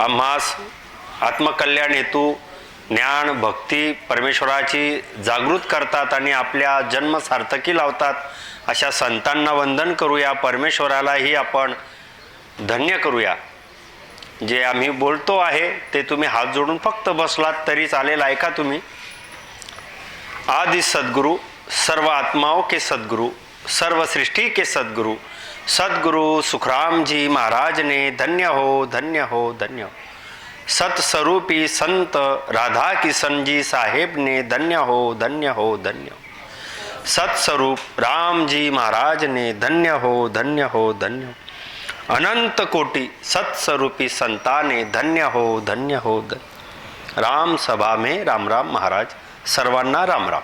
आम्हास आत्मकल्याण हेतू ज्ञान भक्ती परमेश्वराची जागृत करतात आणि आपल्या जन्म सार्थकी लावतात अशा संतांना वंदन करूया। परमेश्वरालाही आपण धन्य करूया। जे आम्ही बोलतो आहे ते तुम्ही हात जोडून फक्त बसलात तरी चालेल, ऐका तुम्ही। आदि सद्गुरु सर्व आत्माओं के सद्गुरु सर्व सृष्टि के सद्गुरु सद्गुरु सुखराम जी महाराज ने धन्य हो धन्य हो धन्य हो। सतस्वरूपी संत राधा किशन जी साहेब ने धन्य हो धन्य हो धन्य हो। सतस्वरूप राम जी महाराज ने धन्य हो धन्य हो धन्य हो। अनंत कोटि सतस्वरूपी संता ने धन्य हो धन्य हो धन्य। राम सभा में राम राम महाराज, सर्वांना राम राम।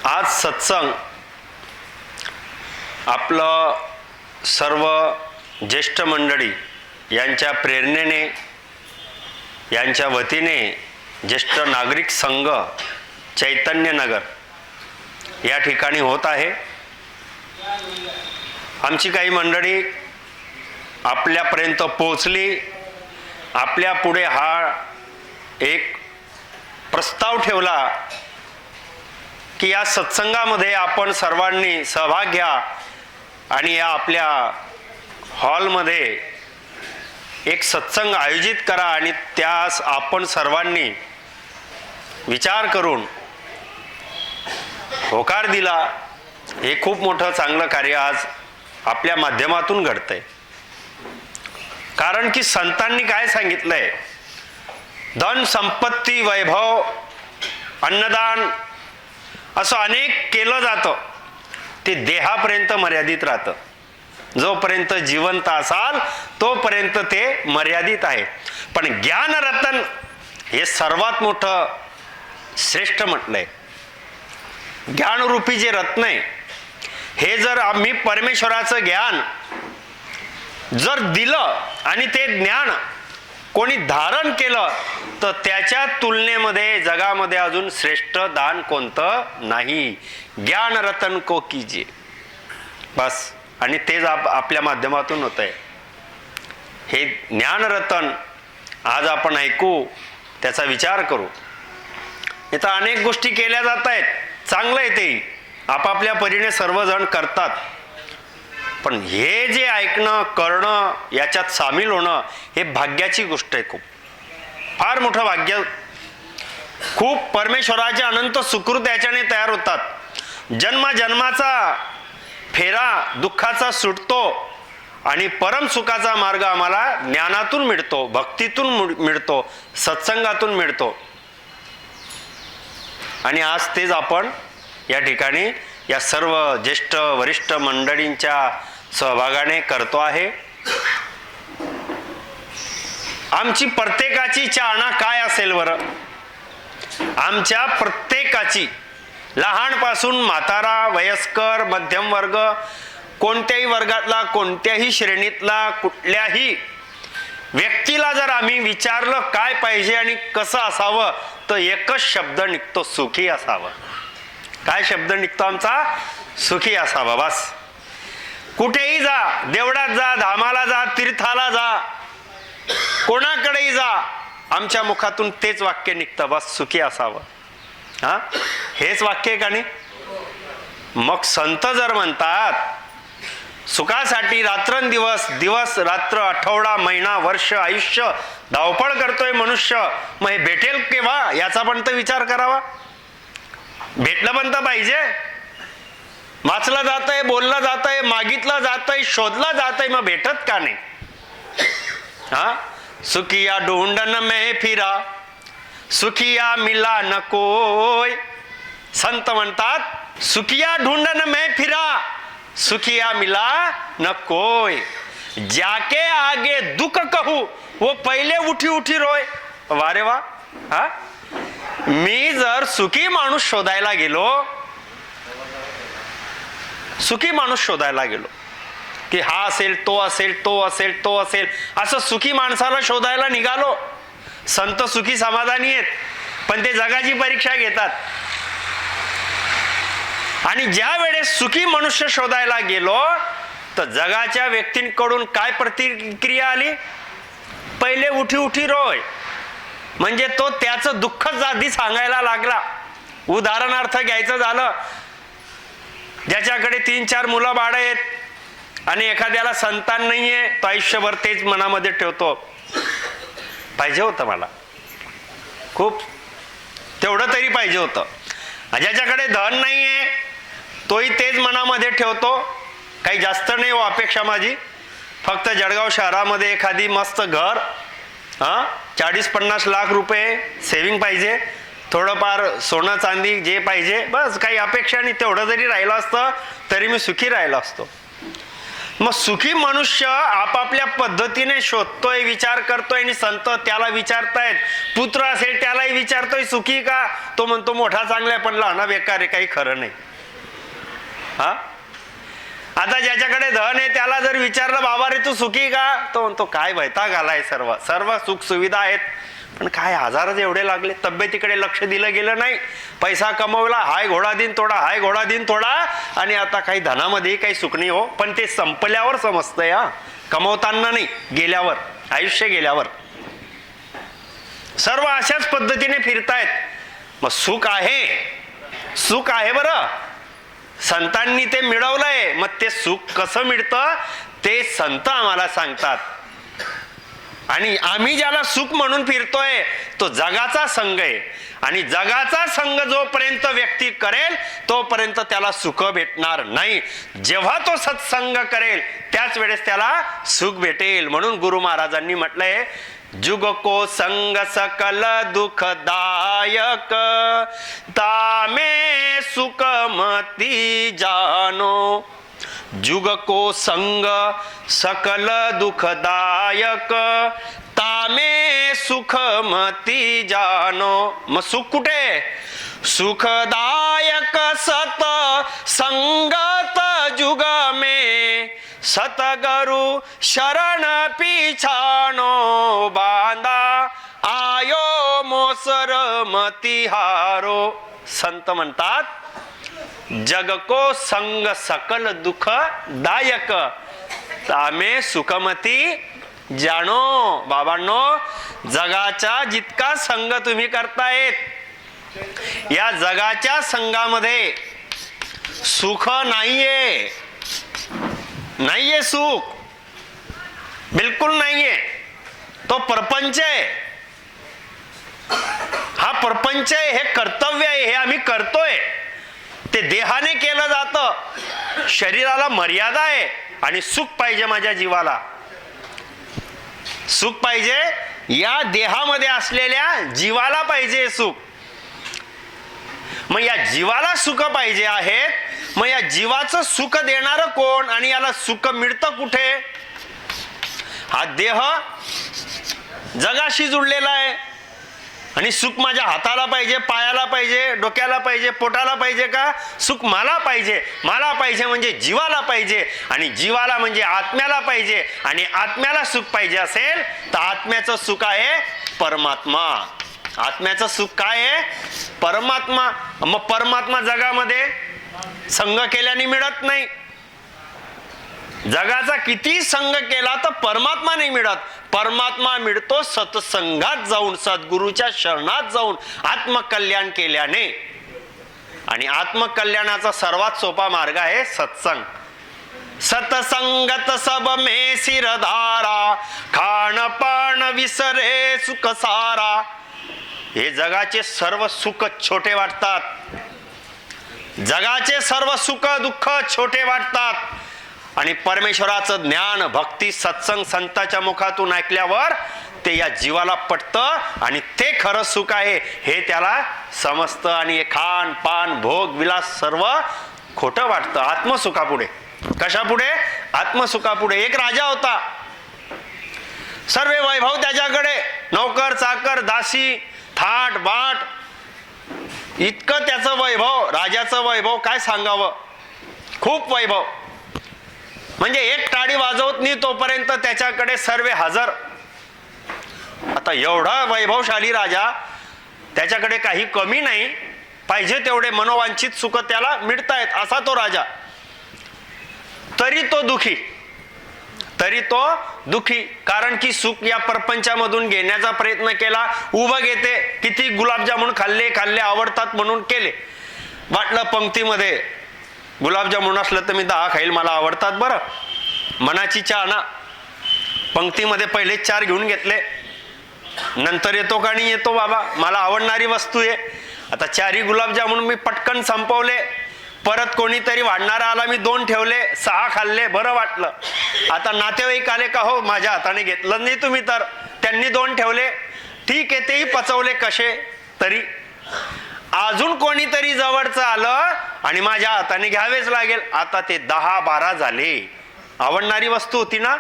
आज सत्संग आपलं सर्व ज्येष्ठ मंडळी यांच्या प्रेरणेने, यांच्या वतीने ज्येष्ठ नागरिक संघ चैतन्यनगर या ठिकाणी होत आहे। आमची काही मंडळी आपल्यापर्यंत पोहोचली। आपल्या पुढे हा एक प्रस्ताव ठेवला की या सत्संगामध्ये आपण सर्वांनी सहभाग घ्या आणि या आपल्या हॉलमध्ये एक सत्संग आयोजित करा आणि त्यास आपण सर्वांनी विचार करून होकार दिला। हे खूप मोठं चांगलं कार्य आज आपल्या माध्यमातून घडतंय। कारण की संतांनी काय सांगितलंय, धन संपत्ती वैभव अन्नदान असं अनेक केलं जातं, ते देहापर्यंत मर्यादित राहतं। जोपर्यंत जिवंत असाल तोपर्यंत ते मर्यादित आहे। पण ज्ञान रत्न हे सर्वात मोठं श्रेष्ठ म्हटलंय। ज्ञानरूपी जे रत्न आहे हे जर आम्ही परमेश्वराचं ज्ञान जर दिलं आणि ते ज्ञान कोणी धारण केलं तर त्याच्या तुलनेमध्ये जगामध्ये अजून श्रेष्ठ दान कोणतं नाही। ज्ञान रतन को कीजिए बस। आणि तेच आपल्या माध्यमातून होत आहे। हे ज्ञानरतन आज आपण ऐकू, त्याचा विचार करू। इथं अनेक गोष्टी केल्या जात आहेत, चांगलं आहे, ते आपापल्या परीने सर्वजण करतात। पण हे जे ऐकणं करणं याच्यात सामील होणं हे भाग्याची गोष्ट आहे। खूप फार मोठं भाग्य। खूप परमेश्वराचे अनंत सुकृत याच्याने तयार होतात। जन्माचा फेरा दुःखाचा सुटतो आणि परम सुखाचा मार्ग आम्हाला ज्ञानातून मिळतो, भक्तीतून मिळतो, सत्संगातून मिळतो। आणि आज तेच आपण या ठिकाणी या सर्व ज्येष्ठ वरिष्ठ मंडळींच्या सहभागाने करतो आहे। आमची प्रत्येकाची चाहना काय असेल बरं? आमच्या प्रत्येकाची, लहानपासून म्हातारा, वयस्कर, मध्यम वर्ग, कोणत्याही वर्गातला, कोणत्याही श्रेणीतला कुठल्याही व्यक्तीला जर आम्ही विचारलं काय पाहिजे आणि कसं असावं तर एकच शब्द निघतो, सुखी असावं। काय शब्द निघतो आमचा? सुखी असावं बस। कुठेही जा, देवळात जा, धामाला जा, तीर्थाला जा, कोणाकडेही जा, आमच्या मुखातून तेच वाक्य निघतं, बस सुखी असावं। हा, हेच वाक्य का नाही? मग संत जर म्हणतात सुखासाठी रात्रंदिवस, दिवस रात्र, आठवडा, महिना, वर्ष, आयुष्य धावपळ करतोय मनुष्य, मग हे भेटेल केव्हा याचा पण तर विचार करावा। भेटलं पण तर पाहिजे। वाचलं जातंय, बोललं जातंय, मागितलं जातंय, शोधलं जातंय, मग भेटत का नाही? हा, सुखिया ढूंढन में फिरा, सुखिया मिला न कोई। संत म्हणतात सुखिया ढूंढन में फिरा, सुखिया मिला न कोई। जाके आगे दुख कहू, वो पहिले उठी उठी रोय। वारे वा। हा, मी जर सुखी माणूस शोधायला गेलो, सुखी माणूस शोधायला गेलो की हा असेल, तो असेल, तो असेल, तो असेल, असं सुखी माणसाला शोधायला निघालो। संत सुखी समाधानी आहेत, पण ते जगाची परीक्षा घेतात। आणि ज्या वेळेस सुखी मनुष्य शोधायला गेलो तर जगाच्या व्यक्तींकडून काय प्रतिक्रिया आली? पहिले उठी उठी रोय, म्हणजे तो त्याचं दुःखच आधी सांगायला लागला. उदाहरणार्थ घ्यायचं झालं, ज्याच्याकडे 3-4 मुलं बाळ आहेत आणि एखाद्याला संतान नाहीये, तो आयुष्यभर तेच मनामध्ये ठेवतो, पाहिजे होतं मला खूप, तेवढं तरी पाहिजे होतं. ज्याच्याकडे धन नाहीये तोही तेच मनामध्ये ठेवतो, काही जास्त नाही हो अपेक्षा माझी, फक्त जळगाव शहरामध्ये एखादी मस्त घर, 40-50 लाख रुपये सेविंग पाहिजे, थोडंफार सोनं चांदी जे पाहिजे, बस काही अपेक्षा नाही. तेवढं जरी राहिलं असतं तरी मी सुखी राहिलो असतो. मग सुखी मनुष्य आपापल्या पद्धतीने शोधतोय, विचार करतोय, आणि संत त्याला विचारतायत. पुत्र असेल त्यालाही विचारतोय सुखी का, तो म्हणतो मोठा चांगला आहे पण लहाना बेकार आहे, काही खरं नाही. आता ज्याच्याकडे धन आहे त्याला जर विचारलं बाबा रे तू सुखी का, तो म्हणतो काय वैताग आलाय, सर्व सर्व सुख सुविधा आहेत पण काय आजारच एवढे लागले, तब्येतीकडे लक्ष दिलं गेलं नाही, पैसा कमवला, हाय घोडा दिन थोडा, हाय घोडा दिन थोडा, आणि आता काही धनामध्ये काही सुख नाही हो. पण ते संपल्यावर समजतंय, कमवताना नाही, गेल्यावर, आयुष्य गेल्यावर. सर्व अशाच पद्धतीने फिरतायत. मग सुख आहे, सुख आहे बरं, संतांनी ते मिळवलंय. मग ते सुख कसं मिळतं ते संत आम्हाला सांगतात. आणि आम्ही ज्याला सुख म्हणून फिरतोय तो जगाचा संघ आहे, आणि जगाचा संघ जोपर्यंत व्यक्ती करेल तोपर्यंत त्याला सुख भेटणार नाही. जेव्हा तो सत्संग करेल त्याच वेळेस त्याला सुख भेटेल. म्हणून गुरु महाराजांनी म्हटलंय, जुग को संग सकल दुखदायक, तामे सुखमती जानो. जुग को संग सकल दुखदायक, तामे सुखमती जानो. मग सुख कुठे? सुखदायक सत संगत जुग में, सतगुरु शरण पिछानो. बांधा आयो मोसर मती हारो. संत म्हणतात, जग को संग सकल दुख दायक, तामे सुखमती जाणो. बाबांनो, जगाचा जितका संग तुम्ही करतायत, या जगाच्या संघामध्ये सुख नाहीये, नाहीये सुख, बिलकुल नाहीये. तो प्रपंच आहे, हा प्रपंच आहे, हे कर्तव्य आहे, हे आम्ही करतोय, ते देहाने केलं जातं. शरीराला मर्यादा आहे, आणि सुख पाहिजे माझ्या जीवाला, सुख पाहिजे, या देहामध्ये असलेल्या जीवाला पाहिजे सुख. मग या जीवाला सुख पाहिजे आहेत, मग या जीवाचं सुख देणारं कोण, आणि याला सुख मिळतं कुठे? हा देह जगाशी जुळलेला आहे, आणि सुख माझ्या हाताला पाहिजे, पायाला पाहिजे, डोक्याला पाहिजे, पोटाला पाहिजे का? सुख मला पाहिजे. मला पाहिजे म्हणजे जीवाला पाहिजे, आणि जीवाला म्हणजे आत्म्याला पाहिजे, आणि आत्म्याला सुख पाहिजे असेल तर आत्म्याचं सुख आहे परमात्मा. आत्म्याचं सुख काय आहे? परमात्मा. मग परमात्मा जगामध्ये संग केल्याने मिळत नाही. जगाचा किती संग केला तर परमात्मा नाही मिळत. परमात्मा मिळतो सत्संगात जाऊन, सद्गुरूच्या शरणात जाऊन, आत्मकल्याण केल्याने. आणि आत्मकल्याणाचा सर्वात सोपा मार्ग आहे सत्संग. सतसंगत सब में सिरधारा, खान पान विसरे सुख सारा. हे जगाचे सर्व सुख छोटे वाटतात, जगाचे सर्व सुख दुःख छोटे वाटतात, आणि परमेश्वराचं ज्ञान, भक्ती, सत्संग संतांच्या मुखातून ऐकल्यावर ते या जीवाला पटतं, आणि ते खरं सुख आहे हे त्याला समजतं. आणि हे खान पान भोग विलास सर्व खोटं वाटतं आत्मसुखापुढे. कशापुढे? आत्मसुखापुढे. एक राजा होता, सर्व वैभव त्याच्याकडे, नौकर चाकर दासी थाट बाट, इतकं त्याचं वैभव, राजाचं वैभव काय सांगावं, खूप वैभव. म्हणजे एक टाळी वाजवत नाही तोपर्यंत त्याच्याकडे सर्व हजर. आता एवढा वैभवशाली राजा, त्याच्याकडे काही कमी नाही, पाहिजे तेवढे मनोवांछित सुख त्याला मिळतायत, असा तो राजा. तरी तो दुखी, तरी तो दुखी, कारण की सुख या प्रपंचामधून घेण्याचा प्रयत्न केला, उभं घेते. किती गुलाबजामुन खाल्ले आवडतात म्हणून केले. वाटलं पंक्तीमध्ये गुलाबजामुन असलं तर मी 10 खाईल, मला आवडतात बरं. मनाची चाहना पंक्तीमध्ये पहिले 4 घेऊन घेतले, नंतर येतो का नाही येतो बाबा, मला आवडणारी वस्तू आहे. आता 4ही गुलाबजामुन मी पटकन संपवले. परत कोणीतरी वाढणारा आला, मी 2 ठेवले, 6 खाल्ले, बरं वाटलं. आता नातेवाईक आले का, हो माझ्या हाताने घेतलं नाही तुम्ही तर, त्यांनी 2 ठेवले, ठीक आहे, तेही पचवले कसे तरी. अजून कोणीतरी जवळचं आलं आणि माझ्या हाताने घ्यावेच लागेल. आता ते 10-12 झाले. आवडणारी वस्तू होती ना,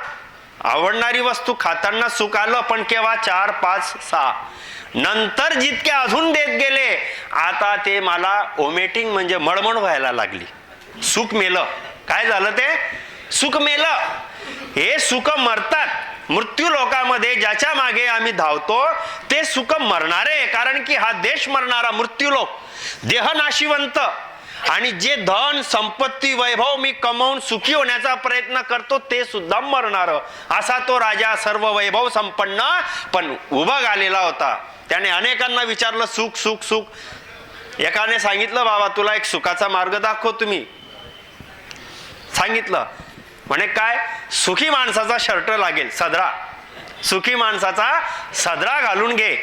आवडणारी वस्तू खाताना सुख आलं, पण केव्हा 4, 5, 6 नंतर जितके अजून देत गेले, आता ते मला ओमेटिंग म्हणजे मळमळ व्हायला लागली. सुख मेलं. काय झालं ते? सुख मेलं. हे सुख मरतात. मृत्यू लोकामध्ये ज्याच्या मागे आम्ही धावतो ते सुख मरणारे, कारण की हा देश मरणारा मृत्यू लोक, देह नाशिवंत. आणि जे धन संपत्ती वैभव मी कमवून सुखी होण्याचा प्रयत्न करतो ते सुद्धा मरणार. असा तो राजा सर्व वैभव संपन्न पण उभा आलेला होता. त्याने अनेकांना विचारलं सुख सुख सुख. एकाने सांगितलं बाबा तुला एक सुखाचा मार्ग दाखव तुम्ही. सांगितलं म्हणे काय, सुखी माणसाचा शर्ट लागेल, सदरा. सुखी माणसाचा सदरा घालून घे.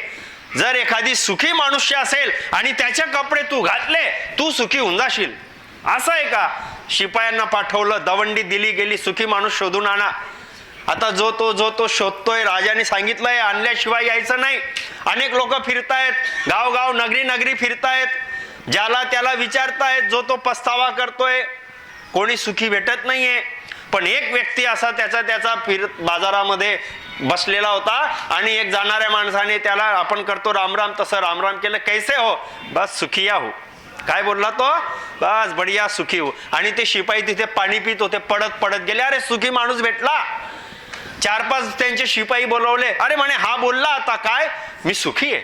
जर एखादी सुखी मनुष्य असेल आणि त्याचे कपडे तू घातले, तू सुखी होऊन जाशील. असं आहे का? शिपायांना पाठवलं, दवंडी दिली गेली, सुखी माणूस शोधून आणा. आता जो तो शोधतोय, राजाने सांगितलंय आणल्याशिवाय यायचं नाही. अनेक लोक फिरतायत, गाव नगरी फिरतायत, ज्याला त्याला विचारतायत, जो तो पस्तावा करतोय, कोणी सुखी भेटत नाहीये. पण एक व्यक्ती असा त्याचा फिरत बाजारामध्ये बसलेला होता आणि एक जाणाऱ्या माणसाने त्याला आपण करतो राम राम तसं राम राम केलं. कैसे हो? बस सुखिया हो. काय बोलला तो? बस बढिया सुखी हो. आणि ते शिपाई तिथे पाणी पित होते, पडत गेले. अरे सुखी माणूस भेटला. 4-5 त्यांचे शिपाई बोलवले. अरे म्हणे हा बोलला आता काय, मी सुखी आहे.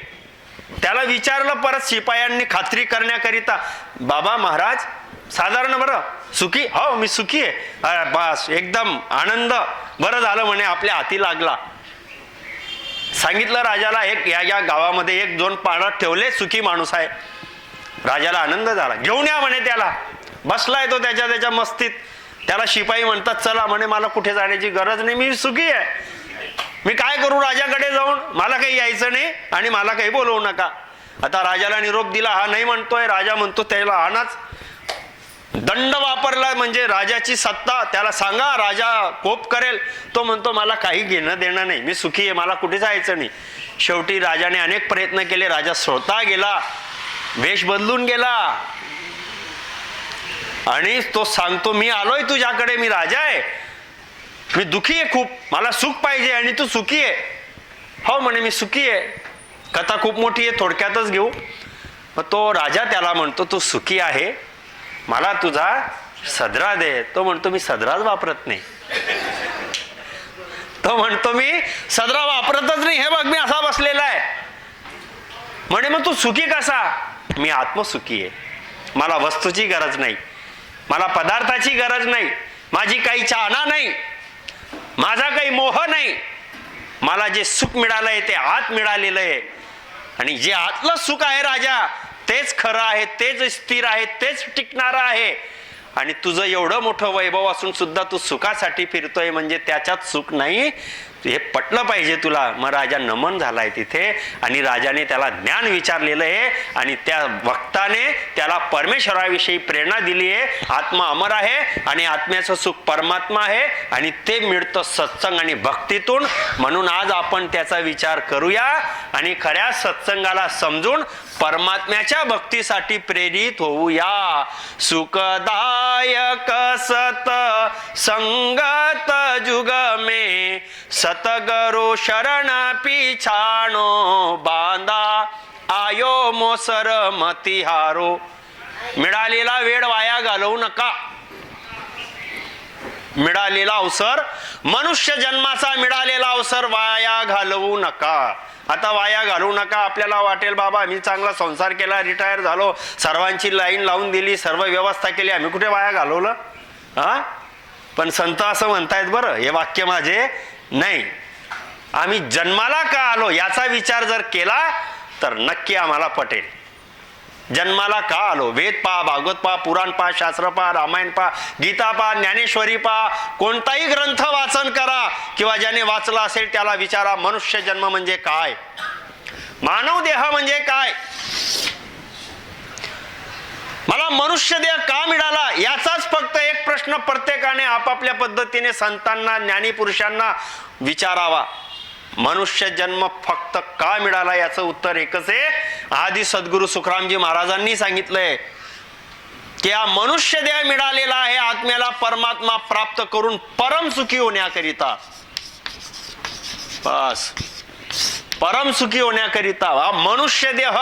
त्याला विचारलं परत शिपायांनी खात्री करण्याकरिता, बाबा महाराज साधारण बरं सुखी? हो मी सुखी आहे. बस एकदम आनंद, बरं झालं म्हणे आपल्या हाती लागला. सांगितलं राजाला, एक या गावामध्ये 1-2 पाळत ठेवले, सुखी माणूस आहे. राजाला आनंद झाला. घेऊन या म्हणे त्याला. बसलाय तो त्याच्या मस्तीत. त्याला शिपाई म्हणतात चला म्हणे मला कुठे जाण्याची गरज नाही, मी सुखी आहे. मी काय करू राजाकडे जाऊन? मला काही यायचं नाही आणि मला काही बोलवू नका. आता राजाला निरोप दिला. हा नाही म्हणतोय. राजा म्हणतो त्याला आणाच. दंड वापरला म्हणजे राजाची सत्ता. त्याला सांगा राजा कोप करेल. तो म्हणतो मला काही घेणं देणं नाही, मी सुखी आहे, मला कुठे जायचं नाही. शेवटी राजाने अनेक प्रयत्न केले. राजा स्वतः गेला, वेश बदलून गेला आणि तो सांगतो मी आलोय तुझ्याकडे, मी राजा आहे, मी दुखी आहे खूप, मला सुख पाहिजे आणि तू सुखी आहे. हो म्हणे मी सुखी आहे. कथा खूप मोठी आहे, थोडक्यातच घेऊ. मग तो राजा त्याला म्हणतो तू सुखी आहे, मला तुझा सदरा दे. तो म्हणतो मी सदराच वापरत नाही. तो म्हणतो मी सदरा वापरतच नाही. हे बघ मी असा बसलेला आहे. म्हणे मग तू सुखी कसा? मी आत्मसुखी आहे. मला वस्तूची गरज नाही, मला पदार्थाची गरज नाही, माझी काही चाहना नाही, माझा काही मोह नाही. मला जे सुख मिळालंय ते आत मिळालेलं आहे. आणि जे आतलं सुख आहे राजा, तेच खरं आहे, तेच स्थिर आहे, तेच टिकणारं आहे. आणि तुझं एवढं मोठं वैभव असून सुद्धा तू सुखासाठी फिरतोय म्हणजे त्याच्यात सुख नाही, हे पटलं पाहिजे तुला. मग राजा नमन झालाय तिथे आणि राजाने त्याला ज्ञान विचारलेलं आहे आणि त्या वक्ताने त्याला परमेश्वराविषयी प्रेरणा दिली आहे. आत्मा अमर आहे आणि आत्म्याचं सुख परमात्मा आहे आणि ते मिळतं सत्संग आणि भक्तीतून. म्हणून आज आपण त्याचा विचार करूया आणि खऱ्या सत्संगाला समजून परमात्म्याच्या भक्तीसाठी प्रेरित होऊया. सुखदायक सत संगत जुग में सतगुरु शरण पिछाणो बांधा आयो मोसर मतिहारो. मिळालेला वेळ वाया घालवू नका. मिळालेला अवसर, मनुष्य जन्माचा मिळालेला अवसर वाया घालवू नका. आता वाया घालवू नका. आपल्याला वाटेल बाबा मी चांगला संसार केला, रिटायर झालो, सर्वांची लाईन लावून दिली, सर्व व्यवस्था केली, आम्ही कुठे वाया घालवलं? हा पण संत असं म्हणतायत बरं, हे वाक्य माझे नाही. आम्ही जन्माला का आलो याचा विचार जर केला तर नक्की आम्हाला पटेल. जन्माला का आलो? वेद पहा, भागवत पहा, पुराण पहा, शास्त्र पहा, रामायण पहा, गीता पहा, ज्ञानेश्वरी पहा, कोणताही ग्रंथ वाचन करा किंवा ज्याने वाचला असेल त्याला विचारा, मनुष्य जन्म म्हणजे काय, मानव देह म्हणजे काय, मला मनुष्य देह का मिळाला, याचाच फक्त एक प्रश्न प्रत्येकाने आपापल्या पद्धतीने संतांना, ज्ञानी पुरुषांना विचारावा. मनुष्य जन्म फक्त का मिळाला याचं उत्तर एकच आहे. आदि सद्गुरु सुखरामजी महाराजांनी सांगितलंय की हा मनुष्य देह मिळालेला आहे आत्म्याला परमात्मा प्राप्त करून परम सुखी होण्याकरिता. बस, परम सुखी होण्याकरिता हा मनुष्य देह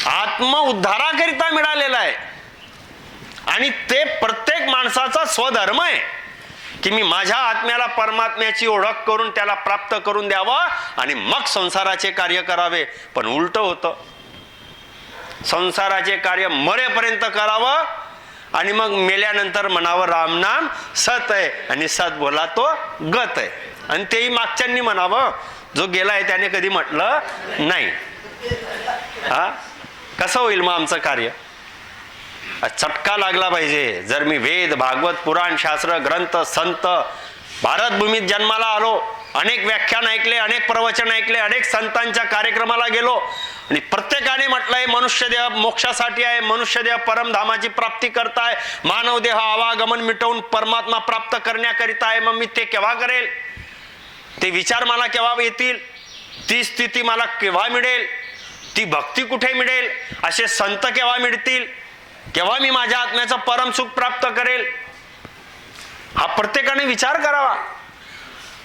आत्म उद्धाराकरिता मिळालेला आहे. आणि ते प्रत्येक माणसाचा स्वधर्म आहे की मी माझ्या आत्म्याला परमात्म्याची ओळख करून त्याला प्राप्त करून द्यावं आणि मग संसाराचे कार्य करावे. पण उलट होतं, संसाराचे कार्य मरेपर्यंत करावं आणि मग मेल्यानंतर म्हणावं रामनाम सत आहे आणि सत बोला तो गत आहे. आणि तेही मागच्यांनी म्हणावं, जो गेलाय त्याने कधी म्हटलं नाही. हा कसं होईल मग आमचं कार्य? चटका लागला पाहिजे. जर मी वेद, भागवत, पुराण, शास्त्र, ग्रंथ, संत, भारतभूमीत जन्माला आलो, अनेक व्याख्यान ऐकले, अनेक प्रवचन ऐकले, अनेक संतांच्या कार्यक्रमाला गेलो आणि प्रत्येकाने म्हटलंय मनुष्य देह मोक्षासाठी आहे, मनुष्य देह परमधामाची प्राप्ती करताय, मानव देह आवागमन मिटवून परमात्मा प्राप्त करण्याकरिता आहे. मग मी ते केव्हा करेल? ते विचार मला केव्हा येतील? ती स्थिती मला केव्हा मिळेल? ती भक्ती कुठे मिळेल? असे संत केव्हा मिळतील? केव्हा मी माझ्या आत्म्याचं परम सुख प्राप्त करेल? हा प्रत्येकाने विचार करावा.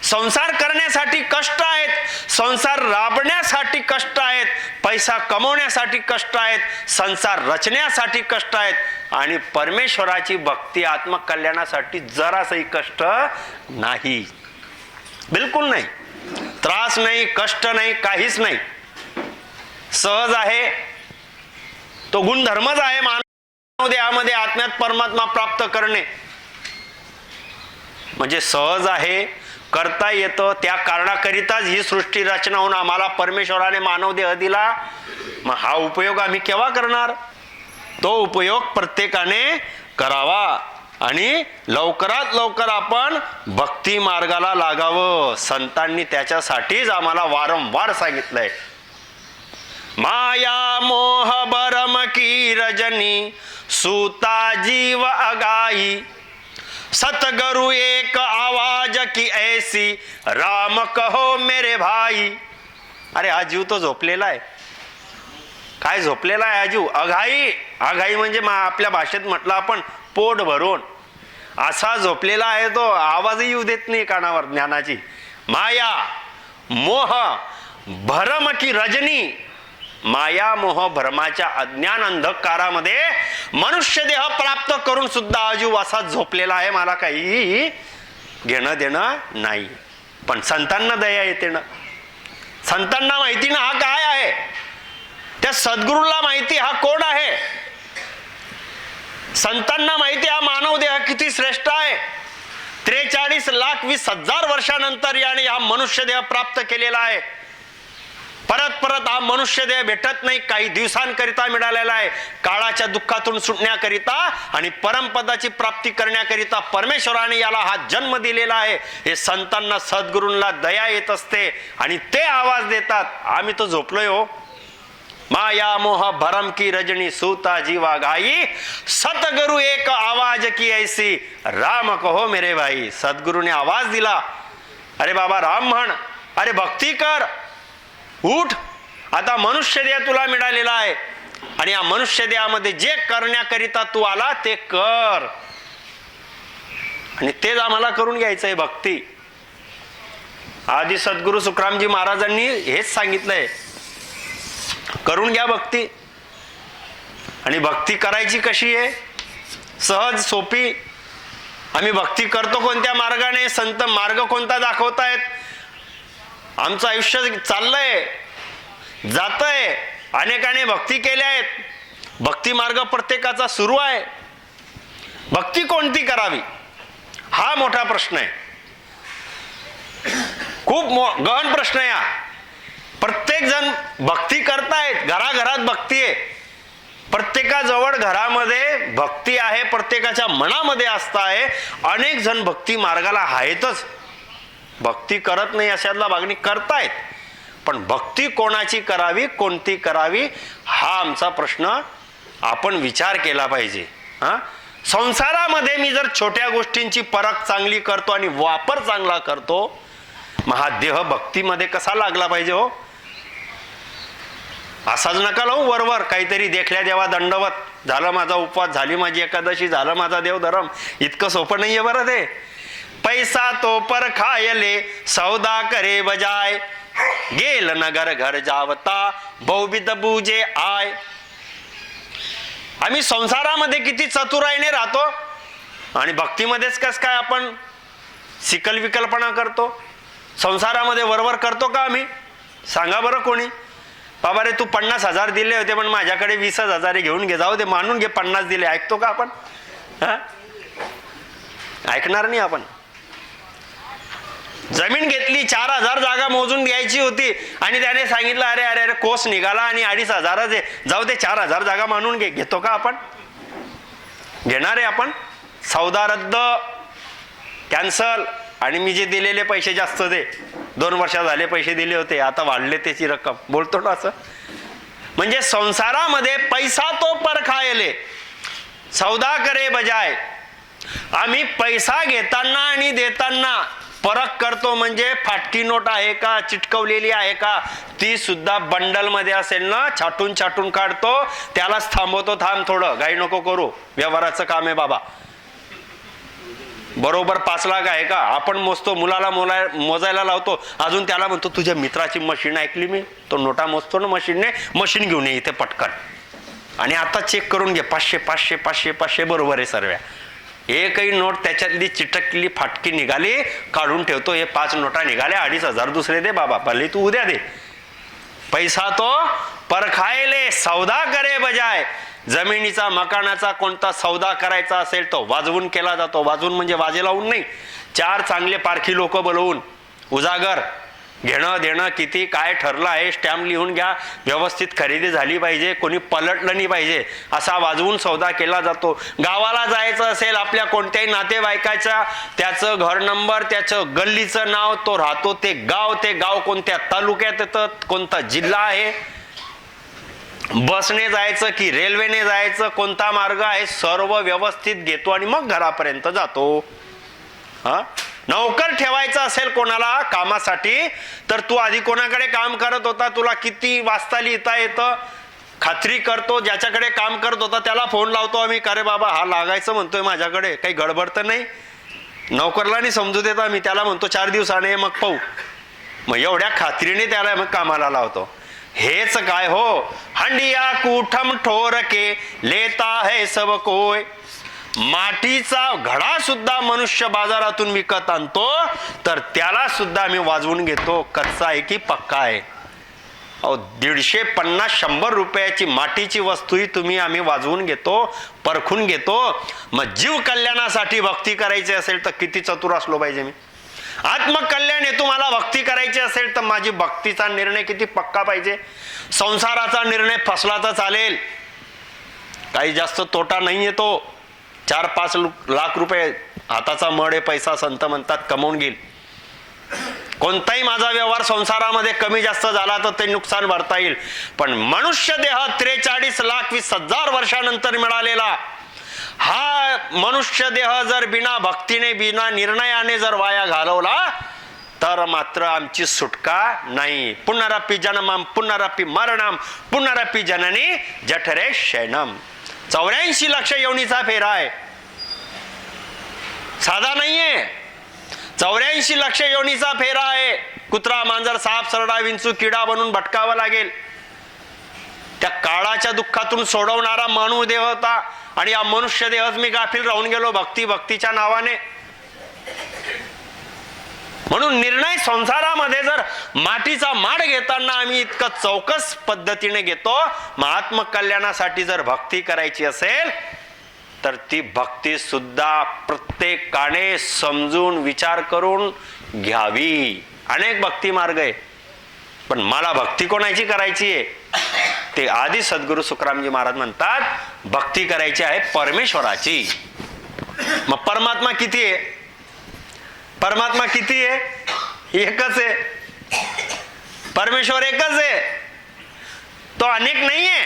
संसार करण्यासाठी कष्ट आहेत, संसार राबण्यासाठी कष्ट आहेत, पैसा कमवण्यासाठी कष्ट आहेत, संसार रचण्यासाठी कष्ट आहेत आणि परमेश्वराची भक्ती आत्मकल्याणासाठी जरासही कष्ट नाही, बिलकुल नाही. त्रास नाही, कष्ट नाही, काहीच नाही. सहज आहे. तो गुणधर्मच आहे मानव देहामध्ये आत्म्यात परमात्मा प्राप्त करणे. म्हणजे सहज आहे, करता येतं. त्या कारणाकरिताच ही सृष्टी रचना होऊन आम्हाला परमेश्वराने मानव देह दिला. मग हा उपयोग आम्ही केव्हा करणार? तो उपयोग प्रत्येकाने करावा आणि लवकरात लवकर आपण भक्ती मार्गाला लागावं. संतांनी त्याच्यासाठीच आम्हाला वारंवार सांगितलंय. माया मोह भरम की रजनी सूता जीव अगाई, सतगुरु एक आवाज की ऐसी राम कहो मेरे भाई. अरे हा जीव तो झोपलेला आहे. काय झोपलेला आहे हा जीव? अघाई. अघाई म्हणजे आपल्या भाषेत म्हटलं आपण पोट भरून. असा झोपलेला आहे तो, आवाजही येऊ देत नाही कानावर ज्ञानाची. माया मोह भरम की रजनी, माया मोह भ्रमाच्या अज्ञान अंधकारामध्ये मनुष्य देह प्राप्त करून सुद्धा अजीव असा झोपलेला आहे. मला काही घेणं देणं नाही. पण संतांना दया येते ना. संतांना माहिती ना हा काय आहे. त्या सद्गुरूला माहिती हा कोण आहे. संतांना माहिती हा मानव देह किती श्रेष्ठ आहे. 43,20,000 वर्षानंतर याने हा मनुष्य देह प्राप्त केलेला आहे. परत परत हा मनुष्य देह भेटत नाही, काही दिवसांकरिता मिळालेला आहे. काळाच्या दुःखातून सुटण्याकरिता आणि परमपदाची प्राप्ती करण्याकरिता परमेश्वराने याला हा जन्म दिलेला आहे. हे संतांना सद्गुरूंना दया येत असते आणि ते आवाज देतात. आम्ही तो झोपलोय हो. माया मोह भरम की रजनी सूता जीवा गाई, सतगुरु एक आवाज की ऐसी राम कहो मेरे भाई. सद्गुरूने आवाज दिला, अरे बाबा राम म्हण, अरे भक्ती कर, उठ. आता मनुष्य देह तुला मिळालेला आहे आणि या मनुष्य देहामध्ये जे करण्याकरिता तू आला ते कर. आणि तेच आम्हाला करून घ्यायचंय भक्ती. आदि सद्गुरु सुखरामजी महाराजांनी हेच सांगितलंय, करून घ्या भक्ती. आणि भक्ती करायची कशी आहे? सहज सोपी. आम्ही भक्ती करतो कोणत्या मार्गाने? संत मार्ग कोणता दाखवतायत? आमचं आयुष्य चाललंय, जातंय. अनेकाने भक्ती केल्या आहेत. भक्ती मार्ग प्रत्येकाचा सुरू आहे. भक्ती कोणती करावी? हा मोठा प्रश्न आहे, खूप गहन प्रश्न आहे हा. प्रत्येक जण भक्ती करतायत, घराघरात भक्ती आहे, प्रत्येकाजवळ घरामध्ये भक्ती आहे, प्रत्येकाच्या मनामध्ये आस्था आहे. अनेक जण भक्ती मार्गाला आहेतच, भक्ती करत नाही अशातला भागणी करतायत. पण भक्ती कोणाची करावी, कोणती करावी, हा आमचा प्रश्न आपण विचार केला पाहिजे. संसारामध्ये मी जर छोट्या गोष्टींची परख चांगली करतो आणि वापर चांगला करतो, मग हा देह भक्तीमध्ये कसा लागला पाहिजे हो. असाच नका लावू वरवर काहीतरी देखल्या देवा दंडवत, झालं माझा उपवास, झाली माझी एकादशी, झालं माझा देवधर्म. इतकं सोपं नाहीये बरं ते. पैसा तो पर खायले सौदा करे बजाय, गेल नगर घर जावता बहुविध बुजे आय. आम्ही संसारामध्ये किती चतुराईने राहतो आणि भक्तीमध्येच कस काय आपण सिकल विकल्पना करतो. संसारामध्ये वरवर करतो का आम्ही, सांगा बरं कोणी. बाबा रे तू 50,000 दिले होते पण माझ्याकडे 20,000 घेऊन घे, जाऊ दे मानून घे 50 दिले. ऐकतो का आपण? ऐकणार नाही आपण. जमीन घेतली, 4,000 जागा मोजून द्यायची होती आणि त्याने सांगितलं अरे अरे अरे कोस निघाला आणि 2,500 आहे, जाऊ दे 4,000 जागा मानून घे. घेतो का आपण? घेणार आहे आपण? सौदा रद्द, कॅन्सल. आणि मी जे दिलेले पैसे जास्त दे, 2 वर्ष झाले पैसे दिले होते, आता वाढले त्याची रक्कम, बोलतो ना असं. म्हणजे संसारामध्ये पैसा तो पर खायले सौदा करे बजाय. आम्ही पैसा घेताना आणि देताना परख करतो. म्हणजे फाटकी नोट आहे का, चिटकवलेली आहे का, ती सुद्धा बंडल मध्ये असेल ना, छाटून छाटून काढतो, त्यालाच थांबवतो. थांब थोडं, घाई नको करू, व्यवहाराचं काम आहे बाबा. बरोबर 5 लाख आहे का, आपण मोजतो, मुलाला मोजायला लावतो, अजून त्याला म्हणतो तुझ्या मित्राची मशीन ऐकली मी, तो नोटा मोजतो ना मशीनने, मशीन घेऊन ये इथे पटकन आणि आता चेक करून घे, 500 500 500 500 बरोबर आहे सर्व्या. एकही नोट त्याच्यातली चिटकली फाटकी निघाली, काढून ठेवतो, हे 5 नोटा निघाल्या, 2,500 दुसरे दे बाबा, भले तू उद्या दे. पैसा तो परखायले सौदा करे बजाय. जमिनीचा मकानाचा कोणता सौदा करायचा असेल तो वाजवून केला जातो. वाजवून म्हणजे वाजे लावून नाही, 4 चांगले पारखी लोक बोलवून उजागर, घेणं देणं किती काय ठरलं आहे, स्टॅम्प लिहून घ्या, व्यवस्थित खरेदी झाली पाहिजे, कोणी पलटलं नाही पाहिजे, असा वाजवून सौदा केला जातो. गावाला जायचं असेल आपल्या कोणत्याही नातेवाईकाच्या, त्याचं घर नंबर, त्याचं गल्लीचं नाव, तो राहतो ते गाव कोणत्या तालुक्यात येतं, कोणता जिल्हा आहे, बसने जायचं की रेल्वेने जायचं, कोणता मार्ग आहे, सर्व व्यवस्थित घेतो आणि मग घरापर्यंत जातो. नोकर ठेवायचं असेल कोणाला कामासाठी, तर तू आधी कोणाकडे काम करत होता, तुला किती वाजता लिहिता येतं, खात्री करतो. ज्याच्याकडे काम करत होता त्याला फोन लावतो आम्ही, का रे बाबा हा लागायचं म्हणतोय माझ्याकडे, काही गडबड तर नाही. नोकरला नाही समजू देत आम्ही, त्याला म्हणतो 4 दिवसाने मग पाहू. मग एवढ्या खात्रीने त्याला मग कामाला लावतो. हेच काय हो, हंडिया कुठम ठोर के लेता है सब कोय. मातीचा घडा सुद्धा मनुष्य बाजारातून विकत आणतो, तर त्याला सुद्धा आम्ही वाजवून घेतो, कच्चा आहे की पक्का आहे. 150-100 रुपयाची मातीची वस्तूही आम्ही वाजवून घेतो, परखून घेतो. मग जीव कल्याणासाठी भक्ती करायची असेल तर किती चतुर असलो पाहिजे मी. आत्मकल्याण हे तुम्हाला भक्ती करायची असेल तर माझी भक्तीचा निर्णय किती पक्का पाहिजे. संसाराचा निर्णय फसला तर चालेल, काही जास्त तोटा नाही येतो. 4-5 लाख रुपये हाताचा मळ आहे, पैसा संत म्हणतात कमवून घेईल. कोणताही माझा व्यवहार संसारामध्ये कमी जास्त झाला तर ते नुकसान भरता येईल. पण मनुष्य देह 43,20,000 वर्षानंतर मिळालेला हा मनुष्य देह जर बिना भक्तीने, बिना निर्णयाने जर वाया घालवला तर मात्र आमची सुटका नाही. पुनरपि जन्मम पुनरपि मरणम पुनरपि जननी जठरे शयनम. 84 लक्ष योनीचा फेरा आहे, साधा नाहीये. 84 लक्ष योनीचा फेरा आहे. कुत्रा, मांजर, साप, सरडा, विंचू, किडा बनून भटकावं लागेल. त्या काळाच्या दुःखातून सोडवणारा मानव देह होता आणि या मनुष्य देहच मी गाफील राहून गेलो भक्तीच्या नावाने. म्हणून निर्णय संसारामध्ये जर मातीचा माड घेताना आम्ही इतकं चौकस पद्धतीने घेतो, मग आत्मकल्याणासाठी जर भक्ती करायची असेल तर ती भक्ती सुद्धा प्रत्येकाने समजून विचार करून घ्यावी. अनेक भक्ती मार्ग आहे, पण मला भक्ती कोणाची करायची आहे? ते आदी सद्गुरू सुखरामजी महाराज म्हणतात, भक्ती करायची आहे परमेश्वराची. मग परमात्मा किती आहे? परमात्मा किती आहे? एकच आहे. परमेश्वर एकच आहे, तो अनेक नाहीये.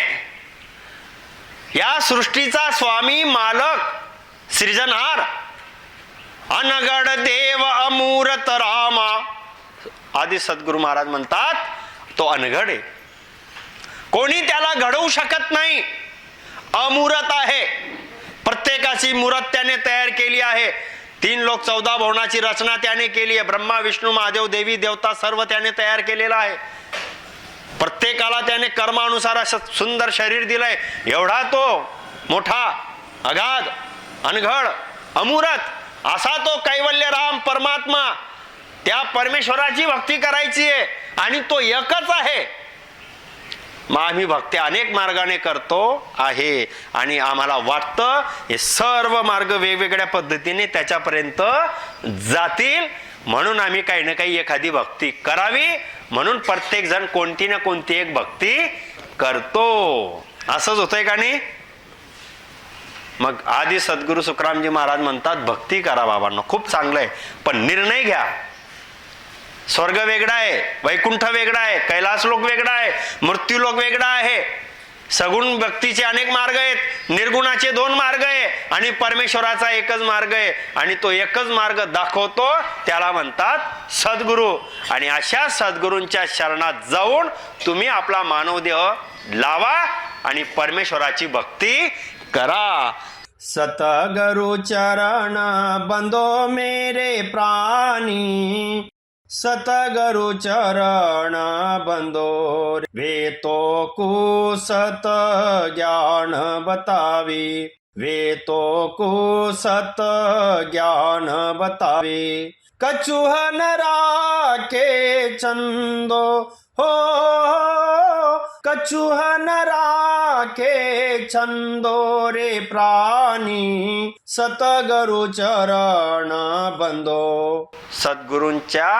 या सृष्टीचा स्वामी, मालक, सृजनहार, अनगड देव अमूर्त रामा. आदी सद्गुरू महाराज म्हणतात, तो अनघड आहे, कोणी त्याला घडवू शकत नाही. अमूर्त आहे, प्रत्येकाची मूर्त त्याने तयार केली आहे. 3 लोक 14 भुवनाची रचना त्याने केली आहे. ब्रह्मा, विष्णू, महादेव, देवी, देवता सर्व त्याने तयार केलेला आहे. प्रत्येकाला त्याने कर्मानुसार असं सुंदर शरीर दिलंय. एवढा तो मोठा, अगाध, अनघड, अमूर्त असा तो कैवल्य राम परमात्मा. त्या परमेश्वराची भक्ती करायची आहे आणि तो एकच आहे. मग आम्ही भक्ती अनेक मार्गाने करतो आहे आणि आम्हाला वाटतं हे सर्व मार्ग वेगवेगळ्या पद्धतीने त्याच्यापर्यंत जातील, म्हणून आम्ही काही ना काही एखादी भक्ती करावी, म्हणून प्रत्येक जण कोणती ना कोणती एक भक्ती करतो. असंच होतंय का नाही? मग आदी सद्गुरू सुखरामजी महाराज म्हणतात, भक्ती करा बाबांना, खूप चांगलं आहे, पण निर्णय घ्या. स्वर्ग वेगळा आहे, वैकुंठ वेगळा आहे, कैलास लोक वेगळा आहे, मृत्यू लोक वेगळा आहे. सगुण भक्तीचे अनेक मार्ग आहेत, निर्गुणाचे 2 मार्ग आहे आणि परमेश्वराचा एकच मार्ग आहे. आणि तो एकच मार्ग दाखवतो त्याला म्हणतात सद्गुरू. आणि अशा सद्गुरूंच्या शरणात जाऊन तुम्ही आपला मानवदेह लावा आणि परमेश्वराची भक्ती करा. सतगुरु चरण बंदो मेरे प्राणी, सतगुरु चरण बंदो वे तो को सत ज्ञान बतावे, वे तो को सत ज्ञान बतावे. कछुहन राखे चंदो हो, कछुहन राखे छंदो रे प्राणी, सतगुरु चरण बंदो. सद्गुरूंच्या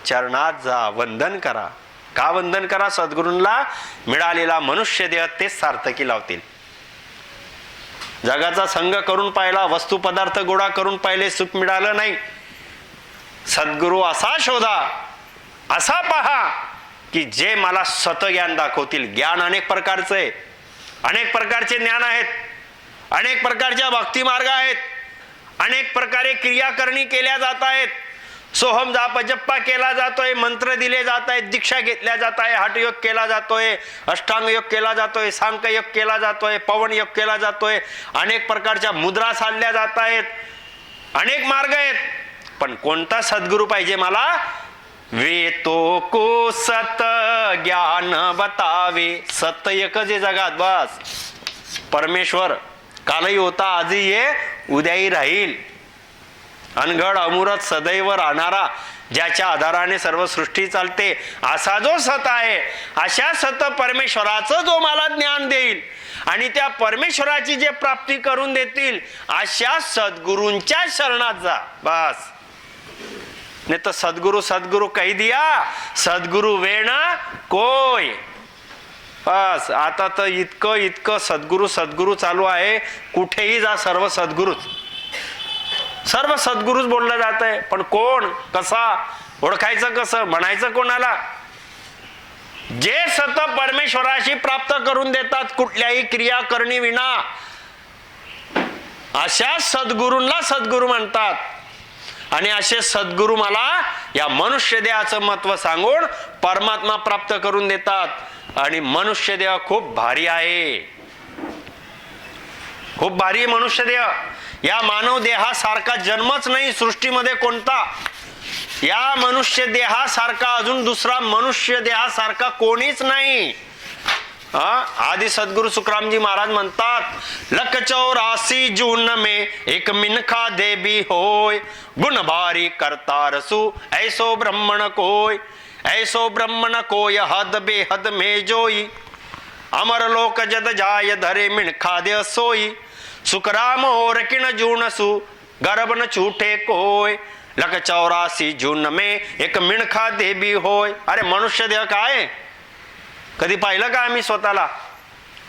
चरणात जा, वंदन करा. का वंदन करा? सद्गुरूंना मिळालेला मनुष्य देह तेच सार्थकी लावतील. जगाचा संग करून पाहिला, वस्तू पदार्थ गोळा करून पाहिले, सुख मिळालं नाही. सद्गुरू असा शोधा, असा पहा की जे मला सतज्ञान दाखवतील. ज्ञान अनेक प्रकारचं आहे, अनेक प्रकारचे ज्ञान आहेत, अनेक प्रकारच्या भक्ती मार्ग आहेत, अनेक प्रकारे क्रियाकरणी केल्या जात आहेत. सोहम जाप जप्पा केला जातोय, मंत्र दिले जात आहेत, दीक्षा घेतल्या जात आहे, हठयोग केला जातोय, अष्टांग योग केला जातोय, सांख्य योग केला जातोय, पवन योग केला जातोय, अनेक प्रकारच्या मुद्रा साधल्या जात आहेत, अनेक मार्ग आहेत. पण कोणता सद्गुरू पाहिजे मला? वे तो को सत ज्ञान बतावे. सत एकच आहे जगात, बस. परमेश्वर कालही होता, आजही आहे, उद्याही राहील. अनघड अमूर्त सदैव राहणारा, ज्याच्या आधाराने सर्व सृष्टी चालते, असा जो सत आहे, अशा सत परमेश्वराचं जो मला ज्ञान देईल आणि त्या परमेश्वराची जे प्राप्ती करून देतील, अशा सद्गुरूंच्या शरणात जा, बस. नहीं तो सद्गुरु सद्गुरु कही दिया, सद्गुरु वेणा कोय. बस आता तर इतकं इतकं सद्गुरु सद्गुरु चालू आहे. कुठेही जा सर्व सद्गुरुच, सर्व सद्गुरुच बोललं जात आहे. पण कोण, कसा ओळखायचं, कसं म्हणायचं कोणाला? जे सत परमेश्वराशी प्राप्त करून देतात कुठल्याही क्रिया करणी विना, अशा सद्गुरूंना सद्गुरू म्हणतात. आणि असे सद्गुरू मला या मनुष्य देहाचं महत्व सांगून परमात्मा प्राप्त करून देतात. आणि मनुष्य देह खूप भारी आहे, खूप भारी मनुष्य देह. या मानव देहासारखा जन्मच नाही सृष्टीमध्ये कोणता. या मनुष्य देहासारखा अजून दुसरा मनुष्य देहासारखा कोणीच नाही. आदि सद्गुरु सुखरामजी महाराज म्हणतात, लख 84 जून में एक मिनखा देवी होय, गुण भारी करता रसू ऐसो ब्रह्मण कोय, ऐसो ब्रह्मण कोय हद बेहद में जोई, अमर लोक जद जाय धरे मिनखा दे सोई, सुखराम हो रकिन जून सु गर्भ न छूटे कोय लख 84 जून में एक मिणखा देवी होय. अरे मनुष्य देह काय? कधी पाहिलं का आम्ही स्वतःला?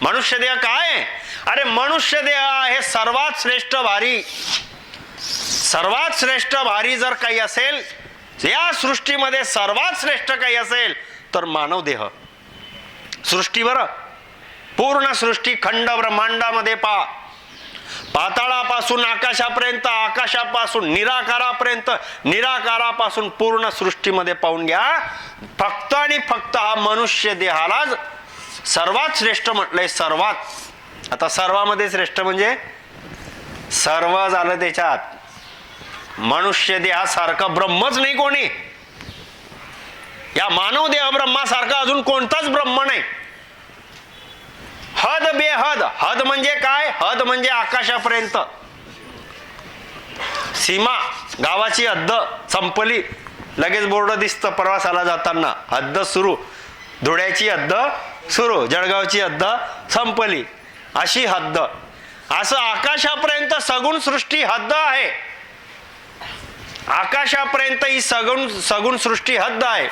मनुष्य देह काय? अरे मनुष्य देह आहे सर्वात श्रेष्ठ भारी. सर्वात श्रेष्ठ भारी जर काही असेल, या सृष्टीमध्ये सर्वात श्रेष्ठ काही असेल तर मानव देह. सृष्टी बरं, पूर्ण सृष्टी खंड ब्रह्मांडामध्ये पहा, पाताळापासून आकाशापर्यंत, आकाशापासून निराकारापर्यंत, निराकारापासून पूर्ण सृष्टीमध्ये पाहून घ्या. फक्त आणि फक्त हा मनुष्य देहालाच सर्वात श्रेष्ठ म्हटलंय. सर्वात. आता सर्वामध्ये श्रेष्ठ म्हणजे सर्व झालं त्याच्यात. मनुष्य देहासारखं ब्रह्मच नाही कोणी. या मानव देह ब्रह्मासारखा अजून कोणताच ब्रह्म नाही. हद बेहद. हद म्हणजे काय? हद म्हणजे आकाशापर्यंत. सीमा, गावाची हद्द संपली, लगेच बोर्ड दिसतं प्रवासाला जाताना, हद्द सुरू. धुळ्याची हद्द सुरू, जळगावची हद्द संपली, अशी हद्द. असं आकाशापर्यंत सगुण सृष्टी हद्द आहे. आकाशापर्यंत ही सगुण सृष्टी हद्द आहे.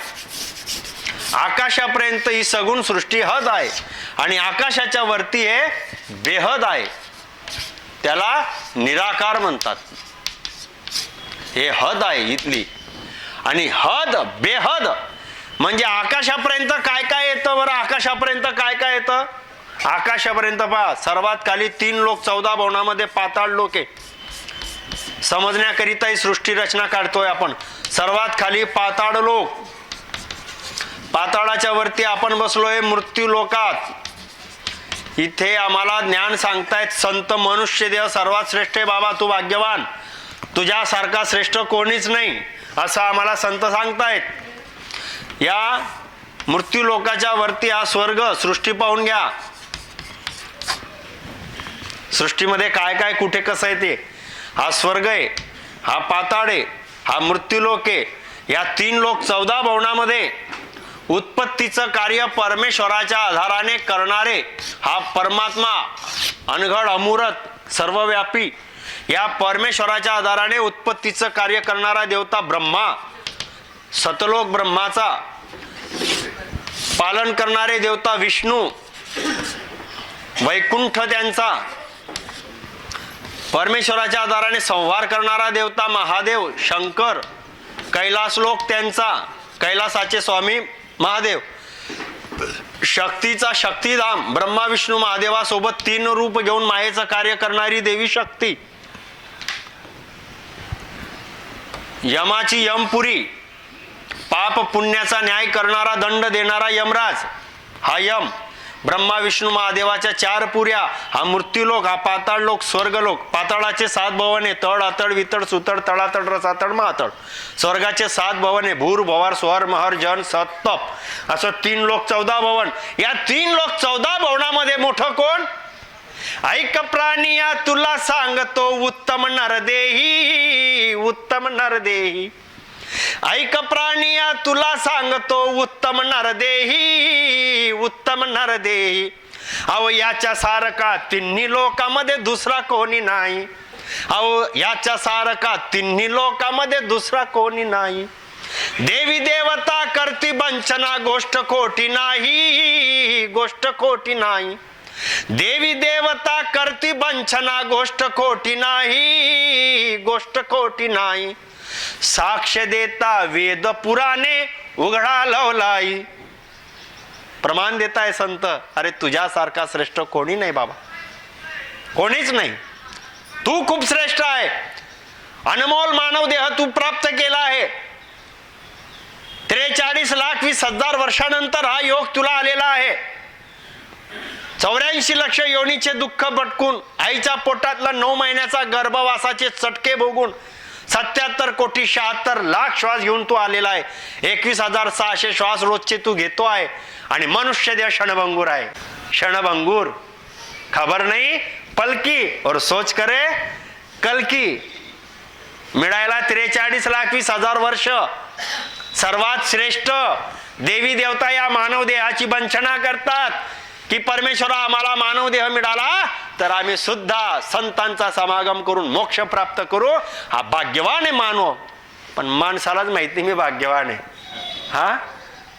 आकाशापर्यंत ही सगुण सृष्टी हद आहे. आणि आकाशाच्या वरती हे बेहद आहे, त्याला निराकार म्हणतात. हे हद आहे इथली. आणि हद बेहद म्हणजे आकाशापर्यंत काय काय येतं बरं? आकाशापर्यंत काय काय येतं? आकाशापर्यंत पहा, सर्वात खाली 3 लोक 14 भवनामध्ये पाताळ लोक आहे. समजण्याकरिता ही सृष्टी रचना काढतोय आपण. सर्वात खाली पाताळ लोक, पाताळाच्या वरती आपण बसलोय मृत्यू लोकात. इथे आम्हाला ज्ञान सांगतायत संत. मनुष्य देह सर्वात श्रेष्ठ आहे बाबा, तू भाग्यवान, तुझ्यासारखा श्रेष्ठ कोणीच नाही असं आम्हाला संत सांगतायत. या मृत्यू लोकाच्या वरती हा स्वर्ग सृष्टी पाहून घ्या. सृष्टीमध्ये काय काय कुठे कसं आहे ते. हा स्वर्ग आहे, हा पाताळ आहे, हा मृत्यूलोक आहे. या 3 लोक 14 भवनामध्ये उत्पत्तीचं कार्य परमेश्वराच्या आधाराने करणारे हा परमात्मा, अनघड अमूर्त सर्वव्यापी, या परमेश्वराच्या आधाराने उत्पत्तीचं कार्य करणारा देवता ब्रह्मा, सतलोक ब्रह्माचा पालन करणारे देवता विष्णू, वैकुंठ त्यांचा, परमेश्वराच्या आधाराने संहार करणारा देवता महादेव शंकर, कैलास लोक त्यांचा, कैलासाचे स्वामी महादेव, शक्तीचा शक्तिधाम ब्रह्मा विष्णू महादेवासोबत 3 रूप घेऊन मायेचं कार्य करणारी देवी शक्ती, यमाची यमपुरी, पाप पुण्याचा न्याय करणारा दंड देणारा यमराज हा यम, ब्रह्मा विष्णू महादेवाच्या 4 पुऱ्या हा मृत्यूलोक, हा पाताळ लोक, स्वर्गलोक. पाताळाचे 7 भवने, तड अतड वितड सुतड तळातड रसातड महातड. स्वर्गाचे 7 भवने, भूर भवार स्वर महर जन सत तप, असं 3 लोक 14 भवन. या 3 लोक 14 भवनामध्ये मोठं कोण? ऐक प्राणिया तुला सांगतो उत्तम नरदेही, उत्तम नरदेही. ऐक प्राणिया तुला सांगतो उत्तम नरदेही, उत्तम नरदेही. अहो याच्या सारखा 3 लोकांमध्ये दुसरा कोणी नाही. अहो याच्या सारखा 3 लोकांमध्ये दुसरा कोणी नाही. देवी देवता करती वंचना गोष्ट खोटी नाही, गोष्ट खोटी नाही. देवी देवता करती वंचना गोष्ट खोटी नाही, गोष्ट खोटी नाही. साक्ष देता वेद पुराणे उघडा लवलाई. प्रमाण देताय संत. अरे तुझ्यासारखा श्रेष्ठ कोणी नाही बाबा, कोणीच नाही. तू खूप श्रेष्ठ आहे. अनमोल मानव देह तू प्राप्त केला आहे. 43,20,000 वर्षानंतर हा योग तुला आलेला आहे. 84 लक्ष योनीचे दुःख भटकून, आईच्या पोटातला 9 महिन्याचा गर्भवासाचे चटके भोगून 77,76,00,000 श्वास घेऊन तू आलेला आहे. 21,600 श्वास रोजचे तू घेतो आहे. आणि मनुष्य देह क्षणभंगूर आहे. क्षणभंगूर, खबर नाही पलकी और सोच करे कलकी. मिळायला 43,20,000 वर्ष. सर्वात श्रेष्ठ देवी देवता या मानव देहाची वंचना करतात. की परमेश्वरा आम्हाला मानव देह मिळाला तर आम्ही सुद्धा संतांचा समागम करून मोक्ष प्राप्त करू, हा भाग्यवान आहे मानव. पण माणसालाच माहिती मी भाग्यवान आहे. हा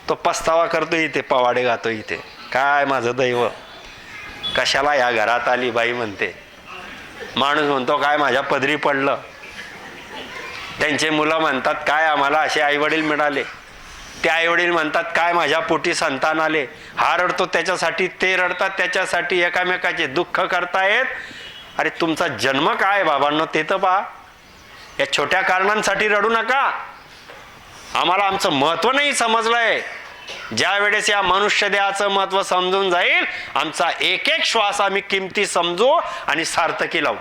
तो पस्तावा करतो इथे, पवाडे गातो इथे, काय माझं दैव, कशाला या घरात आली बाई म्हणते. माणूस म्हणतो काय माझ्या पदरी पडलं. त्यांचे मुलं म्हणतात काय आम्हाला असे आई वडील मिळाले. ते आई वडील म्हणतात काय माझ्या पोटी संतान आले. हा रडतो त्याच्यासाठी, ते रडतात त्याच्यासाठी, एकामेकाचे दुःख करतायत. अरे तुमचा जन्म काय बाबांनो ते तर पहा. या छोट्या कारणांसाठी रडू नका. आम्हाला आमचं महत्व नाही समजलंय. ज्या वेळेस या मनुष्य देहाचं महत्व समजून जाईल, आमचा एक एक श्वास आम्ही किमती समजू आणि सार्थकी लावू.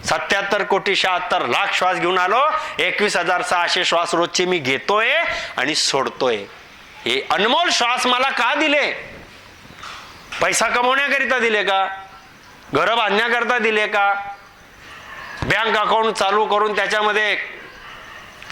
77,76,00,000 श्वास घेऊन आलो. 21,600 श्वास रोजचे मी घेतोय आणि सोडतोय. हे अनमोल श्वास मला का दिले? पैसा कमवण्याकरिता दिले का? घर बांधण्याकरता दिले का? बँक अकाउंट चालू करून त्याच्यामध्ये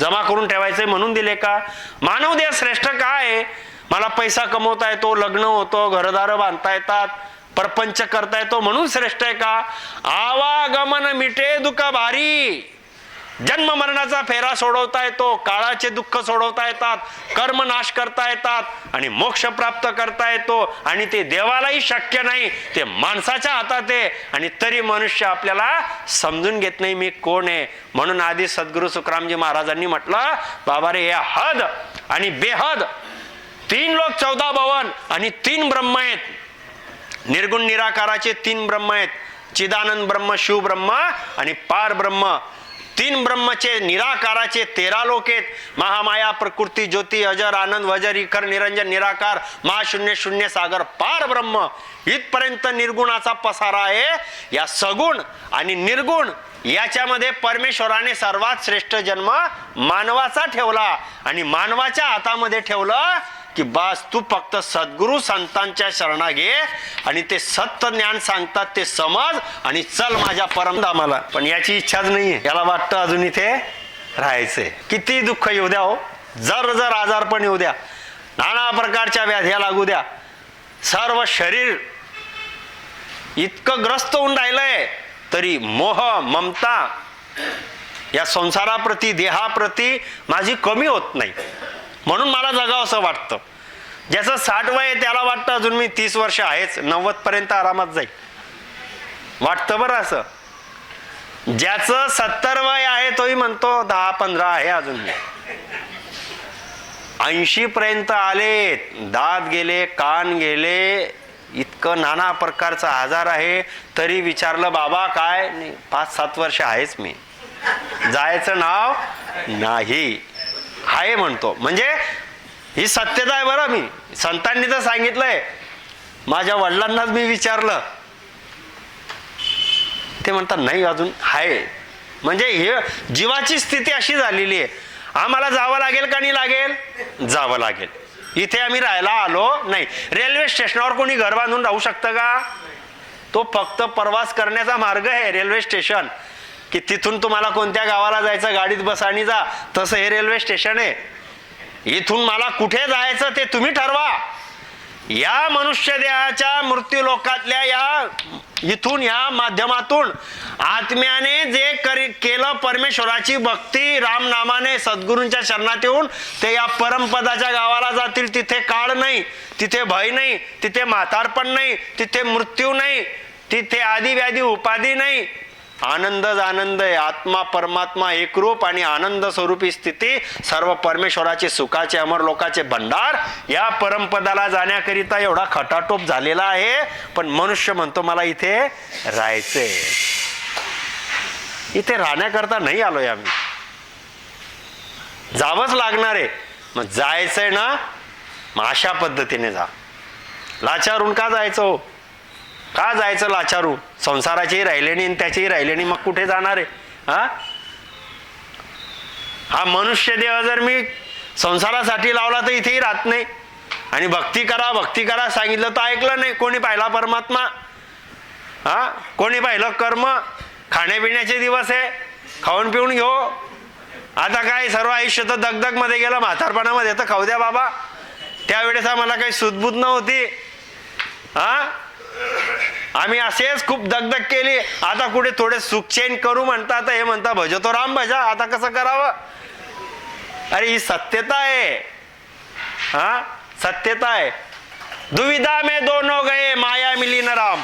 जमा करून ठेवायचे म्हणून दिले का? मानव देह श्रेष्ठ काय? मला पैसा कमवता येतो, लग्न होतो, घरदार बांधता येतात, परपंच करता येतो म्हणून श्रेष्ठ आहे का? आवागमन मिटे दुःख भारी. जन्म मरणाचा फेरा सोडवता येतो, काळाचे दुःख सोडवता येतात, कर्म नाश करता येतात आणि मोक्ष प्राप्त करता येतो. आणि ते देवालाही शक्य नाही, ते माणसाच्या हातात आहे. आणि तरी मनुष्य आपल्याला समजून घेत नाही मी कोण आहे. म्हणून आधी सद्गुरु सुखरामजी महाराजांनी म्हटलं बाबा रे, या हद आणि बेहद 3 लोक 14 भवन आणि 3 ब्रह्म आहेत. निर्गुण निराकाराचे 3 ब्रह्म आहेत. चिदानंद ब्रह्म, शिव ब्रह्म आणि पार ब्रह्म. 3 ब्रह्मचे निराकाराचे 13 लोक आहेत. महामाया, प्रकृती, ज्योती, अजर, आनंद, वजर, इखर, निरंजन, निराकार, महाशून्य, शून्य, सागर, पार ब्रह्म. इथपर्यंत निर्गुणाचा पसारा आहे. या सगुण आणि निर्गुण याच्यामध्ये परमेश्वराने सर्वात श्रेष्ठ जन्म मानवाचा ठेवला आणि मानवाच्या हातामध्ये ठेवलं की बस तू फक्त सद्गुरु संतांच्या शरणा घे आणि ते सत्य ज्ञान सांगतात ते समज आणि चल माझ्या परमधामाला. पण याची इच्छाच नाहीये. याला वाटतं अजून इथे राहायचंय. किती दुःख येऊ द्या हो, जर आजारपण येऊ द्या, नाना प्रकारच्या व्याध्या लागू द्या, सर्व शरीर इतकं ग्रस्त होऊन राहिलंय तरी मोह ममता या संसाराप्रती, देहाप्रती माझी कमी होत नाही. म्हणून मला जगावं असं वाटतं. ज्याचं 60 वय आहे त्याला वाटतं अजून मी 30 वर्ष आहेच, 90 पर्यंत आरामात जाईल, वाटतं बरं असं. ज्याचं 70 वय आहे तोही म्हणतो 10-15 आहे अजून. 80 पर्यंत आले, दात गेले, कान गेले, इतकं नाना प्रकारचा आजार आहे, तरी विचारलं बाबा काय? नाही, 5-7 वर्ष आहेच मी, जायचं नाव नाही आहे म्हणतो. म्हणजे ही सत्यता आहे बरं. मी संतांनी तर सांगितलंय. माझ्या वडिलांनाच मी विचारलं, ते म्हणतात नाही अजून आहे. म्हणजे हे जीवाची स्थिती अशी झालेली आहे. आम्हाला जावं लागेल का नाही लागेल? जावं लागेल. इथे आम्ही राहायला आलो नाही. रेल्वे स्टेशनावर कोणी घर बांधून राहू शकतं का? तो फक्त प्रवास करण्याचा मार्ग आहे रेल्वे स्टेशन. की तिथून तुम्हाला कोणत्या गावाला जायचं गाडीत बसा आणि जा, तसं हे रेल्वे स्टेशन आहे. इथून मला कुठे जायचं ते तुम्ही ठरवा. या मनुष्य देहाच्या मृत्यू लोकातल्या या इथून या माध्यमातून आत्म्याने जे केलं परमेश्वराची भक्ती रामनामाने सद्गुरूंच्या शरणात येऊन ते या परमपदाच्या गावाला जातील. तिथे काळ नाही, तिथे भय नाही, तिथे म्हातारपण नाही, तिथे मृत्यू नाही, तिथे आदि व्याधी उपाधी नाही. आनंदच आनंद आहे. आत्मा परमात्मा एकरूप आणि आनंद स्वरूपी स्थिती, सर्व परमेश्वराचे सुखाचे अमर लोकाचे भंडार. या परमपदाला जाण्याकरिता एवढा खटाटोप झालेला आहे. पण मनुष्य म्हणतो मला इथे राहायचंय. इथे राहण्याकरता नाही आलोय आम्ही, जावंच लागणार आहे. मग जायचंय ना, मग अशा पद्धतीने जा. लाचारून का जायचं हो? का जायचं लाचारू? संसाराचीही राहिले नाही, त्याचीही राहिले नाही, मग कुठे जाणार आहे? हा मनुष्य देह जर मी संसारासाठी लावला तर इथेही राहत नाही. आणि भक्ती करा भक्ती करा सांगितलं तर ऐकलं नाही. कोणी पाहिला परमात्मा? कोणी पाहिलं कर्म? खाण्यापिण्याचे दिवस आहे, खाऊन पिऊन घेऊ. आता काय सर्व आयुष्य तर दगदग मध्ये गेलं, म्हातारपणामध्ये तर खाऊ द्या बाबा. त्यावेळेस आम्हाला काही सुदबुद नव्हती. हा, आम्ही असेच खूप दगदग केली, आता कुठे थोडे सुखचैन करू म्हणतात, हे म्हणता भजतो राम भजा, आता कसं करावं? अरे ही सत्यता आहे, हा सत्यता आहे. दुविधा में दोनों गए माया मिली न राम,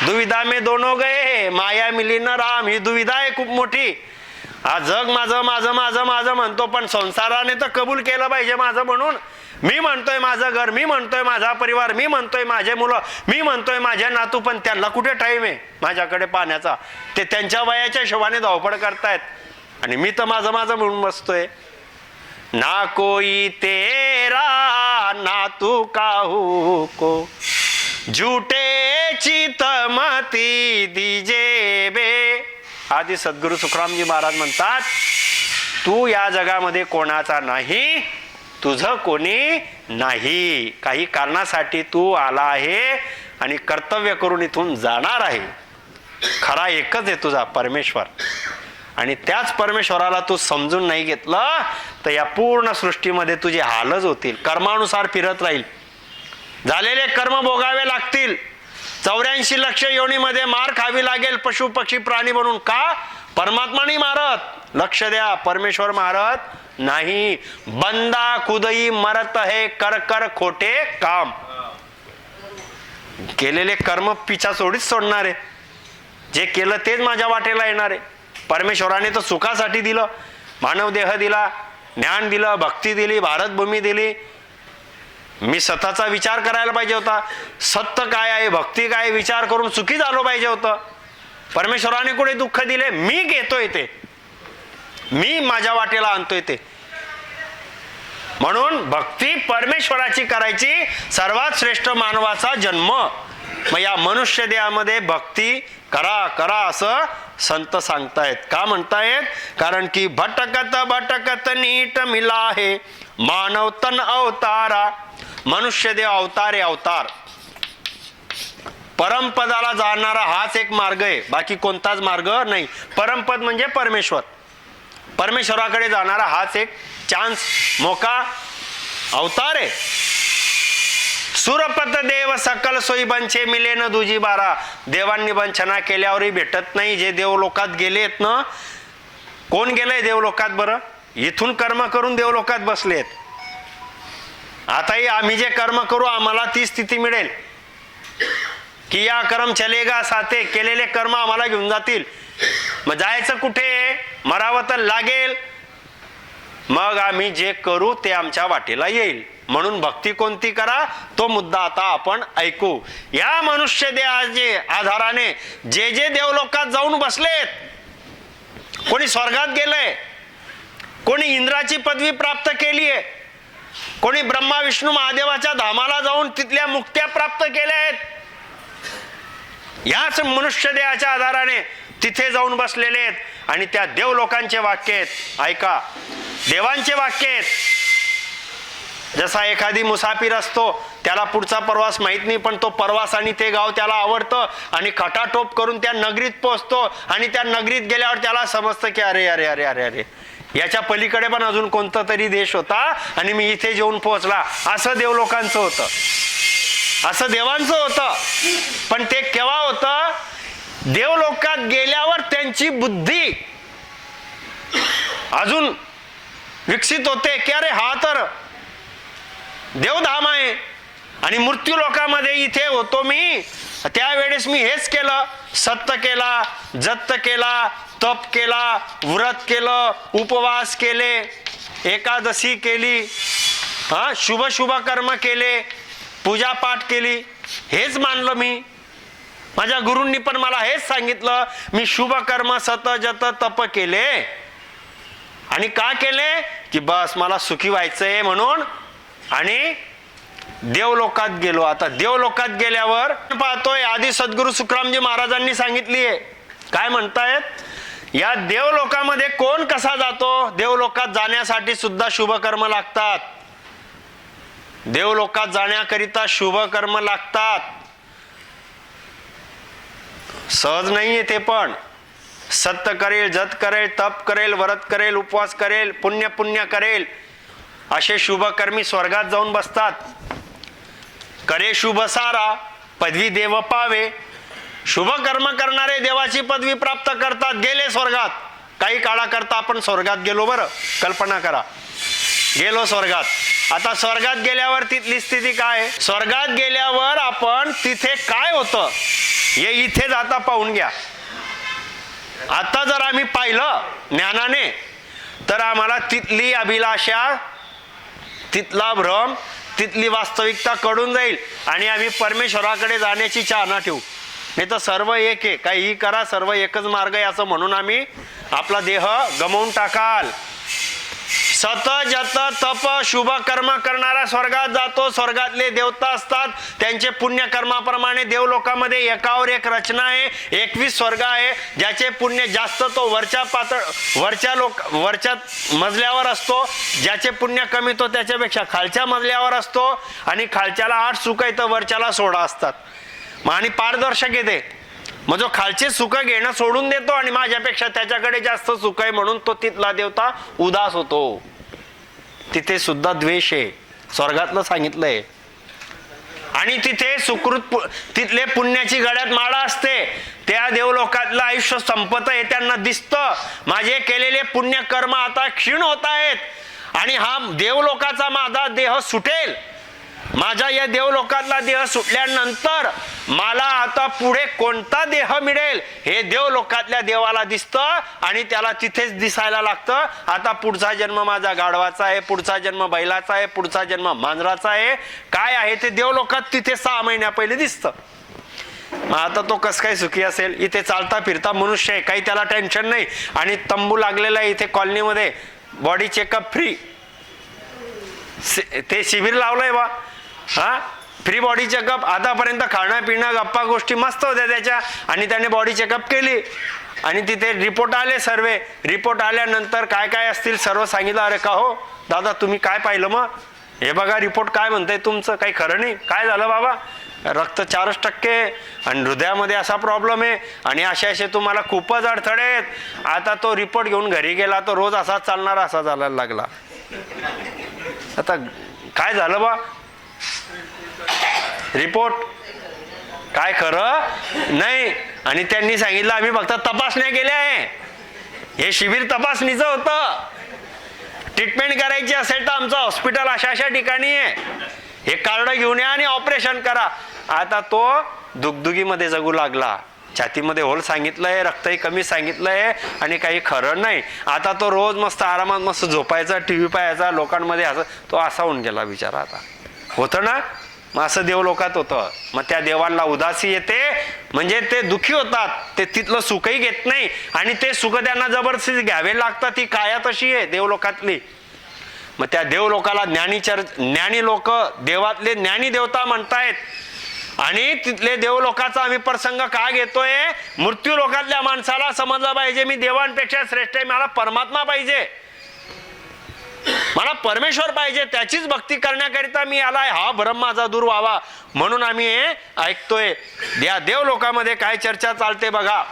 दुविधा में दोनों गए माया मिली न राम. ही दुविधा आहे खूप मोठी. हा जग माझं माझं माझं माझं म्हणतो, पण संसाराने तर कबूल केलं पाहिजे माझं म्हणून. मी म्हणतोय माझं घर, मी म्हणतोय माझा परिवार, मी म्हणतोय माझे मुलं, मी म्हणतोय माझे नातू, पण त्यांना कुठे टाइम आहे माझ्याकडे पाहण्याचा? ते त्यांच्या वयाच्या हिशोबाने धावपळ करतायत आणि मी तर माझं माझं म्हणून बसतोय. ना कोई तेरा ना तू काहू को, झूठे चित मती दीजे बे. आदि सद्गुरु सुखरामजी महाराज म्हणतात, तू या जगामध्ये कोणाचा नाही, तुझं कोणी नाही. काही कारणासाठी तू आला आहे आणि कर्तव्य करून इथून जाणार आहे. खरा एकच आहे तुझा परमेश्वर, आणि त्याच परमेश्वराला तू समजून नाही घेतलं तर या पूर्ण सृष्टीमध्ये तुझे हालच होतील. कर्मानुसार फिरत राहील, झालेले कर्म भोगावे लागतील. 84 लक्ष योनीमध्ये मार खावी लागेल पशु पक्षी प्राणी बनून. का? परमात्मा नाही मारत, लक्ष द्या, परमेश्वर मारत नाही. बंदा खुदही मरत है कर कर खोटे काम. केलेले कर्म पिछा सोडीच सोडणार आहे, जे केलं तेच माझ्या वाटेला येणार आहे. परमेश्वराने तर सुखासाठी दिलं, मानव देह दिला, ज्ञान दिलं, भक्ती दिली, भारतभूमी दिली. मी स्वतःचा विचार करायला पाहिजे होता, सत्य काय आहे, भक्ती काय, विचार करून सुखी झालो पाहिजे होतं. परमेश्वराने कुठे दुःख दिले? मी घेतोय ते, मी माझ्या वाटेला आणतोय ते. म्हणून भक्ती परमेश्वराची करायची, सर्वात श्रेष्ठ मानवाचा जन्म. मग या मनुष्य देहामध्ये भक्ती करा करा असं संत सांगतायत. का म्हणतायत? कारण की भटकत भटकत नीट मिला आहे मानव तन अवतारा. मनुष्य देह अवतार आहे, अवतार. परमपदाला जाणारा हाच एक मार्ग आहे, बाकी कोणताच मार्ग नाही. परमपद म्हणजे परमेश्वर, परमेश्वराकडे जाणारा हाच एक चान्स, मोका, अवतार आहे. सुरपत देव सकल सोयी बंचे मिले न दुजी बारा. देवांनी वंचना केल्यावरही भेटत नाही. जे देवलोकात गेलेत ना, कोण गेलंय देवलोकात? बरं, इथून कर्म करून देवलोकात बसलेत. आताही आम्ही जे कर्म करू आम्हाला ती स्थिती मिळेल. किया कर्म चलेगा साथे, केलेले कर्म आम्हाला घेऊन जातील. मग जायचं कुठे? मरावं तर लागेल. मग आम्ही जे करू ते आमच्या वाटेला येईल. म्हणून भक्ती कोणती करा, तो मुद्दा आता आपण ऐकू. या मनुष्य देहाचे आधाराने जे जे देवलोकात जाऊन बसलेत, कोणी स्वर्गात गेलंय, कोणी इंद्राची पदवी प्राप्त केली आहे, कोणी ब्रह्मा विष्णू महादेवाच्या धामाला जाऊन तिथल्या मुक्त्या प्राप्त केल्या आहेत. याच मनुष्य देहाच्या आधाराने तिथे जाऊन बसलेले आहेत. आणि त्या देवलोकांचे वाक्य आहेत, ऐका, देवांचे वाक्य आहेत. जसा एखादी मुसाफिर असतो, त्याला पुढचा प्रवास माहित नाही, पण तो प्रवास आणि ते गाव त्याला आवडतं आणि खटाटोप करून त्या नगरीत पोहोचतो. आणि त्या नगरीत गेल्यावर त्याला समजतं की अरे अरे अरे अरे अरे, याच्या पलीकडे पण अजून कोणता तरी देश होता आणि मी इथे जेवून पोहोचला. असं देवलोकांचं होतं, असं देवांचं होतं. पण ते केव्हा होतं? देवलोकात गेल्यावर त्यांची बुद्धी अजून विकसित होते की अरे हा तर देवधाम आहे. आणि मृत्यू लोकामध्ये इथे होतो मी, त्यावेळेस मी हेच केलं, सत्य केला, जत्त केला, तप केला, व्रत केलं, उपवास केले, एकादशी केली, शुभ शुभ कर्म केले, पूजा पाठ केली, हेच मानलं मी. माझ्या गुरूंनी पण मला हेच सांगितलं. मी शुभ कर्म सत जत तप केले. आणि का केले? की बस मला सुखी व्हायचंय म्हणून. आणि देवलोकात गेलो. आता देवलोकात गेल्यावर पाहतोय आदि सद्गुरु सुखरामजी महाराजांनी सांगितली आहे. काय म्हणतायत? या देवलोकामध्ये कोण कसा जातो? देवलोकात जाण्यासाठी सुद्धा शुभ कर्म लागतात. देवलोकात जाण्याकरिता शुभ कर्म लागतात. सहज नाहीये ते. पण सत्य करेल, जत करेल, तप करेल, व्रत करेल, उपवास करेल, पुण्य करेल, असे शुभकर्मी स्वर्गात जाऊन बसतात. करे शुभ सारा पदवी देव पावे. शुभ कर्म करणारे देवाची पदवी प्राप्त करतात. गेले स्वर्गात. काही काळाकरता आपण स्वर्गात गेलो. बरं कल्पना करा, गेलो स्वर्गात. आता स्वर्गात गेल्यावर तिथली स्थिती काय? स्वर्गात गेल्यावर आपण तिथे काय होतं हे इथे जाता पाहून घ्या. आता जर आम्ही पाहिलं ज्ञानाने तर आम्हाला तिथली अभिलाषा, तिथला भ्रम, तिथली वास्तविकता कळून जाईल आणि आम्ही परमेश्वराकडे जाण्याची चाहना ठेवू. नाही तर सर्व एक आहे, काहीही करा, सर्व एकच मार्ग आहे असं म्हणून आम्ही आपला देह गमावून टाकाल. सत जत तप शुभ कर्म करणारा स्वर्गात जातो. स्वर्गातले देवता असतात, त्यांचे पुण्य कर्माप्रमाणे देवलोकामध्ये एकावर एक रचना आहे. 21 स्वर्ग आहे. ज्याचे पुण्य जास्त तो वरच्या मजल्यावर असतो. ज्याचे पुण्य कमी तो त्याच्यापेक्षा खालच्या मजल्यावर असतो. आणि खालच्याला 8 सुख आहे तर वरच्याला 16 असतात. आणि पारदर्शक येते, मग जो खालचे सुख घेणं सोडून देतो आणि माझ्यापेक्षा त्याच्याकडे जास्त सुख आहे म्हणून तो तिथला देवता उदास होतो. तिथे सुद्धा द्वेष आहे, स्वर्गातलं सांगितलंय. आणि तिथे सुकृत तिथले पुण्याची गळ्यात माळा असते. त्या देवलोकातलं आयुष्य संपत आहे, त्यांना दिसतं माझे केलेले पुण्य कर्म आता क्षीण होत आहेत आणि हा देवलोकाचा माझा देह सुटेल. माझ्या या देवलोकातला देह सुटल्यानंतर मला आता पुढे कोणता देह मिळेल हे देवलोकातल्या देवाला दिसतं आणि त्याला तिथेच दिसायला लागतं. आता पुढचा जन्म माझा गाढवाचा आहे, पुढचा जन्म बैलाचा आहे, पुढचा जन्म मांजराचा आहे. काय आहे ते देवलोकात तिथे 6 महिन्या पहिले दिसतं. मग आता तो कस काय सुखी असेल? इथे चालता फिरता मनुष्य आहे, काही त्याला टेन्शन नाही. आणि तंबू लागलेला आहे इथे कॉलनीमध्ये, बॉडी चेकअप फ्री. ते शिबिर लावलंय बा, हा फ्री बॉडी चेकअप. आतापर्यंत खाणं पिणं गप्पा गोष्टी मस्त होत्या त्याच्या, आणि त्याने बॉडी चेकअप केली आणि तिथे रिपोर्ट आले. सर्व रिपोर्ट आल्यानंतर काय काय असतील सर्व सांगितलं. अरे का हो दादा तुम्ही काय पाहिलं? मग हे बघा रिपोर्ट काय म्हणतंय तुमचं, काही खरं नाही. काय झालं बाबा? रक्त 4% आणि हृदयामध्ये असा प्रॉब्लेम आहे आणि असे तुम्हाला खूपच अडथळे आहेत. आता तो रिपोर्ट घेऊन घरी गेला, तो रोज असाच चालणार असा चालायला लागला. आता काय झालं बा? रिपोर्ट काय खरं नाही. आणि त्यांनी सांगितलं आम्ही फक्त तपासण्या केल्या आहे. हे शिबिर तपासणीचं होतं. ट्रीटमेंट करायची असेल तर आमचं हॉस्पिटल अशा ठिकाणी आहे, हे कार्ड घेऊन या आणि ऑपरेशन करा. आता तो दुगदुगीमध्ये जगू लागला. छातीमध्ये होल सांगितलंय, रक्तही कमी सांगितलंय आणि काही खरं नाही. आता तो रोज मस्त आरामात मस्त झोपायचा, टीव्ही पाहायचा, लोकांमध्ये असं तो असा होऊन गेला बिचारा. आता होतं ना, मग असं देवलोकात होतं. मग त्या देवांना उदासी येते, म्हणजे ते दुःखी होतात, ते तिथलं सुखही घेत नाही आणि ते सुख त्यांना जबरदस्ती घ्यावे लागतं. ती काया तशी आहे देवलोकातली. मग त्या देवलोकाला ज्ञानी लोक देवातले ज्ञानी देवता म्हणतायत. आणि तिथले देवलोकाचा आम्ही प्रसंग का घेतोय? मृत्यू लोकातल्या माणसाला समजलं पाहिजे मी देवांपेक्षा श्रेष्ठ आहे, मला परमात्मा पाहिजे, मला परमेश्वर पाहिजे, त्याचीच भक्ती करण्याकरिता मी आलाय, हा भ्रम माझा दूर व्हावा म्हणून आम्ही हे ऐकतोय. या देवलोकामध्ये काय चर्चा चालते बघा.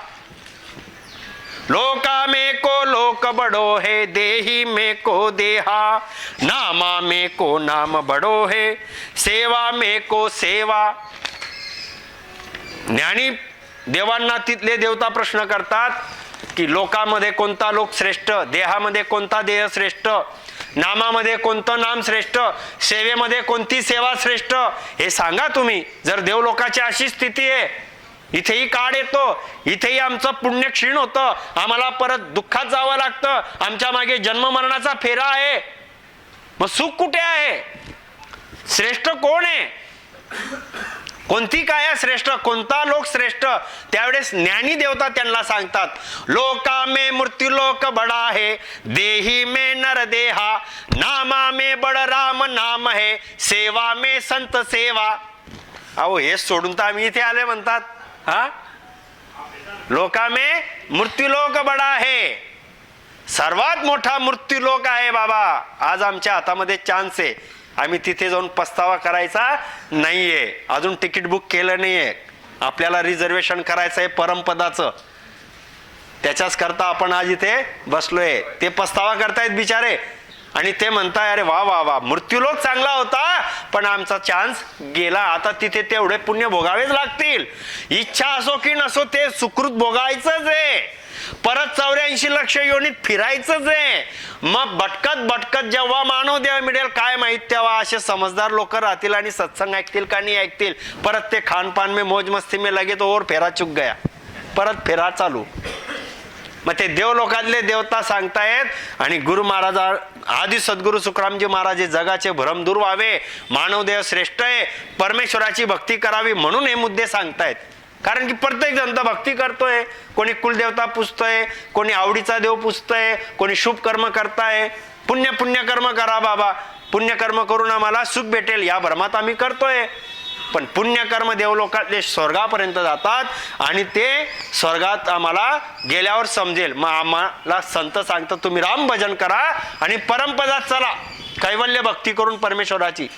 लोका में को लोक बड़ो है, देही में को देहा, नामा में को नाम बड़ो है, सेवा में को सेवा. ज्ञानी देवांना तिथले देवता प्रश्न करतात की लोकामध्ये कोणता लोक श्रेष्ठ, देहामध्ये कोणता देह श्रेष्ठ, नामामध्ये कोणतं नाम श्रेष्ठ, सेवेमध्ये कोणती सेवा श्रेष्ठ, हे सांगा तुम्ही. जर देवलोकाची अशी स्थिती आहे, इथेही काळ येतो, इथेही आमचं पुण्य क्षीण होतं, आम्हाला परत दुःखात जावं लागतं, आमच्या मागे जन्म मरणाचा फेरा आहे, मग सुख कुठे आहे? श्रेष्ठ कोण आहे? कोणती काय श्रेष्ठ, कोणता लोक श्रेष्ठ? त्यावेळेस ज्ञानी देवता त्यांना सांगतात, लोका में मृत्यू लोक बडा है, देही में नर देहा, नामा में बड राम नाम है, सेवा में संत सेवा. अहो हे सोडून तर आम्ही इथे आले म्हणतात. हा लोका में मृत्यू लोक बडा है, सर्वात मोठा मृत्यू लोक आहे बाबा. आज आमच्या हातामध्ये चान्स आहे, आम्ही तिथे जाऊन पस्तावा करायचा नाहीये. अजून तिकीट बुक केलं नाहीये, आपल्याला रिझर्वेशन करायचं आहे परमपदाचं. त्याच्याच करता आपण आज इथे बसलोय. ते पस्तावा करतायत बिचारे, आणि ते म्हणताय अरे वा वा वा, मृत्यूलोक चांगला होता पण आमचा चान्स गेला, आता तिथे तेवढे पुण्य भोगावेच लागतील. इच्छा असो की नसो ते सुकृत भोगायचंच आहे, परत 84 लक्ष योनीत फिरायचंच आहे. मग भटकत भटकत जेव्हा मानव देह मिळेल काय माहित, तेव्हा असे समजदार लोक राहतील आणि सत्संग ऐकतील का नाही ऐकतील. परत ते खानपान में मौज मस्ती में लगे तो और फेरा चुक गया, परत फेरा चालू. मग ते देव लोकातले देवता सांगतायत आणि गुरु महाराज आदि सद्गुरु सुखरामजी महाराज जगाचे भ्रम दूर व्हावे, मानवदेह श्रेष्ठ आहे, परमेश्वराची भक्ती करावी म्हणून हे मुद्दे सांगतायत. कारण की प्रत्येक जण भक्ती करतोय, कोणी कुलदेवता पुजतोय, कोणी आवडीचा देव पुजतोय, कोणी शुभ कर्म करताय. पुण्य कर्म करा बाबा, पुण्यकर्म करून आम्हाला सुख भेटेल या भ्रमात आम्ही करतोय. पण पुण्यकर्म देवलोकातले स्वर्गापर्यंत जातात आणि ते स्वर्गात आम्हाला गेल्यावर समजेल. मग आम्हाला संत सांगतात तुम्ही राम भजन करा आणि परमपदात चला, कैवल्य भक्ती करून परमेश्वराची.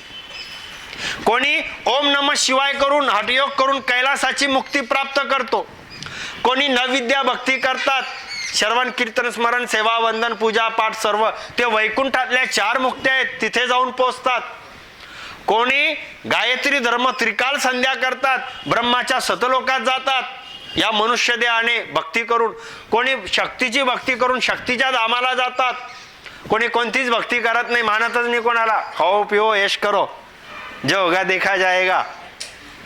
कोणी ओम नमः शिवाय करून हठयोग करून कैलासाची मुक्ती प्राप्त करतो. कोणी नवविद्या भक्ती करतात, श्रवण कीर्तन स्मरण सेवा वंदन पूजा पाठ सर्व, ते वैकुंठातल्या 4 मुक्त्या आहेत तिथे जाऊन पोहोचतात. कोणी गायत्री धर्म त्रिकाल संध्या करतात, ब्रह्माच्या सतलोकात जातात या मनुष्य देहाने भक्ती करून. कोणी शक्तीची भक्ती करून शक्तीच्या धामाला जातात. कोणी कोणतीच भक्ती करत नाही, मानतच नाही कोणाला, खाओ पिओ ऐश करो जो होगा देखा जाएगा,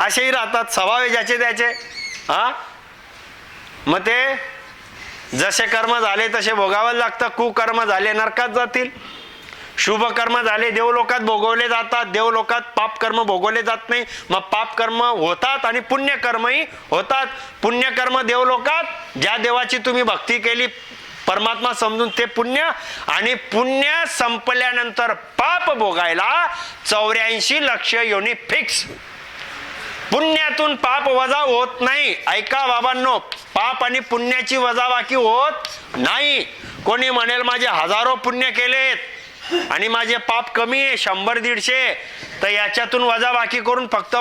असेही राहतात. स्वभाव ज्याचे त्याचे. मग ते जसे कर्म झाले तसे भोगावं लागतं. कुकर्म झाले नरकात जातील, शुभ कर्म झाले देवलोकात भोगवले जातात, देवलोकात पाप कर्म भोगवले जात नाही. मग पाप कर्म होतात आणि पुण्यकर्मही होतात. पुण्यकर्म देवलोकात, ज्या देवाची तुम्ही भक्ती केली परमात्मा समजून ते पुण्य, आणि पुण्य संपल्यानंतर पाप भोगायला 84 लक्ष योनी फिक्स. पुण्यातून पाप वजा होत नाही. ऐका बाबांनो, पाप आणि पुण्याची वजाबाकी होत नाही. कोणी म्हणेल माझे हजारो पुण्य केलेत आणि माझे पाप कमी आहे 100-150, तर याच्यातून वजाबाकी करून फक्त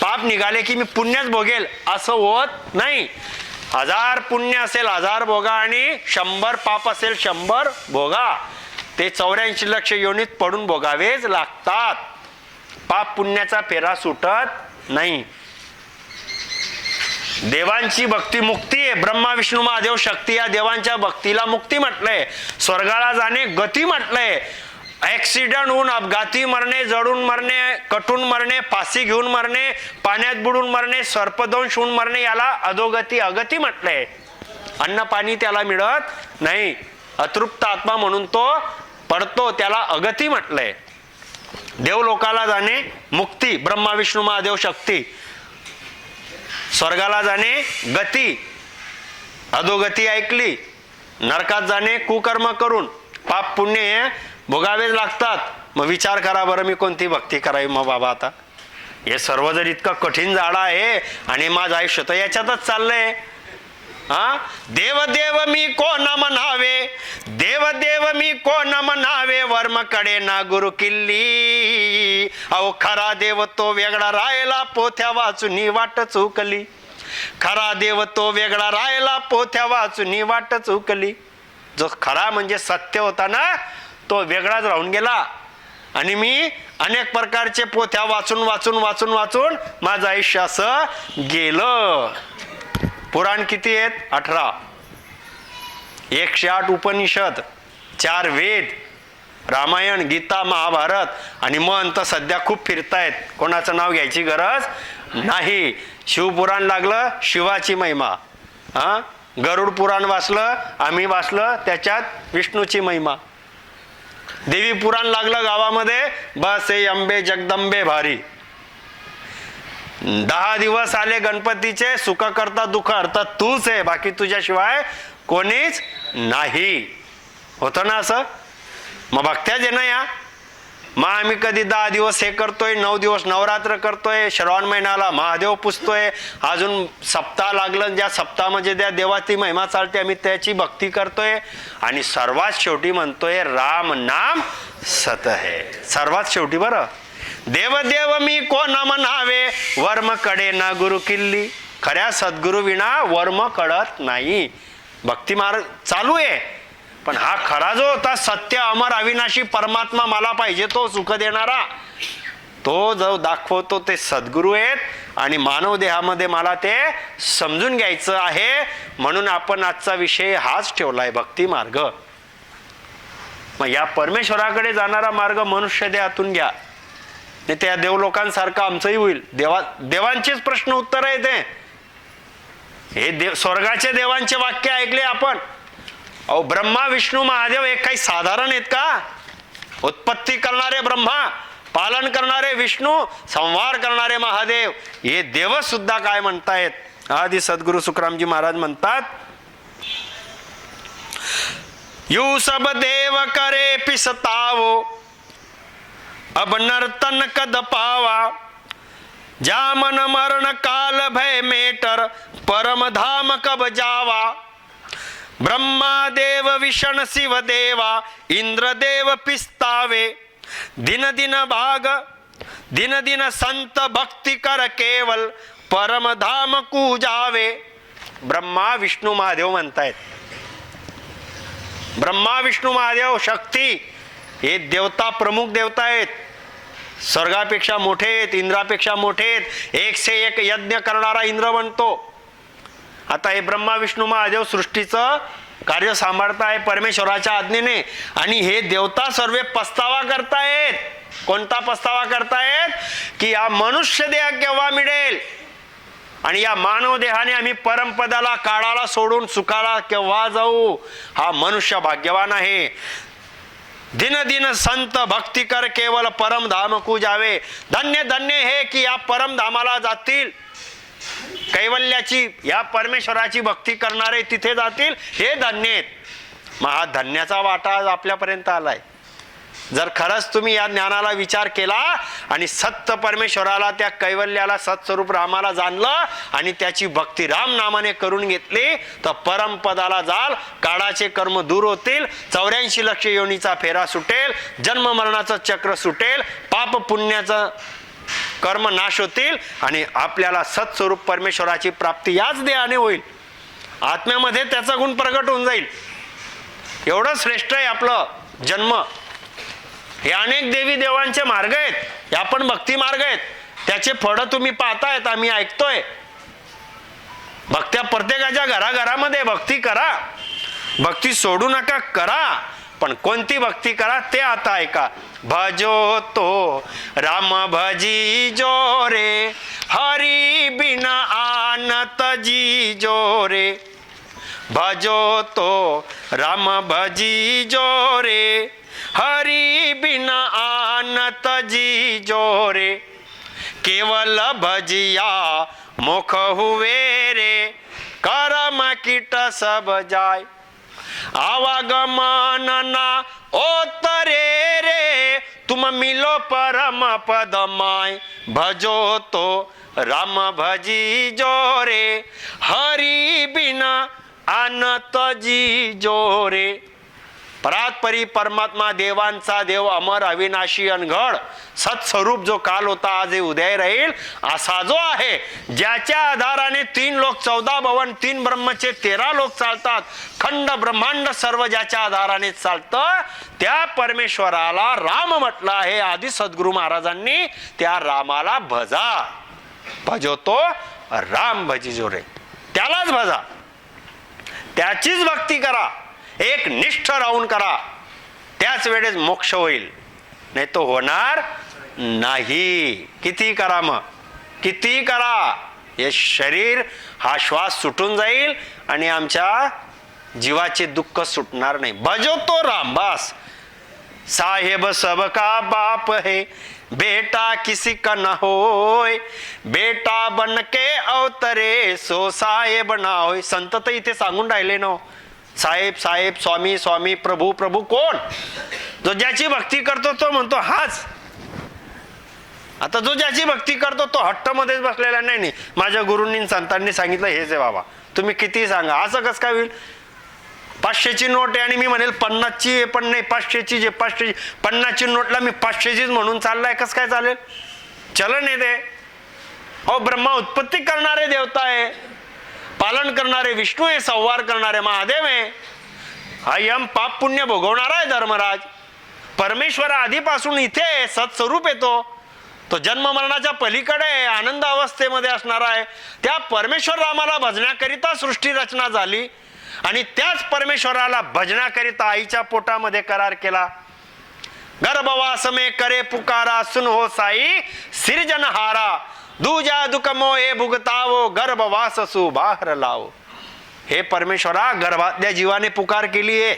पाप निघाले की मी पुण्यच भोगेल असं होत नाही. 1000 पुण्य असेल 1000 भोगा आणि 100 पाप असेल 100 भोगा. ते 84 लक्ष योनीत पडून भोगावेच लागतात. पाप पुण्याचा फेरा सुटत नाही. देवांची भक्ती मुक्ती आहे. ब्रह्मा विष्णू महादेव शक्ती या देवांच्या भक्तीला मुक्ती म्हटलंय. स्वर्गाला जाणे गती म्हटलंय. ऍक्सिडेंट होऊन अपघाती मरणे, जडून मरणे, कटून मरणे, फाशी घेऊन मरणे, पाण्यात बुडून मरणे, सर्पदंश होऊन मरणे याला अधोगती अगती म्हटलंय. अन्न पाणी त्याला मिळत नाही, अतृप्त आत्मा म्हणून तो पडतो, त्याला अगती म्हटलंय. देवलोकाला जाणे मुक्ती, ब्रह्मा विष्णू महादेव शक्ती. स्वर्गाला जाणे गती, अधोगती ऐकली. नरकात जाणे कुकर्म करून, पाप पुण्य हे भोगावेच लागतात. मग विचार करा बरं मी कोणती भक्ती करावी मग बाबा. आता हे सर्व जर इतकं कठीण जाडं आहे आणि माझं आयुष्य तर याच्यातच चाललंय. देव देव मी कोण म्हणावे, देव देव मी कोण म्हणावे, वर्मकडे ना गुरु किल्ली. अहो खरा देव तो वेगळा राहिला, पोथ्या वाचून वाट चुकली. खरा देव तो वेगळा राहिला, पोथ्या वाचून वाट चुकली. जो खरा म्हणजे सत्य होता ना तो वेगळाच राहून गेला. आणि मी अनेक प्रकारचे पोथ्या वाचून वाचून वाचून वाचून माझं आयुष्य असं गेलं. पुराण किती आहेत? 18. 108 उपनिषद, 4 वेद, रामायण, गीता, महाभारत आणि मन तर सध्या खूप फिरतायत. कोणाचं नाव घ्यायची गरज नाही. शिवपुराण लागलं, शिवाची महिमा. गरुड पुराण वाचलं, आम्ही वाचलं, त्याच्यात विष्णूची महिमा. देवी पुराण लागलं गावामध्ये, बस हे अंबे जगदंबे भारी. 10 दिवस आले गणपतीचे, सुख करता दुःख हरता तूच आहे, बाकी तुझ्याशिवाय कोणीच नाही. होतं ना असं? मग बघत्याच आहे ना या. मग आम्ही कधी 10 दिवस हे करतोय, 9 दिवस नवरात्र करतोय, श्रावण महिन्याला महादेव पुजतोय, अजून सप्ताह लागलं, ज्या सप्ताहामध्ये त्या देवाची महिमा चालते आम्ही त्याची भक्ती करतोय. आणि सर्वात शेवटी म्हणतोय राम नाम सत है. सर्वात शेवटी बरं, देव देव मी कोण म्हणावे, वर्म कडे ना गुरु किल्ली. खऱ्या सद्गुरु विना वर्म कळत नाही. भक्ती मार्ग चालू आहे पण हा खरा जो होता सत्य अमर अविनाशी परमात्मा मला पाहिजे तो सुख देणारा, तो जो दाखवतो ते सद्गुरू आहेत आणि मानव देहामध्ये मला ते समजून घ्यायचं आहे. म्हणून आपण आजचा विषय हाच ठेवलाय, भक्ती मार्ग. मग या परमेश्वराकडे जाणारा मार्ग मनुष्य देहातून घ्या, नाही त्या देवलोकांसारखं आमचंही होईल. देवांचेच प्रश्न उत्तर आहे ते. हे स्वर्गाचे देवांचे वाक्य ऐकले आपण. अहो ब्रह्मा विष्णू महादेव एक काही साधारण आहेत का? उत्पत्ती करणारे ब्रह्मा, पालन करणारे विष्णू, संहार करणारे महादेव, हे देव सुद्धा काय म्हणतायत. आदि सद्गुरु सुखरामजी महाराज म्हणतात, यू सब देव करे पिसतावो, अब नर्तन कद पावा, जा मन मरण काल भय मेटर, परम धाम कब जावा. ब्रह्मा देव विषण शिव देवा, इंद्र देव पिस्तावे, दिन दिन भाग दिन दिन संत भक्ति कर केवल, परम धाम कू जावे. ब्रह्मा विष्णू महादेव म्हणतायत. ब्रह्मा विष्णू महादेव शक्ती हे देवता, प्रमुख देवता आहेत. स्वर्गापेक्षा मोठे आहेत, इंद्रापेक्षा मोठे आहेत. 101 यज्ञ करणारा इंद्र म्हणतो. आता हे ब्रह्मा विष्णू महादेव सृष्टीचं कार्य सांभाळताय परमेश्वराच्या आज्ञेने, आणि हे देवता सर्व पस्तावा करतायत. कोणता पस्तावा करतायत? की या मनुष्य देह केव्हा मिळेल आणि या मानव देहाने आम्ही परमपदाला, काळाला सोडून सुखाला केव्हा जाऊ. हा मनुष्य भाग्यवान आहे. दिन दिन संत भक्ती कर केवल, परम धाम को जावे. धन्य धन्य हे की या परम धामाला जातील, कैवल्याची या परमेश्वराची भक्ती करणारे तिथे जातील, हे धन्य आहेत. मग हा धन्याचा वाटा आज आपल्यापर्यंत आलाय. जर खरंच तुम्ही या ज्ञानाला विचार केला आणि सत्य परमेश्वराला, त्या कैवल्याला, सत्स्वरूप रामाला जाणलं आणि त्याची भक्ती राम नामाने करून घेतली, तर परमपदाला जाल. काळाचे कर्म दूर होतील, 84 लक्ष योनीचा फेरा सुटेल, जन्म मरणाचं चक्र सुटेल, पाप पुण्याचं कर्म नाश होतील आणि आपल्याला सत्स्वरूप परमेश्वराची प्राप्ती याच देहाने होईल. आत्म्यामध्ये त्याचा गुण प्रगट होऊन जाईल. एवढं श्रेष्ठ आहे आपलं जन्म. हे अनेक देवी देवांचे मार्ग आहेत, या पण भक्ती मार्ग आहेत. त्याचे फळ तुम्ही पाहतायत, आम्ही ऐकतोय. भक्त्या प्रत्येकाच्या घराघरामध्ये भक्ती करा, भक्ती सोडू नका, करा. पण कोणती भक्ती करा ते आता ऐका. भजो तो राम भजी जो रे, हरी बिना आनत जी जो रे. भजो तो राम भजी जो रे, हरी बिना आनत जी जो रे. केवल भजिया मुख हुए रे, करम कीट सब जाय. आवागमन ना ओतरे रे, तुम मिलो परम पद माय. भजो तो राम भजी जो रे, हरी बिना आनत जी जो रे. परात्परी परमात्मा, देवांचा देव, अमर अविनाशी अनघड सत्स्वरूप जो काल होता, आज उदय राहील असा जो आहे, ज्याच्या आधाराने 3 लोक 14 भवन, 3 ब्रह्मचे 13 लोक चालतात, खंड ब्रह्मांड सर्व ज्याच्या आधाराने चालतं, त्या परमेश्वराला राम म्हटलं आहे आदि सद्गुरु महाराजांनी. त्या रामाला भजा. भजतो राम भजी जो रे, त्यालाच भजा, त्याचीच भक्ती करा, एक निष्ठ राहून करा. त्याच वेळेस मोक्ष होईल, नाही तो होणार नाही. किती करा, मग किती करा, हे शरीर, हा श्वास सुटून जाईल आणि आमच्या जीवाचे दुःख सुटणार नाही. भजो तो राम, बस. साहेब सबका बाप है, बेटा किसी का न होय, बेटा बन के अवतरे सो साहेब ना होय. संत तर इथे सांगून राहिले ना, साहेब साहेब, स्वामी स्वामी, प्रभू प्रभू. कोण? जो ज्याची भक्ती करतो तो म्हणतो हाच. आता जो ज्याची भक्ती करतो तो हट्ट मध्येच बसलेला नाही. माझ्या गुरूंनी संतांनी सांगितलं हेच आहे बाबा, तुम्ही किती सांगा. असं कसं काय होईल? 500ची नोट आहे आणि मी म्हणेल 50ची आहे, पण नाही 500ची जे 500ची 50ची नोटला मी 500चीच म्हणून चाललाय, कसं काय चालेल? चलन आहे ते. हो, ब्रह्मा उत्पत्ती करणारे देवता आहे, पालन करणारे विष्णू आहे, संहार करणारे महादेव आहे. हा यम पाप पुण्य भोगवणारा आहे धर्मराज. परमेश्वर आधीपासून इथे सत्स्वरूप येतो, तो जन्म मरणाच्या पलीकडे आनंद अवस्थेमध्ये असणार आहे. त्या परमेश्वर रामाला भजण्याकरिता सृष्टी रचना झाली आणि त्याच परमेश्वराला भजनाकरिता आईच्या पोटामध्ये करार केला. गर्भवास में करे पुकारा, सुन हो साई सिरजनहारा, दूजा दुख मोहे भुगतावो, गर्भवास सु बाहर लावो. हे परमेश्वरा, गर्भातल्या जीवाने पुकार केली आहे.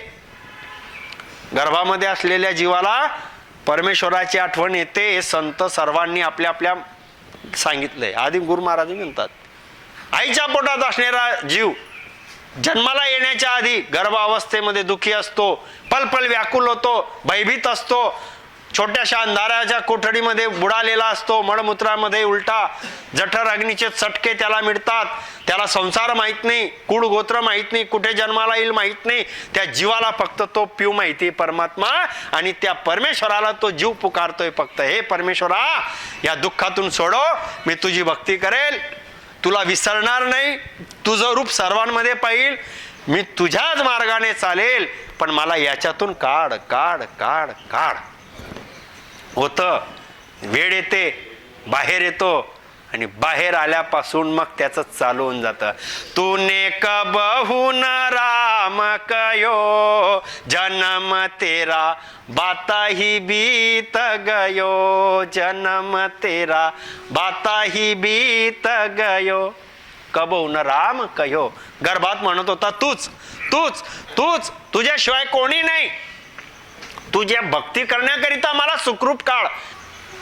गर्भामध्ये असलेल्या जीवाला परमेश्वराची आठवण येते. हे संत सर्वांनी आपल्या आपल्या सांगितलंय. आदी गुरु महाराज म्हणतात, आईच्या पोटात असणारा जीव जन्माला येण्याच्या आधी गर्भावस्थेमध्ये दुःखी असतो, पलपल व्याकुल होतो, भयभीत असतो, छोट्याशा अंधाराच्या कोठडीमध्ये बुडालेला असतो, मळमूत्रामध्ये उलटा जठर अग्नीचे चटके त्याला मिळतात. त्याला संसार माहित नाही, कुळ गोत्र माहित नाही, कुठे जन्माला येईल माहित नाही. त्या जीवाला फक्त तो पिऊ माहिती परमात्मा, आणि त्या परमेश्वराला तो जीव पुकारतोय फक्त, हे परमेश्वरा या दुःखातून सोडव, मी तुझी भक्ती करेल, तुला विसरणार नाही, तुझं रूप सर्वांमध्ये पाहिल, मी तुझ्याच मार्गाने चालेल, पण मला याच्यातून काढ काढ काढ काढ. होतं, वेळ येते, बाहेर येतो, आणि बाहेर आल्यापासून मग त्याचं चालू होऊन जातं. तूने कबहून राम कयो, जन्म तेरा बाता ही बीत गयो, जन्म तेरा बाता ही बीत गयो. कबहून राम कयो, गर्भात म्हणत होता तूच तूच तूच, तुझ्याशिवाय कोणी नाही, तुझ्या भक्ती करण्याकरिता मला सुखरूप काढ.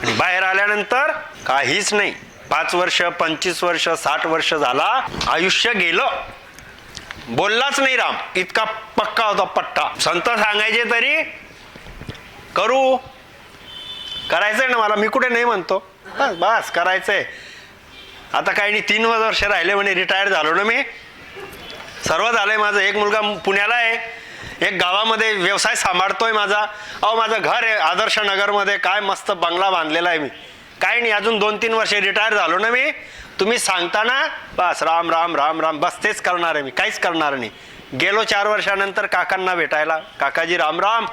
आणि बाहेर आल्यानंतर काहीच नाही. 5 वर्ष 25 वर्ष 60 वर्ष झाला, आयुष्य गेलं, बोललाच नाही राम, इतका पक्का होता पट्टा. संत सांगायचे तरी करू, करायचंय ना मला, मी कुठे नाही म्हणतो, बस बस करायचंय. आता काही नाही, 3 वर्ष राहिले म्हणे, रिटायर झालो ना मी, सर्व झालंय माझं. एक मुलगा पुण्याला आहे, एक गावामध्ये व्यवसाय सांभाळतोय माझा. अहो माझं घर आहे आदर्श नगरमध्ये, काय मस्त बंगला बांधलेला आहे मी. काही नाही, अजून 2-3 वर्ष रिटायर झालो ना मी. तुम्ही सांगताना बस राम राम राम राम, बस तेच करणार आहे मी, काहीच करणार नाही. गेलो 4 वर्षानंतर काकांना भेटायला, काकाजी राम राम,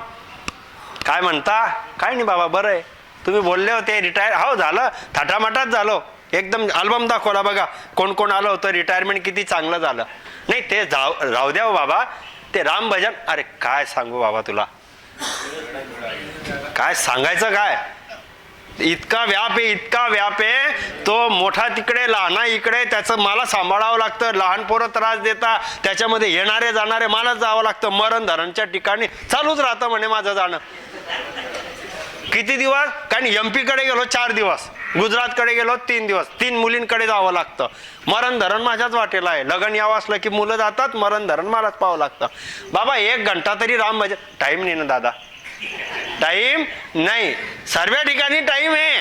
काय म्हणता? काय नाही बाबा, बरं आहे. तुम्ही बोलले होते रिटायर, हो झालं, थाटामाटात झालो, एकदम अल्बम दाखवला बघा, कोण कोण आलं होतं, रिटायरमेंट किती चांगलं झालं. नाही ते राहू द्या बाबा, ते राम भजन, अरे काय सांगू बाबा तुला, काय सांगायचं काय, इतका व्याप आहे, इतका व्याप आहे. तो मोठा तिकडे, लहाना इकडे, त्याचं मला सांभाळावं लागतं. लहान पोरं त्रास देता, त्याच्यामध्ये येणारे जाणारे मलाच जावं लागतं. मरण धरणच्या ठिकाणी चालूच राहतं म्हणे माझं जाणं. किती दिवस? कारण MP कडे गेलो 4 दिवस, गुजरातकडे गेलो 3 दिवस, 3 मुलींकडे जावं लागतं. मरण धरण माझ्याच वाटेला आहे. लग्न यावं असलं की मुलं जातात, मरण धरण मलाच पाहावं लागतं. बाबा 1 घंटा तरी राम भजन, टाइम नाही ना दादा, टाइम नाही. सर्व ठिकाणी टाइम आहे,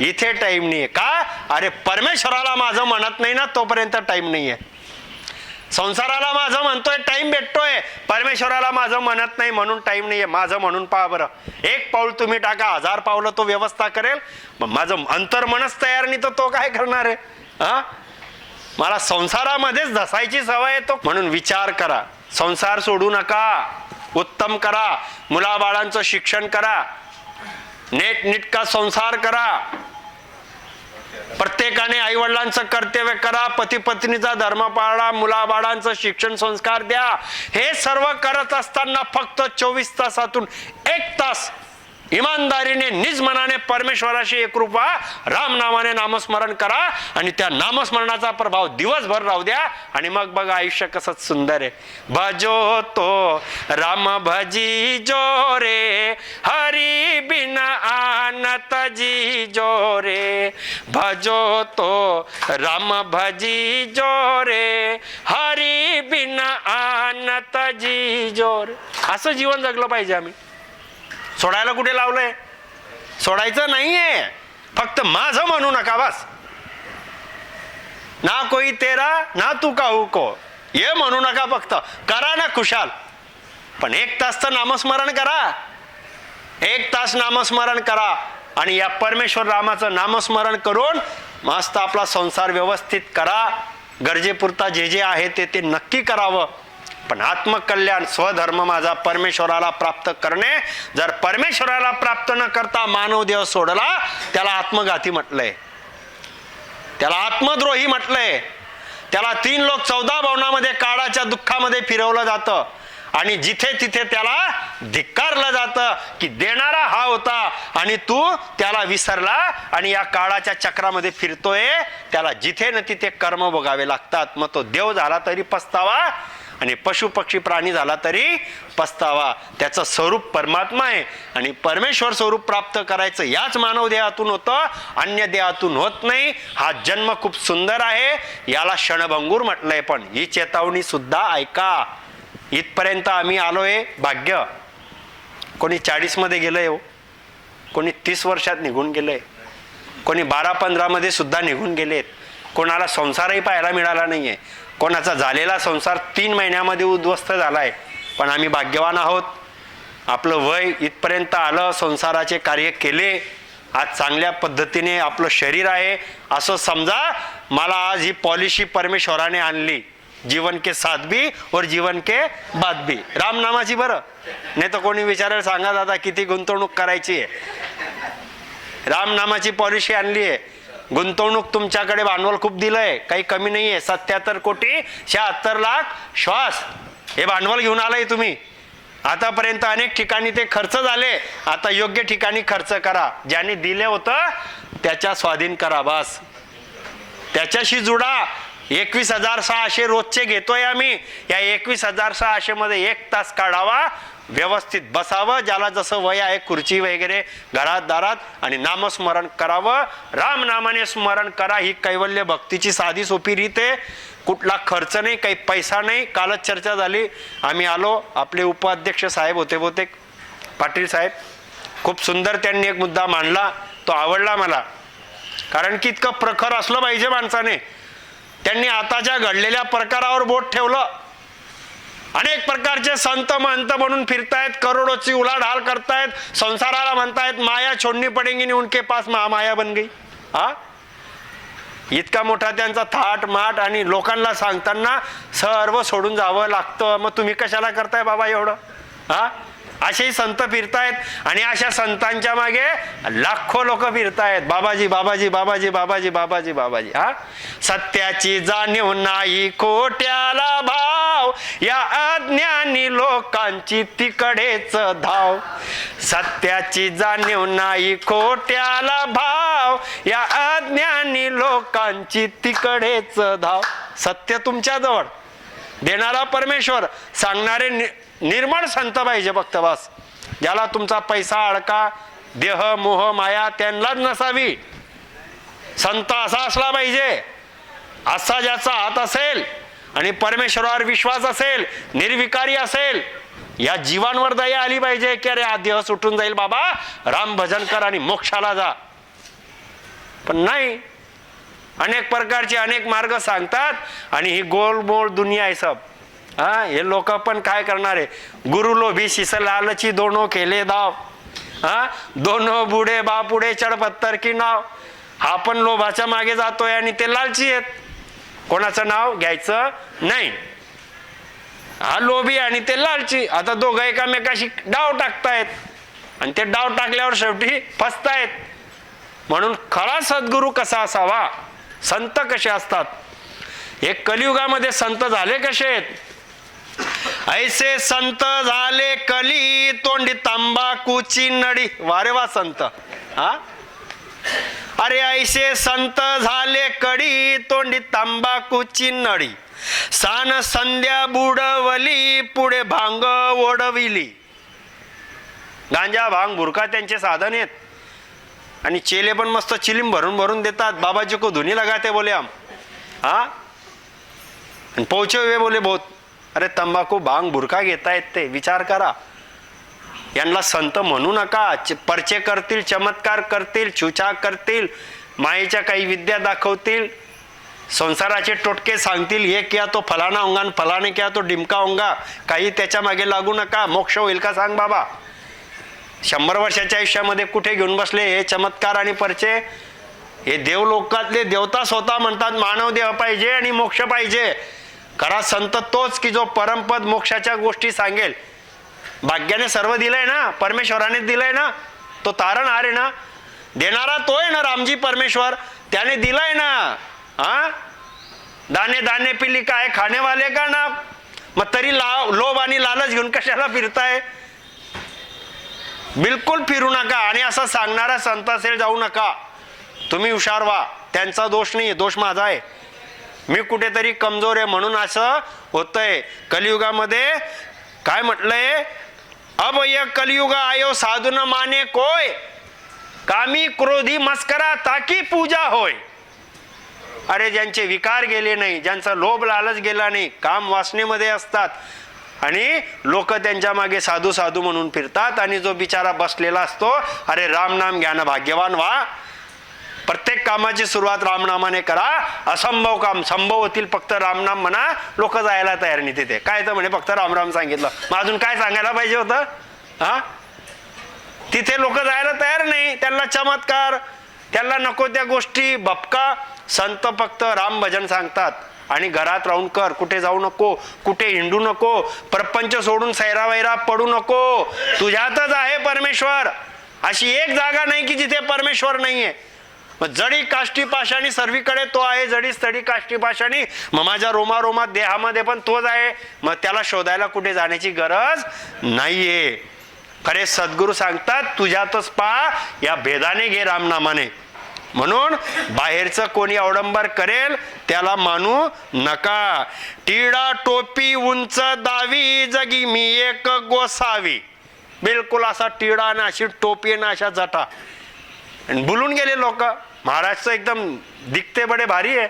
इथे टाइम नाहीये. का? अरे परमेश्वराला माझं म्हणत नाही ना तोपर्यंत टाइम नाहीये. संसाराला माझं म्हणतोय, टाइम भेटतोय, परमेश्वराला माझं म्हणत नाही म्हणून टाइम नाहीये. माझं म्हणून पहा बरं, 1 पाऊल तुम्ही टाका, 1000 पावलं तो व्यवस्था करेल. मग माझं अंतर्मनच तयार नाही तर तो काय करणार आहे? हा, मला संसारामध्येच धसायची सवय आहे. तो म्हणून विचार करा, संसार सोडू नका, उत्तम करा, मुलाबाळांचं शिक्षण करा, नीटका संसार करा, प्रत्येकाने आई वडिलांचं कर्तव्य करा, पती पत्नीचा धर्म पाळा, मुलाबाळांचं शिक्षण संस्कार द्या. हे सर्व करत असताना फक्त 24 तासातून 1 तास इमानदारीने निज मनाने परमेश्वराशी एकरूप व्हा, राम नामाने नामस्मरण करा, आणि त्या नामस्मरणाचा प्रभाव दिवसभर राहू द्या, आणि मग बघा आयुष्य कसं सुंदर आहे. भजो तो राम भजी जो रे, हरी बिन आनत जी जो रे, भजो तो राम भजी जो रे, हरी बिन आनत जी जो रे. असं जीवन जगलं पाहिजे आम्ही. सोडायला कुठे लावलंय? सोडायचं नाहीये, फक्त माझं म्हणू नका बस. ना कोई तेरा ना तू काहू को, ये म्हणू नका, फक्त करा ना खुशाल. पण 1 तास तर नामस्मरण करा, 1 तास नामस्मरण करा, आणि या परमेश्वर रामाचं नामस्मरण करून मस्त आपला संसार व्यवस्थित करा. गरजेपुरता जे जे आहे ते नक्की करावं. पण आत्मकल्याण स्वधर्म माझा परमेश्वराला प्राप्त करणे, जर परमेश्वराला प्राप्त न करता मानव देह सोडला त्याला आत्मघाती म्हटलंय, त्याला आत्मद्रोही म्हटलंय, त्याला 3 लोक 14 भवनामध्ये काळाच्या दुःखामध्ये फिरवलं जातं आणि जिथे तिथे त्याला धिक्कारलं जातं की देणारा हा होता आणि तू त्याला विसरला आणि या काळाच्या चक्रामध्ये फिरतोय, त्याला जिथे न तिथे कर्म भोगावे लागतात. मग तो देव झाला तरी पस्तावा आणि पशु पक्षी प्राणी झाला तरी पस्तावा. त्याचं स्वरूप परमात्मा आहे आणि परमेश्वर स्वरूप प्राप्त करायचं याच मानव देहातून होतं, अन्य देहातून होत नाही. हा जन्म खूप सुंदर आहे, याला क्षणभंगूर म्हटलंय. पण ही चेतावणी सुद्धा ऐका. इथपर्यंत आम्ही आलोय, भाग्य. कोणी 40 मध्ये गेलंय हो, कोणी 30 वर्षात निघून गेलंय, कोणी 12-15 मध्ये सुद्धा निघून गेलेत. कोणाला संसारही पाहायला मिळाला नाहीये, कोणाचा झालेला संसार 3 महिन्यामध्ये उद्ध्वस्त झालाय. पण आम्ही भाग्यवान आहोत, आपलं वय इथपर्यंत आलं, संसाराचे कार्य केले, आज चांगल्या पद्धतीने आपलं शरीर आहे असं समजा. मला आज ही पॉलिसी परमेश्वराने आणली, जीवन के साथ भी और जीवन के बाद भी. रामनामाची बरं, नाही तर कोणी विचारेल सांगा दादा किती गुंतवणूक करायची आहे. रामनामाची पॉलिसी आणली आहे. गुंतवणूक तुमच्याकडे भांडवल खूप दिलंय, काही कमी नाहीये. 77 कोटी 76 लाख श्वास हे भांडवल घेऊन आलंय तुम्ही. आतापर्यंत अनेक ठिकाणी ते खर्च झाले, आता योग्य ठिकाणी खर्च करा. ज्याने दिले होतं त्याच्या स्वाधीन करा, बस त्याच्याशी जुडा. 21,600 रोजचे घेतोय आम्ही. या 21,600 मध्ये 1 तास काढावा, व्यवस्थित बसावं, ज्याला जसं वय आहे खुर्ची वगैरे घरात दारात, आणि नामस्मरण करावं. राम नामाने स्मरण करा. ही कैवल्य भक्तीची साधी सोपी रीत आहे. कुठला खर्च नाही, काही पैसा नाही. कालच चर्चा झाली, आम्ही आलो, आपले उपाध्यक्ष साहेब होते बहुतेक, पाटील साहेब, खूप सुंदर त्यांनी एक मुद्दा मांडला, तो आवडला मला. कारण की इतकं प्रखर असलं पाहिजे माणसाने. त्यांनी आताच्या घडलेल्या प्रकारावर बोट ठेवलं. अनेक प्रकारचे संत महंत म्हणून फिरतायत, करोडोची उलाढाल करतायत, संसाराला म्हणतायत माया छोड़नी पडेंगी नहीं उनके पास महामाया बन गई. हा इतका मोठा त्यांचा थाट माट, आणि लोकांना सांगताना सर्व सोडून जावं लागतं. मग तुम्ही कशाला करताय बाबा एवढं? हा असेही संत फिरतायत आणि अशा संतांच्या मागे लाखो लोक फिरतायत. बाबाजी बाबाजी बाबाजी बाबाजी बाबाजी बाबाजी. हा सत्याची जाणीव नाही, खोट्याला भाव, या अज्ञानी लोकांची तिकडेच धाव. सत्याची जाणीव नाही, खोट्याला भाव, या अज्ञानी लोकांची तिकडेच धाव. सत्य तुमच्याजवळ, देणारा परमेश्वर, सांगणारे निर्मळ संत पाहिजे फक्त, बस. ज्याला तुमचा पैसा अडका, देह मोह माया त्यांनाच नसावी. संत असा असला पाहिजे, असा ज्याचा हात असेल आणि परमेश्वरावर विश्वास असेल, निर्विकारी असेल. या जीवांवर दया आली पाहिजे की अरे हा देह सुटून जाईल बाबा, राम भजन कर आणि मोक्षाला जा. पण नाही, अनेक प्रकारचे अनेक मार्ग सांगतात आणि ही गोलमोल दुनिया आहे सब. हा हे लोक पण काय करणार आहे? गुरु लोभी शिस लालची दोनों केले दाव. हा दोनों बुडे बा पुढे चढ पत्तर की नाव. हा पण लोभाच्या मागे जातोय आणि ते लालची आहेत. कोणाचं नाव घ्यायचं नाही. हा लोभी आणि ते लालची, आता दोघं एकामेकाशी डाव टाकतायत आणि ते डाव टाकल्यावर शेवटी फसतायत. म्हणून खरा सद्गुरू कसा असावा, संत कसे असतात, हे कलियुगामध्ये संत झाले कसे आहेत? ऐसे संत झाले कली, तोंडी तंबाखूची नडी. वारे वा संत. हा अरे ऐसे संत झाले कडी, तोंडी तंबाखूची नडी. सान संध्या बुडवली, पुढे भांग ओढविली. गांजा भांग बुरका त्यांचे साधन आहेत. आणि चेले पण मस्त चिलीम भरून भरून देतात. बाबाजी को धुनी लगाते बोले हम. हा पहुंचे हुए बोले बहुत. अरे तंबाखू भांग बुरका घेतायत ते, विचार करा. यांना संत म्हणू नका. परचे करतील, चमत्कार करतील, छुछा करतील, मायेच्या काही विद्या दाखवतील, संसाराचे टोटके सांगतील. हे किया तो फलाना होंगा, फलाने किया तो डिमका होंगा. काही त्याच्या मागे लागू नका. मोक्ष होईल का सांग बाबा? 100 वर्षाच्या आयुष्यामध्ये कुठे घेऊन बसले हे चमत्कार आणि परचे? हे देवलोकातले देवता स्वतः म्हणतात मानव देह पाहिजे आणि मोक्ष पाहिजे. खरा संत तोच की जो परमपद मोक्षाच्या गोष्टी सांगेल. भाग्याने सर्व दिलंय ना, परमेश्वराने दिलंय ना, तो तारणहार आहे ना, देणारा तो आहे ना रामजी परमेश्वर, त्याने दिलाय ना. हा, दाने दाने पिली काय खाणे वाले का ना, मग तरी लोभ आणि लालच घेऊन कशाला फिरताय. बिलकुल फिरू नका. आणि असं सांगणारा संत असेल जाऊ नका, तुम्ही हुशार व्हा. त्यांचा दोष नाही, दोष माझा आहे. मी कुठेतरी कमजोर आहे म्हणून असं होतंय. कलियुगामध्ये काय म्हटलंय, अब ये कलियुग आयो साधू न माने कोय, कामी क्रोधी मस्करा ताकी पूजा होय. अरे ज्यांचे विकार गेले नाही, ज्यांचा लोभ लालच गेला नाही, काम वासनेमध्ये असतात आणि लोक त्यांच्या मागे साधू साधू म्हणून फिरतात. आणि जो बिचारा बसलेला असतो, अरे राम नाम घ्या ना, भाग्यवान व्हा. प्रत्येक कामाची सुरुवात रामनामाने करा. असंभव काम संभव होतील, फक्त रामनाम म्हणा. लोक जायला तयार नाही तिथे. काय तर म्हणे फक्त राम राम सांगितलं, मग अजून काय सांगायला पाहिजे होतं. हा, तिथे लोक जायला तयार नाही. त्यांना चमत्कार, त्यांना नको त्या गोष्टी भपका. संत फक्त राम भजन सांगतात आणि घरात राहून कर, कुठे जाऊ नको, कुठे हिंडू नको, प्रपंच सोडून सैरावैरा पडू नको. तुझ्यातच आहे परमेश्वर. अशी एक जागा नाही की जिथे परमेश्वर नाहीये. मग जडी काष्टी पाशाणी सर्वीकडे तो आहे. जडी स्थडी काष्टी पाशाणी, मग माझ्या रोमारोमात देहामध्ये पण तोच आहे. मग त्याला शोधायला कुठे जाण्याची गरज नाहीये. खरे सद्गुरू सांगतात तुझ्यातच पहा, या भेदाने घे रामनामाने. म्हणून बाहेरचं कोणी अवडंबर करेल त्याला मानू नका. टिळा टोपी उंच दावी, जगी मी एक गोसावी. बिलकुल असा टिळा ना, अशी टोपी ना, अशा जटा. आणि बोलून गेले लोक, महाराजचं एकदम दिखते बडे भारी आहे.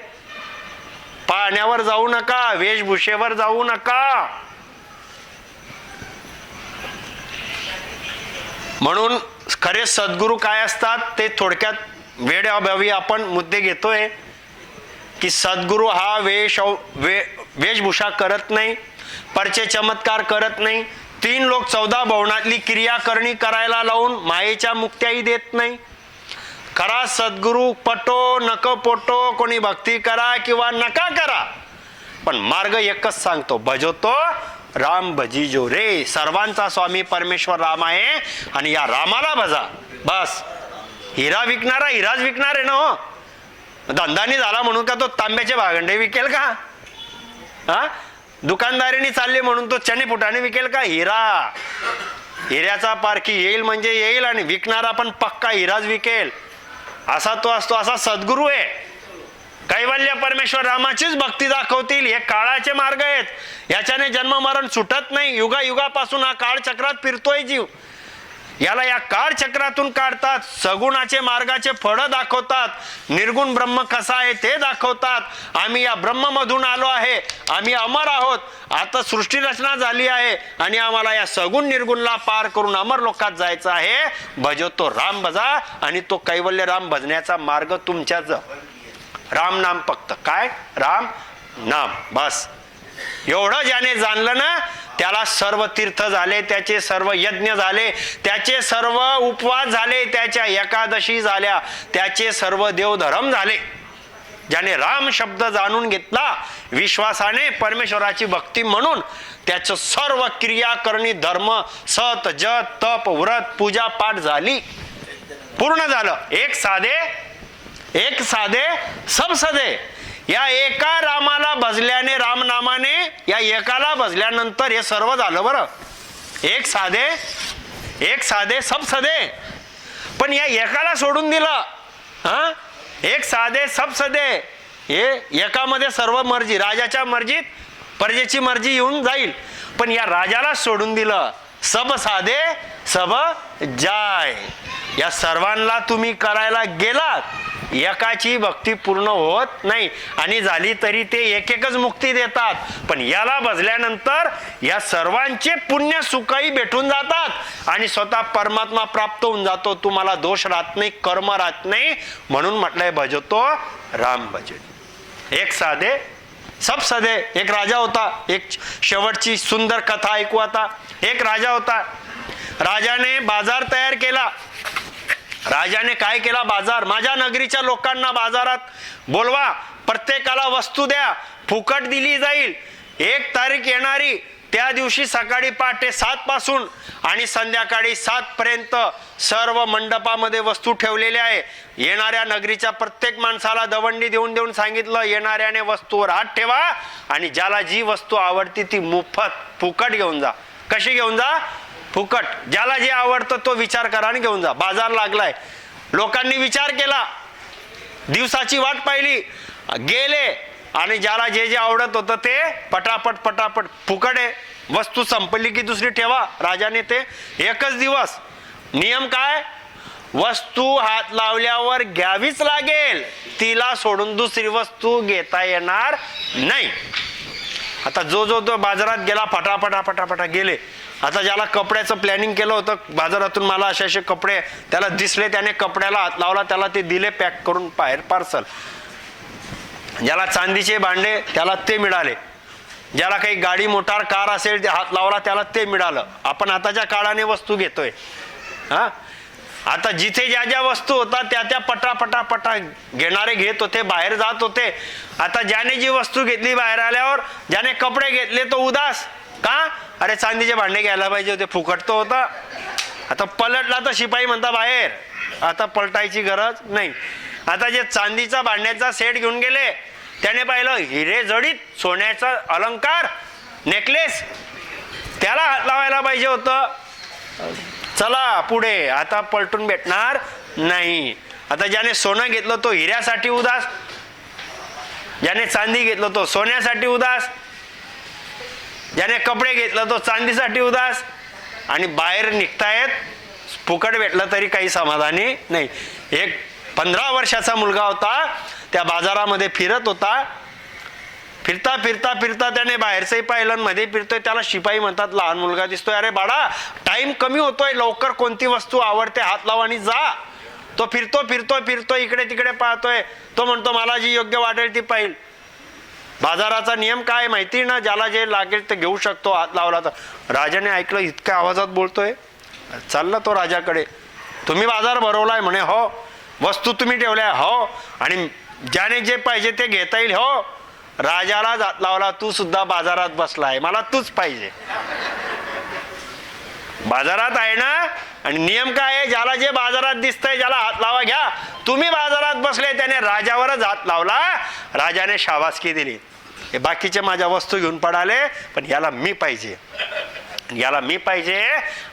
पाण्यावर जाऊ नका, वेशभूषेवर जाऊ नका. म्हणून खरे सद्गुरू काय असतात ते थोडक्यात वेळेअभावी आपण मुद्दे घेतोय. की सद्गुरू हा वेशभूषा करत नाही, परचे चमत्कार करत नाही, 3 लोक 14 भवनातली क्रिया करणी करायला लावून मायेच्या मुक्त्याही देत नाही. खरा सद्गुरू पटो नको पटो, कोणी भक्ती करा किंवा नका करा, पण मार्ग एकच सांगतो, भजतो राम भजिजो रे. सर्वांचा स्वामी परमेश्वर राम आहे आणि या रामाला भजा बस. हिरा विकणारा हिराच विकणार आहे ना हो. धंदानी झाला म्हणून का तो तांब्याचे भागंडे विकेल का. हा, दुकानदारीने चालले म्हणून तो चणे फुटाने विकेल का. हिरा, हिऱ्याचा पारखी येईल म्हणजे येईल आणि विकणारा पण पक्का हिराच विकेल. असा तो असतो. असा सद्गुरू आहे. कैवल्य परमेश्वर रामाचीच भक्ती दाखवतील. हे काळाचे मार्ग आहेत, याच्याने जन्म मरण सुटत नाही. युगायुगापासून हा काळ चक्रात फिरतोय जीव. याला या काळ चक्रातून काढतात. सगुणाचे मार्गाचे फळ दाखवतात. निर्गुण ब्रह्म कसा आहे ते दाखवतात. आम्ही या ब्रह्ममधून आलो आहे, आम्ही अमर आहोत, आता सृष्टी रचना झाली आहे आणि आम्हाला या सगुण निर्गुणला पार करून अमर लोकात जायचं आहे. भजतो राम भजा. आणि तो कैवल्य राम भजण्याचा मार्ग तुमच्याच. राम नाम फक्त. काय राम नाम बस. एवढं ज्याने जाणलं ना त्याला सर्व तीर्थ झाले, त्याचे सर्व यज्ञ झाले, त्याचे सर्व उपवास झाले, त्याच्या एकादशी झाल्या, त्याचे सर्व देवधर्म झाले. ज्याने राम शब्द जाणून घेतला विश्वासाने परमेश्वराची भक्ती म्हणून, त्याचं सर्व क्रिया करणी धर्म सत जत तप व्रत पूजा पाठ झाली, पूर्ण झालं. एक साधे सब सदे. या एका रामाला भजल्याने, रामनामाने या एकाला भजल्यानंतर हे सर्व झालं बरं. एक साधे सब सदे. पण या एकाला सोडून दिलं. हा, एक साधे सब सदे. हे एकामध्ये सर्व मर्जी, राजाच्या मर्जीत प्रजेची मर्जी येऊन जाईल. पण या राजाला सोडून दिलं. सब साधे सब जाय. या सर्वांना तुम्ही करायला गेलात, एकाची भक्ती पूर्ण होत नाही. आणि झाली तरी ते एकच मुक्ती देतात. पण याला भजल्यानंतर या सर्वांचे पुण्य सुखही भेटून जातात आणि स्वतः परमात्मा प्राप्त होऊन जातो. तुम्हाला दोष राहत नाही, कर्म राहत नाही. म्हणून म्हटलंय भजतो राम भजन. एक साधे सब सदे. एक राजा होता. एक शेवटची सुंदर कथा ऐकू आता. एक राजा होता. राजाने बाजार तयार केला. राजाने काय केला, बाजार. माझ्या नगरीच्या लोकांना बाजारात बोलवा, प्रत्येकाला वस्तू द्या, फुकट दिली जाईल. 1 तारीख येणारी त्या दिवशी सकाळी पहाटे 7 पासून आणि संध्याकाळी 7 पर्यंत सर्व मंडपामध्ये वस्तू ठेवलेल्या आहे. येणाऱ्या नगरीच्या प्रत्येक माणसाला दवंडी देऊन देऊन सांगितलं, येणाऱ्याने वस्तूवर हात ठेवा आणि ज्याला जी वस्तू आवडती ती मोफत फुकट घेऊन जा. कशी घेऊन जा? फुकट. ज्याला जे आवडतं तो विचार करा आणि घेऊन जा. बाजार लागलाय, लोकांनी विचार केला, दिवसाची वाट पाहिली, गेले आणि ज्याला जे जे आवडत होतं ते पटापट पटापट फुकट आहे. वस्तू संपली की दुसरी ठेवा. राजाने ते एकच दिवस. नियम काय? वस्तू हात लावल्यावर घ्यावीच लागेल, तिला सोडून दुसरी वस्तू घेता येणार नाही. आता जो बाजारात गेला फटाफटा फटाफटा गेले. आता ज्याला कपड्याचं प्लॅनिंग केलं होतं बाजारातून मला असे कपडे त्याला दिसले, त्याने कपड्याला हात लावला, त्याला ते दिले पॅक करून बाहेर पार्सल. ज्याला चांदीचे भांडे त्याला ते मिळाले, ज्याला काही गाडी मोटार कार असेल हात लावला त्याला ते मिळालं. आपण आताच्या काळाने वस्तू घेतोय. आता जिथे ज्या ज्या वस्तू होतात त्या त्या पटा घेणारे घेत होते, बाहेर जात होते. आता ज्याने जी वस्तू घेतली बाहेर आल्यावर, ज्याने कपडे घेतले तो उदास का? अरे चांदीचे भांडे घ्यायला पाहिजे होते, फुकट तो होता. आता पलटला तर शिपाई म्हणता बाहेर, आता पलटायची गरज नाही. आता जे चांदीचा भांड्याचा सेट घेऊन गेले त्याने पाहिलं हिरे जडीत सोन्याचा अलंकार नेकलेस, त्याला हात लावायला पाहिजे होतं. चला पुढे, आता पलटून भेटणार नाही. आता ज्याने सोनं घेतलं तो हिऱ्यासाठी उदास, ज्याने चांदी घेतलं तो सोन्यासाठी उदास, ज्याने कपडे घेतलं तो चांदीसाठी उदास. आणि बाहेर निघतायत, फुकट भेटलं तरी काही समाधानी नाही. एक 15 वर्षाचा मुलगा होता, त्या बाजारामध्ये फिरत होता. फिरता फिरता फिरता त्याने बाहेरचंही पाहिलं, मध्ये फिरतोय. त्याला शिपाई म्हणतात, लहान मुलगा दिसतोय, अरे बाळा टाइम कमी होतोय, लवकर कोणती वस्तू आवडते हात लाव आणि जा. तो फिरतो फिरतो फिरतो इकडे तिकडे पाहतोय. तो म्हणतो मला जी योग्य वाटेल ती पाहिल. बाजाराचा नियम काय माहिती ना, ज्याला जे लागेल ते घेऊ शकतो हात लावला तर. राजाने ऐकलं, इतक्या आवाजात बोलतोय. चालला तो राजाकडे. तुम्ही बाजार भरवलाय म्हणे? हो. वस्तू तुम्ही ठेवल्या? हो. आणि ज्याने जे पाहिजे ते घेता येईल? हो. राजाला हात लावला, तू सुद्धा बाजारात बसलाय, मला तूच पाहिजे. बाजारात आहे ना, आणि नियम काय आहे? ज्याला जे बाजारात दिसतंय ज्याला हात लावा घ्या. तुम्ही बाजारात बसले, त्याने राजावरच हात लावला. राजाने शाबासकी दिली. हे बाकीचे माझ्या वस्तू घेऊन पडाले, पण याला मी पाहिजे, याला मी पाहिजे.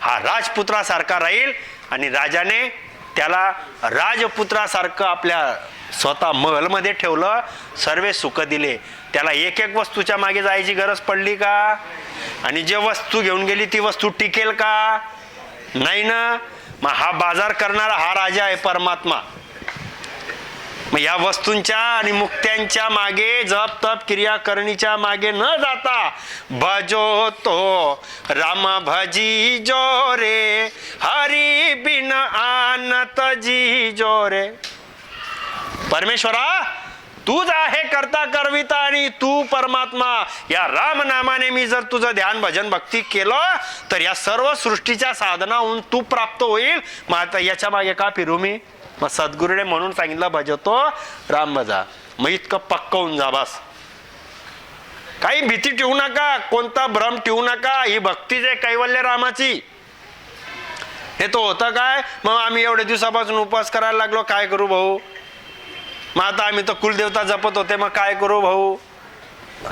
हा राजपुत्रासारखा राहील. आणि राजाने त्याला राजपुत्रासारखं आपल्या स्वतः महलमध्ये ठेवलं, सर्व सुख दिले. त्याला एक एक वस्तूच्या मागे जायची गरज पडली का? आणि जे वस्तू घेऊन गेली ती वस्तू टिकेल का? नाही ना. मग हा बाजार करणारा हा राजा आहे परमात्मा. मग या वस्तूंच्या आणि मुक्त्यांच्या मागे जप तप क्रिया करणीच्या मागे न जाता भजो तो राम भजी जो रे, हरी बिन आनत जी जो रे. परमेश्वरा तूच आहे करता करविता आणि तू परमात्मा. या राम नामाने मी जर तुझं ध्यान भजन भक्ती केलं तर या सर्व सृष्टीच्या साधनाहून तू प्राप्त होईल. मग आता याच्या मागे का फिरू मी? मग सद्गुरूने म्हणून सांगितलं भजतो राम भजा. मग इतकं पक्क होऊन जा बस. काही भीती ठेवू नका, कोणता भ्रम ठेवू नका. ही भक्तीच आहे कैवल्य रामाची. हे तो होतं काय? मग आम्ही एवढ्या दिवसापासून उपवास करायला लागलो, काय करू भाऊ? मग आता आम्ही तर कुलदेवता जपत होते, मग काय करू भाऊ?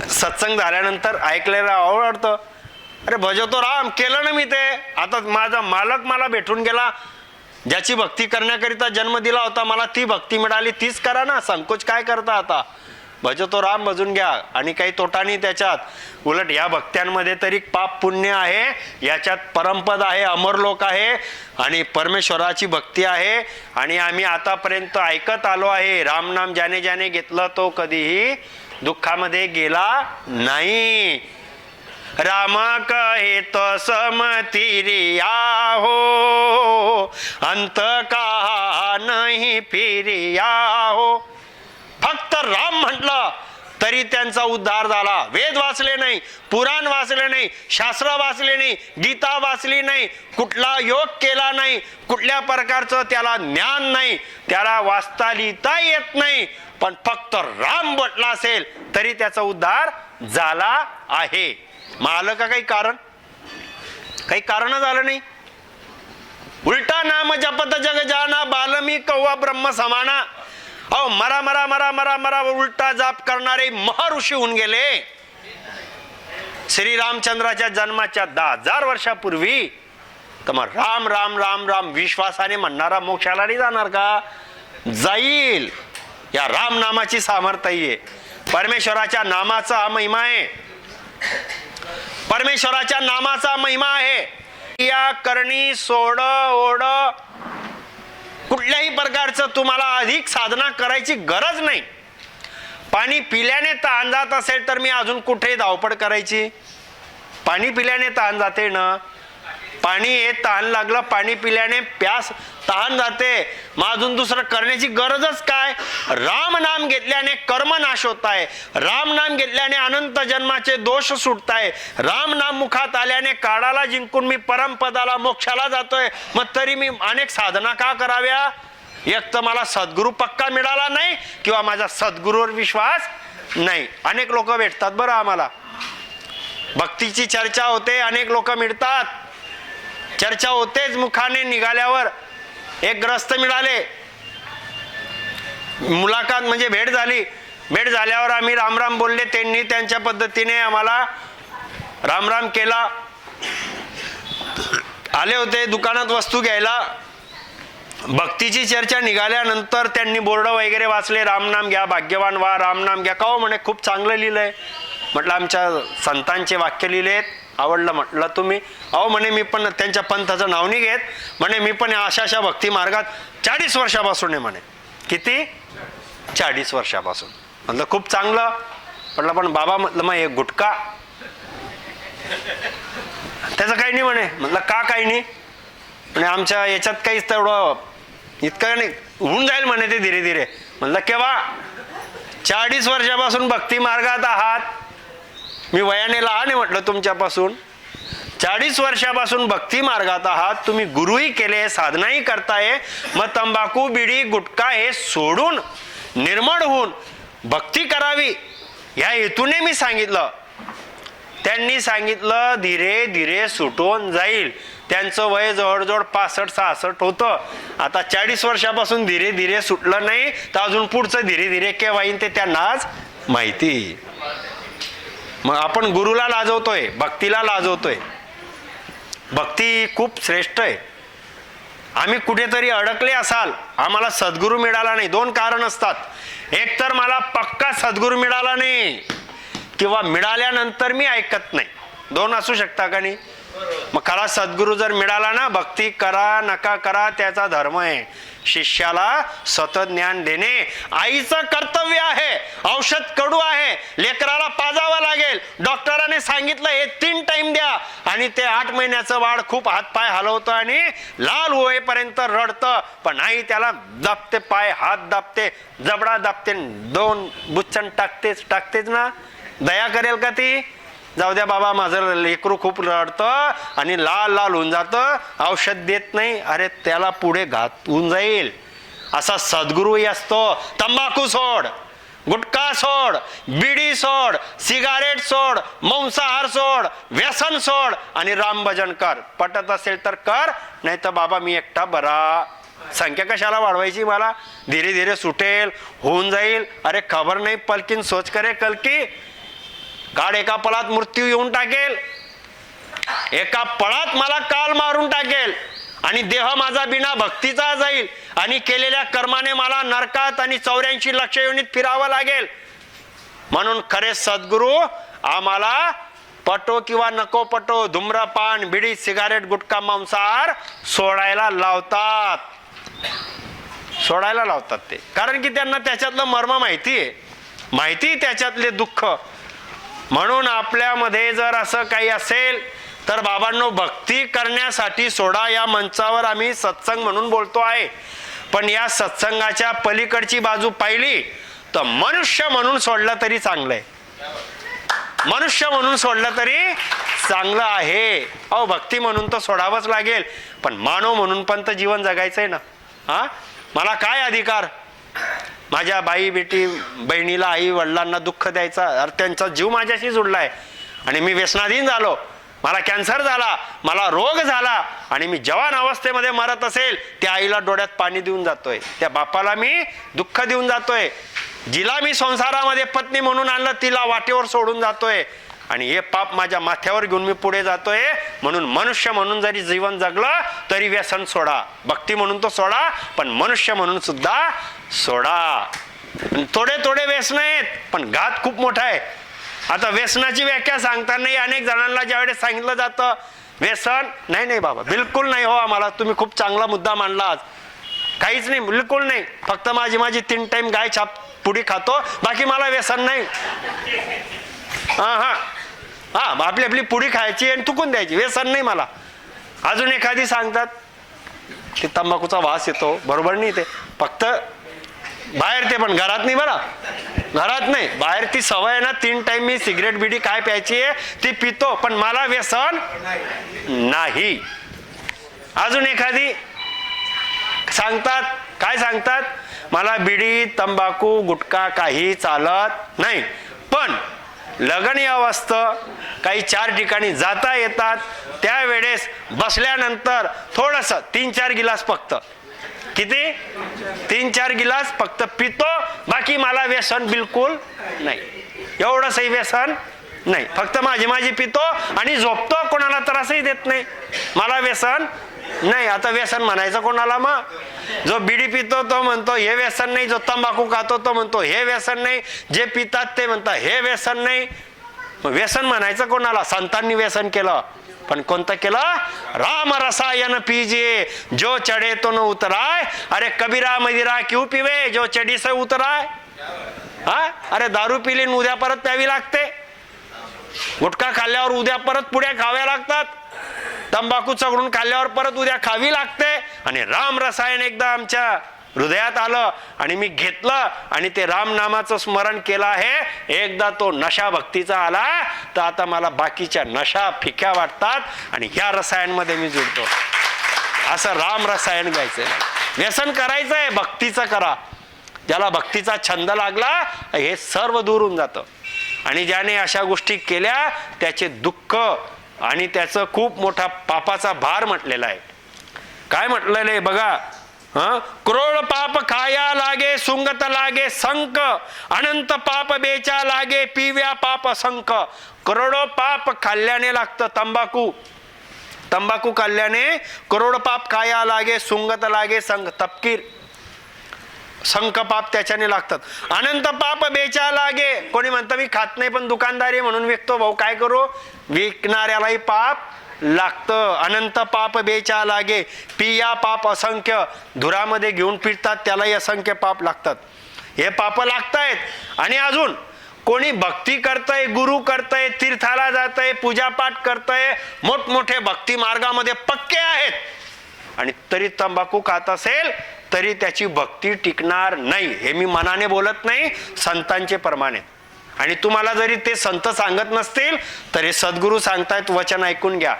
सत्संग झाल्यानंतर ऐकलेलं आवडतं. अरे भजतो राम केलं ना मी ते. आता माझा मालक मला भेटून गेला, ज्याची भक्ती करण्याकरिता जन्म दिला होता, मला ती भक्ती मिळाली, तीच करा ना. संकोच काय करता? आता भजतो राम भजून घ्या. आणि काही तोटा नाही त्याच्यात. उलट या भक्त्यांमध्ये तरी पाप पुण्य आहे, याच्यात परमपद आहे, अमरलोक आहे आणि परमेश्वराची भक्ती आहे. आणि आम्ही आतापर्यंत ऐकत आलो आहे, रामनाम ज्याने ज्याने घेतलं तो कधीही दुःखामध्ये गेला नाही. राम कहे तो समतिरिया हो, अंत का नाही फिरिया हो. फक्त राम म्हटलं तरी त्यांचा उद्धार झाला. वेद वाचले नाही, पुराण वाचले नाही, शास्त्र वाचले नाही, गीता वाचली नाही, कुठला योग केला नाही, कुठल्या प्रकारचं त्याला ज्ञान नाही, त्याला वाचता लिहिता येत नाही, पण फक्त राम म्हटला असेल तरी त्याचा उद्धार झाला आहे. मग आलं का काही कारण? काही कारण झालं नाही. उलटा नाम जपत जग जाना बालमी कव्वा ब्रह्म समाना. अहो मरा मरा मरा मरा मरा उलटा जाप करणारे महर्षी होऊन गेले. श्री रामचंद्राच्या जन्माच्या 10,000 वर्षापूर्वी. तर मग राम राम राम राम विश्वासाने म्हणणारा मोक्षाला नाही जाणार का? जाईल. या राम नामाची सामर्थ्य आहे. परमेश्वराच्या नामाचा हा महिमा आहे. परमेश्वराच्या नामाचा महिमा आहे. या करणी सोड ओढ कुठल्याही प्रकारचं तुम्हाला अधिक साधना करायची गरज नाही. पाणी पिल्याने तहान जात असेल तर मी अजून कुठे धावपळ करायची? पाणी पिल्याने तहान जाते ना. पाणी हे तहान लागलं, पाणी पिल्याने प्यास तहान जाते. मग अजून दुसरं करण्याची गरजच काय? राम नाम घेतल्याने कर्म नाश होत आहे. राम नाम घेतल्याने अनंत जन्माचे दोष सुटताय. राम नाम मुखात आल्याने काळाला जिंकून मी परमपदाला मोक्षाला जातोय. मग तरी मी अनेक साधना का कराव्या? एक तर मला सद्गुरू पक्का मिळाला नाही किंवा माझा सद्गुरूवर विश्वास नाही. अनेक लोक भेटतात बरं आम्हाला, भक्तीची चर्चा होते, अनेक लोक मिळतात, चर्चा होतेच. मुखाने निघाल्यावर एक ग्रस्त मिळाले, मुलाखत म्हणजे भेट झाली. भेट झाल्यावर आम्ही रामराम बोलले, त्यांनी त्यांच्या पद्धतीने आम्हाला रामराम केला. आले होते दुकानात वस्तू घ्यायला. भक्तीची चर्चा निघाल्यानंतर त्यांनी बोर्ड वगैरे वाचले, रामनाम घ्या भाग्यवान व्हा, रामनाम घ्या. का हो म्हणे खूप चांगलं लिहिलंय. म्हटलं आमच्या संतांचे वाक्य लिहिलेत, आवडलं. म्हटलं तुम्ही? अहो म्हणे मी पण त्यांच्या पंथाचं नाव नाही घेत म्हणे, मी पण अशा भक्ती मार्गात 40 वर्षापासून आहे म्हणे. किती? 40 वर्षापासून. म्हटलं खूप चांगलं. म्हटलं पण बाबा, म्हटलं मग एक गुटखा त्याचं काही नाही म्हणे. म्हटलं का काही नाही? म्हणे आमच्या याच्यात काहीच तेवढं इतकं नाही, होऊन जाईल म्हणे ते धीरे धीरे. म्हटलं केव्हा? 40 वर्षापासून भक्ती मार्गात आहात. मी वयाने लहान आहे म्हटलं तुमच्यापासून. 40 वर्षापासून भक्ती मार्गात आहात. तुम्ही गुरुही केले, साधनाही करताय. मग तंबाखू बिडी गुटखा हे सोडून निर्मळ होऊन भक्ती करावी या हेतूने मी सांगितलं. त्यांनी सांगितलं धीरे धीरे सुटून जाईल. त्यांचं वय जवळजवळ 65-66 होतं. आता 40 वर्षापासून धीरे धीरे सुटलं नाही तर अजून पुढचं धीरे धीरे केव्हा येईल ते त्यांनाच माहिती. मग आपण गुरुला लाजवतोय, भक्तीला लाजवतोय. भक्ती खूप श्रेष्ठ आहे. आम्ही कुठेतरी अडकले असाल, आम्हाला सद्गुरू मिळाला नाही. 2 कारण असतात. एक तर मला पक्का सद्गुरू मिळाला नाही किंवा मिळाल्यानंतर मी ऐकत नाही. 2 असू शकता का नाही? मग खरा सद्गुरू जर मिळाला ना, भक्ती करा नका करा त्याचा धर्म आहे. शिष्याला सतत ज्ञान देणे आईचं कर्तव्य आहे. औषध कडू आहे, लेकराला पाजावं लागेल. डॉक्टराने सांगितलं हे 3 टाइम द्या आणि ते 8 महिन्याचं बाळ खूप हातपाय हलवतं आणि लाल होईपर्यंत रडतं. पण आई त्याला दाबते, पाय हात दाबते, जबडा दाबते, 2 बुच्चन टाकतेच ना. दया करेल का ती? जाऊ द्या बाबा, माझं लेकरू खूप रडतं आणि लाल लाल होऊन जातं, औषध देत नाही. अरे त्याला पुढे घात होऊन जाईल. असा सद्गुरूही असतो. तंबाखू सोड, गुटखा सोड, बिडी सोड, सिगारेट सोड, मांसाहार सोड, व्यसन सोड आणि राम भजन कर. पटत असेल तर कर, नाही तर बाबा मी एकटा बरा. संख्या कशाला वाढवायची? मला धीरे धीरे सुटेल, होऊन जाईल. अरे खबर नाही पलकीन सोच करे कलकी. काळ एका पळात मृत्यू येऊन टाकेल, एका पळात मला काल मारून टाकेल आणि देह माझा बिना भक्तीचा जाईल आणि केलेल्या कर्माने मला नरकात आणि 84 लक्ष योनीत फिरावं लागेल. म्हणून खरे सद्गुरू आम्हाला पटो किंवा नको पटो धूम्रपान बिडी सिगारेट गुटखा मांसाहार सोडायला लावतात. ते कारण की त्यांना त्याच्यातलं मर्म माहिती त्याच्यातले दुःख. म्हणून आपल्यामध्ये जर असं काही असेल तर बाबांनो, भक्ती करण्यासाठी सोडा. या मंचावर आम्ही सत्संग म्हणून बोलतो आहे, पण या सत्संगाच्या पलीकडची बाजू पाहिली तर मनुष्य म्हणून सोडलं तरी चांगलं आहे. मनुष्य म्हणून सोडलं तरी चांगलं आहे. अहो भक्ती म्हणून तर सोडावंच लागेल, पण मानव म्हणून पण तर जीवन जगायचंय ना. मला काय अधिकार? माझ्या बाई बेटी बहिणीला आई वडिलांना दुःख द्यायचा, अरे त्यांचा जीव माझ्याशी जुडलाय आणि मी व्यसनाधीन झालो, मला कॅन्सर झाला, मला रोग झाला आणि मी जवान अवस्थेमध्ये मरत असेल, त्या आईला डोळ्यात पाणी देऊन जातोय, त्या बापाला मी दुःख देऊन जातोय, जिला मी संसारामध्ये पत्नी म्हणून आणलं तिला वाटेवर सोडून जातोय आणि हे पाप माझ्या माथ्यावर घेऊन मी पुढे जातोय. म्हणून मनुष्य म्हणून जरी जीवन जगलं तरी व्यसन सोडा, भक्ती म्हणून तो सोडा, पण मनुष्य म्हणून सुद्धा सोडा. थोडे थोडे व्यसन आहेत पण घात खूप मोठा आहे. आता व्यसनाची व्याख्या सांगतानाही अनेक जणांना ज्यावेळेस सांगितलं जातं व्यसन, नाही नाही बाबा बिलकुल नाही हो, आम्हाला तुम्ही खूप चांगला मुद्दा मांडला आज, काहीच नाही बिलकुल नाही, फक्त माझी 3 टाइम गाय छाप पुडी खातो, बाकी मला व्यसन नाही. आपली पुडी खायची आणि तुकून द्यायची, व्यसन नाही मला. अजून एखादी सांगतात की तंबाखूचा वास येतो, बरोबर नाही, ते फक्त बाहेर, ते पण घरात नाही बरं, घरात नाही, बाहेर ती सवय ना 3 टाइम मी सिगरेट बिडी काय प्यायची आहे ती पितो, पण मला व्यसन नाही. अजून एखादी सांगतात, काय सांगतात, मला बिडी तंबाखू गुटखा काही चालत नाही, पण लग्न अवस्था काही 4 ठिकाणी जाता येतात, त्यावेळेस बसल्यानंतर थोडस 3-4 गिलास फक्त, किती 3-4 गिलास फक्त पितो, बाकी मला व्यसन बिलकुल नाही, एवढंसही व्यसन नाही, फक्त माझी पितो आणि झोपतो, कोणाला त्रासही देत नाही, मला व्यसन नाही. आता व्यसन म्हणायचं कोणाला? मग जो बिडी पितो तो म्हणतो हे व्यसन नाही, जो तंबाखू खातो तो म्हणतो हे व्यसन नाही, जे पितात ते म्हणतात हे व्यसन नाही. मग व्यसन म्हणायचं कोणाला? संतांनी व्यसन केलं, पण कोणतं केलं? राम रसायन पीजिए जो चढ़े तो न उतराय, अरे कबीरा मदिरा क्यों पिवे जो चढ़ी से उतराय. अरे दारू पिली उद्या परत प्यावी लागते, गुटखा खाल्ल्यावर उद्या परत पुढे खाव्या लागतात, तंबाखू चघळून खाल्ल्यावर परत उद्या खावी लागते. आणि राम रसायन एकदा आमच्या हृदयात आलं आणि मी घेतलं आणि ते राम नामाचं स्मरण केलं आहे, एकदा तो नशा भक्तीचा आला तर आता मला बाकीच्या नशा फिक्या वाटतात आणि ह्या रसायनमध्ये मी जुळतो. असं राम रसायन घ्यायचंय, व्यसन करायचंय, भक्तीचं करा. ज्याला भक्तीचा छंद लागला हे सर्व दूर होऊन जातं. आणि ज्याने अशा गोष्टी केल्या त्याचे दुःख आणि त्याचं खूप मोठा पापाचा भार म्हटलेला आहे. काय म्हटलेलं आहे बघा, क्रोड पाप खाया लागे सुंगत लागे संक, अनंत पाप बेचा लागे पिव्या पाप संक. करोडो पाप खाल्ल्याने लागतं तंबाखू, तंबाखू खाल्ल्याने करोड पाप खाया लागे सुंगत लागे संक, तपकीर संक पाप त्याच्याने लागतात. अनंत पाप बेचा लागे, कोणी म्हणतं मी खात नाही पण दुकानदारी म्हणून विकतो, भाऊ काय करू, विकणाऱ्यालाही पाप लागतं. अनंत पाप बेचा लागे पिया पाप असंख्य, धुरामध्ये घेऊन फिरतात त्यालाही असंख्य पाप लागतात. हे पाप लागतायत. आणि अजून कोणी भक्ती करतय, गुरु करतय, तीर्थाला जातय, पूजापाठ करतय, मोठमोठे भक्ती मार्गामध्ये पक्के आहेत आणि तरी तंबाखू खात असेल तरी त्याची भक्ती टिकणार नाही. हे मी मनाने बोलत नाही, संतांचे प्रमाण आहेत. आणि तुम्हाला जरी ते संत सांगत नसतील तरी सद्गुरू सांगतायत, वचन ऐकून घ्या.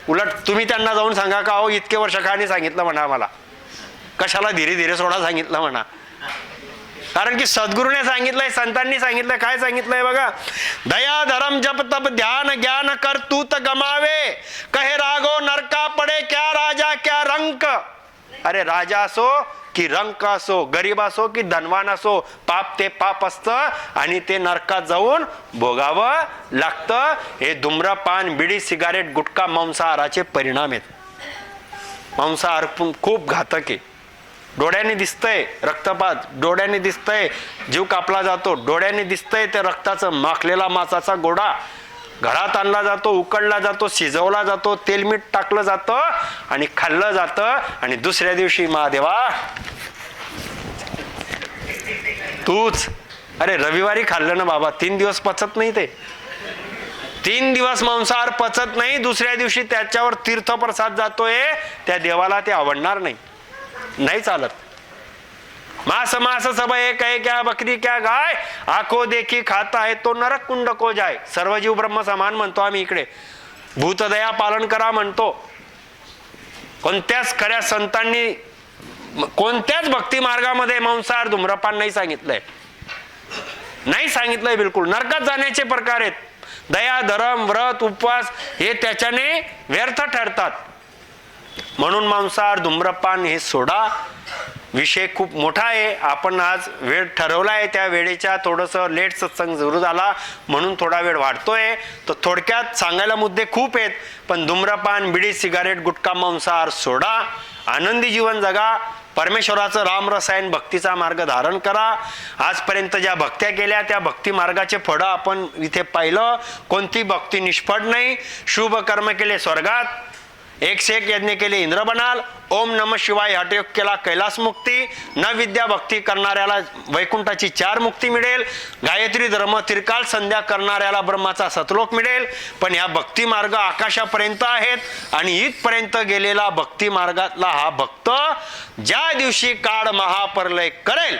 उलट तुम्ही त्यांना जाऊन सांगा का हो इतके वर्ष का नाही सांगितलं म्हणा, मला कशाला धीरे धीरे सोडा सांगितलं म्हणा. कारण की सद्गुरूने सांगितलंय, संतांनी सांगितलंय. काय सांगितलंय बघा, दया धर्म जप तप ध्यान ज्ञान कर तू त गमावे, कहे रागो नरका पडे क्या राजा क्या रंक. अरे राजा असो की रंक असो, गरीब असो की धनवान असो, पाप ते पाप असतं आणि ते नरकात जाऊन भोगावं लागतं. हे धूम्रपान बिडी सिगारेट गुटखा मांसाहाराचे परिणाम आहेत. मांसाहार खूप घातक आहे. डोळ्याने दिसतंय रक्तपात, डोळ्याने दिसतंय जीव कापला जातो, डोळ्याने दिसतंय ते रक्ताचं माखलेला मासाचा गोडा घरात आणला जातो, उकडला जातो, शिजवला जातो, तेल मीठ टाकलं जातं आणि खाल्लं जातं. आणि दुसऱ्या दिवशी महादेवा तूच, अरे रविवारी खाल्लं ना बाबा, 3 दिवस पचत नाही ते, 3 दिवस मांसाहार पचत नाही, दुसऱ्या दिवशी त्याच्यावर तीर्थप्रसाद जातोय, त्या देवाला ते आवडणार नाही, नाही चालत. मास मास सब एक है क्या बकरी क्या गाय, आखो देखी खाता है तो नरक कुंड को जाय. सर्व जीव ब्रह्म समान म्हणतो आम्ही इकडे, भूतदया पालन करा म्हणतो. कोणत्याच खऱ्या संतांनी कोणत्याच भक्ती मार्गामध्ये मांसाहार धूम्रपान नाही सांगितलंय, नाही सांगितलंय बिलकुल. नरकात जाण्याचे प्रकार आहेत. दया, धर्म, व्रत, उपवास हे त्याच्याने व्यर्थ ठरतात. म्हणून मांसाहार धूम्रपान हे सोडा. विषय खूप मोठा आहे. आपण आज वेळ ठरवला आहे, त्या वेळेच्या थोडंसं लेट सत्संग सुरू झाला म्हणून थोडा वेळ वाढतोय. तर थोडक्यात सांगायला मुद्दे खूप आहेत, पण धूम्रपान, बिडी, सिगारेट, गुटखा, मांसाहार सोडा. आनंदी जीवन जगा. परमेश्वराचं राम रसायन भक्तीचा मार्ग धारण करा. आजपर्यंत ज्या भक्त्या केल्या त्या भक्ती मार्गाचे फळं आपण इथे पाहिलं. कोणती भक्ती निष्फळ नाही. शुभ कर्म केले स्वर्गात, 101 यज्ञ केले इंद्र बनाल. ओम नम शिवाय हटयोग केला कैलास मुक्ती. न विद्या भक्ती करणाऱ्याला वैकुंठाची 4 मुक्ती मिळेल. गायत्री धर्म त्रिकाल संध्या करणाऱ्याला ब्रह्माचा सतलोक मिळेल. पण ह्या भक्ती मार्ग आकाशापर्यंत आहेत आणि इथपर्यंत गेलेला भक्ती मार्गातला हा भक्त ज्या दिवशी काळ महाप्रलय करेल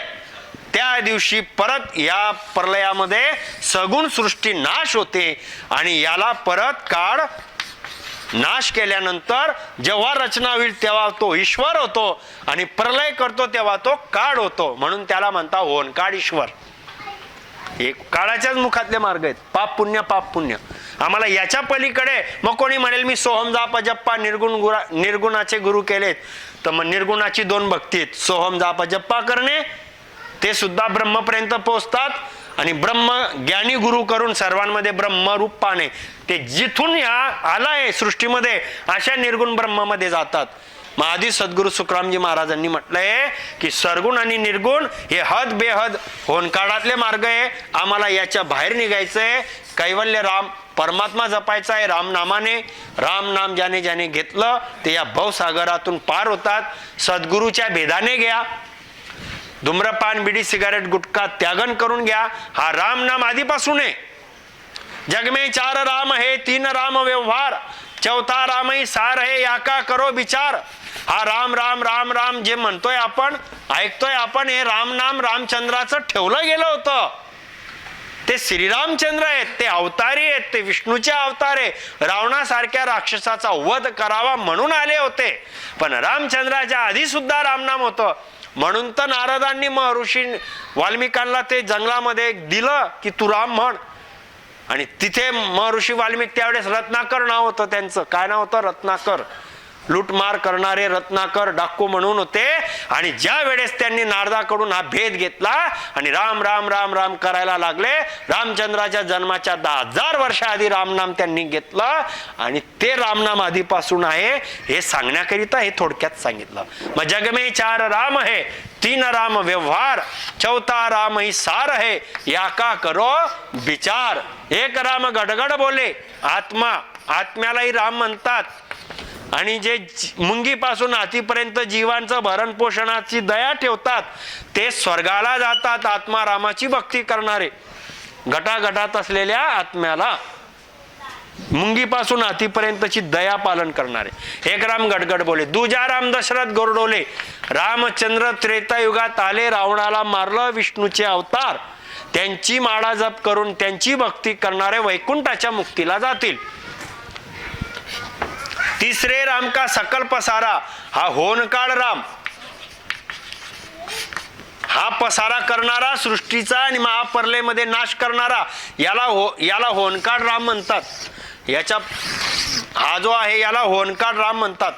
त्या दिवशी परत या प्रलयामध्ये सगुण सृष्टी नाश होते आणि याला परत काळ नाश केल्यानंतर जेव्हा रचना होईल तेव्हा तो ईश्वर होतो आणि प्रलय करतो तेव्हा तो काळ होतो. म्हणून त्याला म्हणता ओंकार ईश्वर. हे काळाच्याच मुखातले मार्ग आहेत. पाप पुण्य, पाप पुण्य. आम्हाला याच्या पलीकडे मग कोणी म्हणेल मी सोहम जाप जप्पा निर्गुणाचे गुरु केलेत, तर मग निर्गुणाची 2 भक्ती आहेत. सोहम जाप जप्पा करणे ते सुद्धा ब्रह्मपर्यंत पोहोचतात आणि ब्रह्म ज्ञानी गुरु करून सर्वांमध्ये ब्रह्मरूप पाने ते जिथून या आलाय सृष्टीमध्ये अशा निर्गुण ब्रह्मामध्ये जातात. मग आधी सद्गुरु सुखरामजी महाराजांनी म्हटलंय की सरगुण आणि निर्गुण हे हद बेहद होनकाळातले मार्ग आहे. आम्हाला याच्या बाहेर निघायचंय. कैवल्य राम परमात्मा जपायचा आहे रामनामाने. राम नाम ज्याने ज्याने घेतलं ते या भवसागरातून पार होतात. सद्गुरूच्या भेदाने घ्या. धूम्रपान, बिडी, सिगारेट, गुटखा त्यागन करून घ्या. हा राम नाम आधीपासून आहे. जग में 4 राम है, 3 राम व्यवहार, चौथा राम ही सार है, या का करो विचार. हा राम राम राम राम जे म्हणतोय आपण, ऐकतोय आपण, हे राम नाम रामचंद्राचं ठेवलं गेलं होतं. ते श्रीरामचंद्र आहेत, ते अवतारी आहेत, ते विष्णूचे अवतार आहे. रावणासारख्या राक्षसाचा वध करावा म्हणून आले होते. पण रामचंद्राच्या आधी सुद्धा रामनाम होतं. म्हणून तर नारदांनी महर्षी वाल्मिकांना ते जंगलामध्ये दिलं की तू राम म्हण. आणि तिथे महर्षी वाल्मिक त्यावेळेस रत्नाकर नाव होतं त्यांचं. काय नाव होतं? रत्नाकर. लूटमार करणारे रत्नाकर डाकू म्हणून होते. आणि ज्या वेळेस त्यांनी नारदाकडून हा भेद घेतला आणि राम राम राम राम करायला लागले, रामचंद्राच्या जन्माच्या 10,000 वर्षाआधी रामनाम त्यांनी घेतलं आणि ते रामनाम आधीपासून आहे हे सांगण्याकरिता हे थोडक्यात सांगितलं. मग जग में 4 राम है, 3 राम व्यवहार, चौथा राम ही सार है, या का करो विचार. एक राम गडगड बोले. आत्मा, आत्म्यालाही राम म्हणतात. आणि जे मुंगीपासून हातीपर्यंत जीवांचं भरण पोषणाची दया ठेवतात ते स्वर्गाला जातात. आत्मा रामाची भक्ती करणारे गटागटात असलेल्या आत्म्याला मुंगीपासून हातीपर्यंतची दया पालन करणारे. एक राम गडगड बोले. दुजा राम दशरथ गोरडोले. रामचंद्र त्रेतायुगात आले, रावणाला मारलं, विष्णूचे अवतार. त्यांची माळा जप करून त्यांची भक्ती करणारे वैकुंठाच्या मुक्तीला जातील. तिसरे राम का सकल पसारा. हा होनकाळ राम, हा पसारा करणारा, सृष्टीचा आणि महाप्रलयमध्ये नाश करणारा, याला होनकाळ राम म्हणतात. याच्या हा जो आहे याला होनकाळ राम म्हणतात.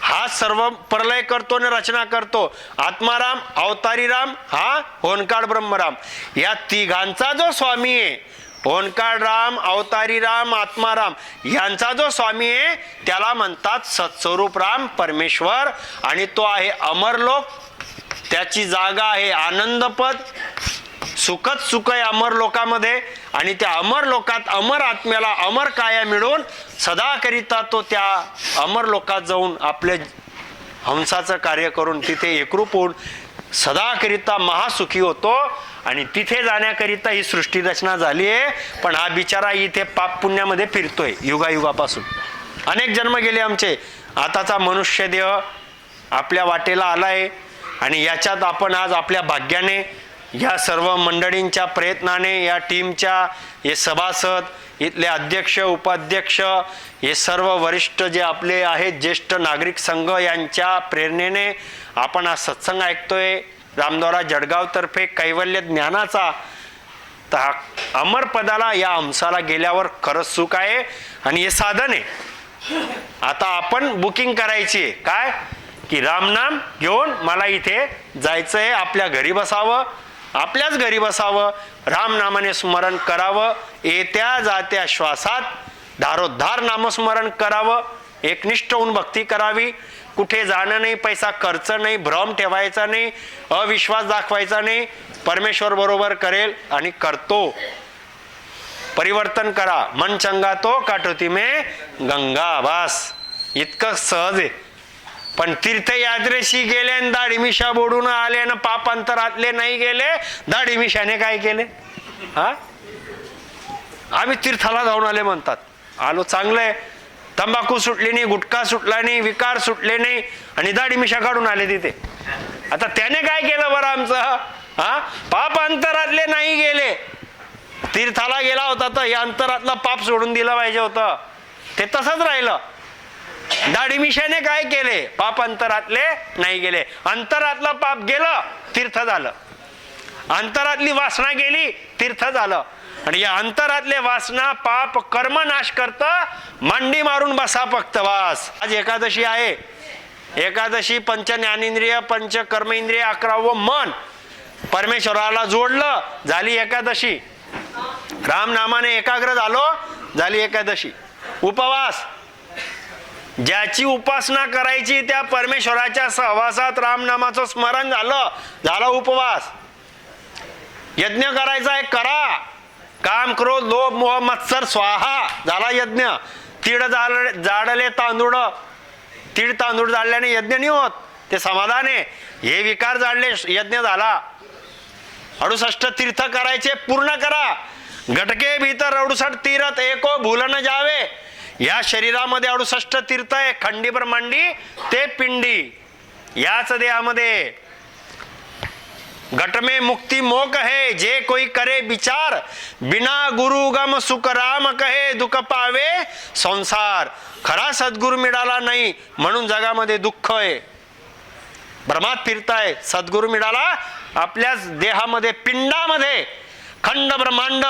हा सर्व प्रलय करतो आणि रचना करतो. आत्माराम, अवतारी राम, हा होनकाळ ब्रह्मराम. या तिघांचा जो स्वामी आहे, ओंकार राम, अवतारी राम, आत्माराम, यांचा जो स्वामी आहे त्याला म्हणतात सत्स्वरूप राम परमेश्वर. आणि तो आहे अमरलोक. त्याची जागा आहे आनंदपद. सुखच सुख आहे अमर लोकामध्ये. आणि त्या अमर लोकात अमर आत्म्याला अमर काया मिळून सदा करिता तो त्या अमर लोकात जाऊन आपले हंसाचं कार्य करून तिथे एकरूप होऊन सदा करिता महासुखी होतो. आणि तिथे जाण्याकरिता ही सृष्टी रचना झाली आहे. पण हा बिचारा इथे पाप पुण्यामध्ये फिरतोय युगायुगापासून. अनेक जन्म गेले आमचे. आताचा मनुष्य देह आपल्या वाटेला आलाय आणि याच्यात आपण आज आपल्या भाग्याने या सर्व मंडळींच्या प्रयत्नाने, या टीमच्या हे सभासद, इथले अध्यक्ष, उपाध्यक्ष, हे सर्व वरिष्ठ जे आपले आहेत, ज्येष्ठ नागरिक संघ यांच्या प्रेरणेने आपण हा सत्संग ऐकतोय. रामद्वारा जळगावतर्फे कैवल्य ज्ञानाचा तर अमर पदाला या अंशाला गेल्यावर खरंच सुख आहे. आणि हे साधन आहे. आता आपण बुकिंग करायची आहे काय की रामनाम घेऊन मला इथे जायचंय, आपल्या घरी बसावं, आपल्याच घरी बसावं, रामनामाने स्मरण करावं, येत्या जात्या श्वासात धारोद्धार नामस्मरण करावं, एकनिष्ठ होऊन भक्ती करावी, कुठे जाणं नाही, पैसा खर्च नाही, भ्रम ठेवायचा नाही, अविश्वास दाखवायचा नाही. परमेश्वर बरोबर करेल आणि करतो. परिवर्तन करा, मन चंगा तो काठोती में गंगा. बास, इतकं सहज आहे. पण तीर्थयात्रेशी गेले आणि दाढी मिशा बोडून आले आणि पाप अंतरातले नाही गेले. दाढी मिशाने काय केले? हा, आम्ही तीर्थाला जाऊन आले म्हणतात. आलो, चांगलंय. तंबाखू सुटली नाही, गुटखा सुटला नाही, विकार सुटले नाही आणि दाढी मिशा काढून आले तिथे. आता त्याने काय केलं बरं आमचं? हा, पाप अंतरातले नाही गेले. तीर्थाला गेला होता तर या अंतरातलं पाप सोडून दिलं पाहिजे होतं, ते तसंच राहिलं. दाढी मिशाने काय केले? पाप अंतरातले नाही गेले. अंतरातलं पाप गेलं, तीर्थ झालं. अंतरातली वासना गेली, तीर्थ झालं. आणि या अंतरातले वासना पाप कर्म नाश करत, मांडी मारून बसा फक्त वास. आज एकादशी आहे. एकादशी पंच ज्ञानेंद्रिय, पंच कर्मेंद्रिय, 11वं मन परमेश्वराला जोडलं, झाली एकादशी. रामनामाने एकाग्र झालो, झाली एकादशी. उपवास, ज्याची उपासना करायची त्या परमेश्वराच्या सहवासात रामनामाचं स्मरण झालं, झाला उपवास. यज्ञ करायचा आहे, करा. काम, क्रोध, लोभ, मोह, मत्सर स्वाहा, झाला यज्ञ. तीळ जाडले तांदूळ, तीळ तांदूळ जाळल्याने यज्ञ नाही होत, ते समाधान आहे. हे विकार जाळले, यज्ञ झाला. 68 तीर्थ करायचे, पूर्ण करा. घटके भीतर 68 तीर्थ, एको भूल न जावे. या शरीरामध्ये 68 तीर्थ आहे. खंडी ब्रह्मांडी ते पिंडी, याच देहामध्ये. घट में मुक्ति मोक है, जे कोई करे विचार, बिना गुरु गम सुख राम कहे, दुःख पावे संसार. खरा सद्गुरु मिळाला नाही म्हणून जगामध्ये दुःख आहे. भ्रमात फिरताय. सद्गुरु मिळाला आपल्याच देहामध्ये, पिंडामध्ये, खंड ब्रह्मांड,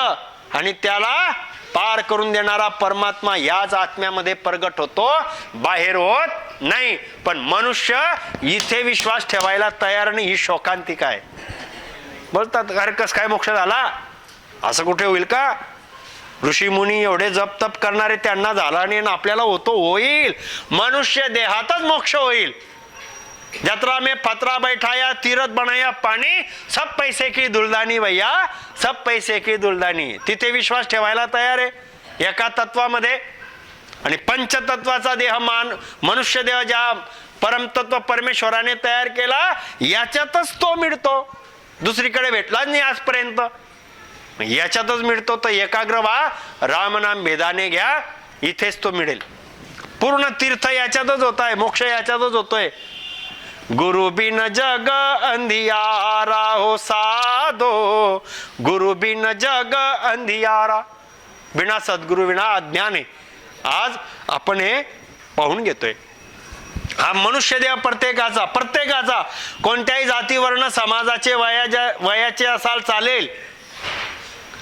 आणि त्याला पार करून देणारा परमात्मा याच आत्म्यामध्ये प्रगट होतो, बाहेर होत नाही. पण मनुष्य इथे विश्वास ठेवायला तयार नाही. ही शोकांतिका आहे. बोलतात अरे कस काय मोक्ष झाला? असं कुठे होईल का? ऋषी मुनी एवढे जप तप करणारे, त्यांना झाला नाही, आपल्याला होतो. होईल. मनुष्य देहातच मोक्ष होईल. जत्रा में पत्रा बैठाया, तीरथ बनाया पाणी, सब पैसे की दुलदानी भैया, सब पैसे की दुलदानी. तिथे विश्वास ठेवायला तयार आहे एका तत्वामध्ये. आणि पंचतत्वाचा देह, मनुष्य देह ज्या परमतत्व परमेश्वराने तयार केला, याच्यातच तो मिळतो. दुसरीकडे भेटलाच नाही आजपर्यंत. याच्यातच मिळतो. तर एकाग्र व्हा, रामनाम भेदाने घ्या, इथेच तो मिळेल. पूर्ण तीर्थ याच्यातच होत आहे, मोक्ष याच्यातच होतोय. गुरु बिन जग अंधियारा हो साधो, गुरु बिन जग अंधियारा. बिना सद्गुरु विना अज्ञान आहे. आज आपण हे पाहून घेतोय. हा मनुष्य देह प्रत्येकाचा कोणत्याही जाती वर्ण समाजाचे वयाचे असाल चालेल.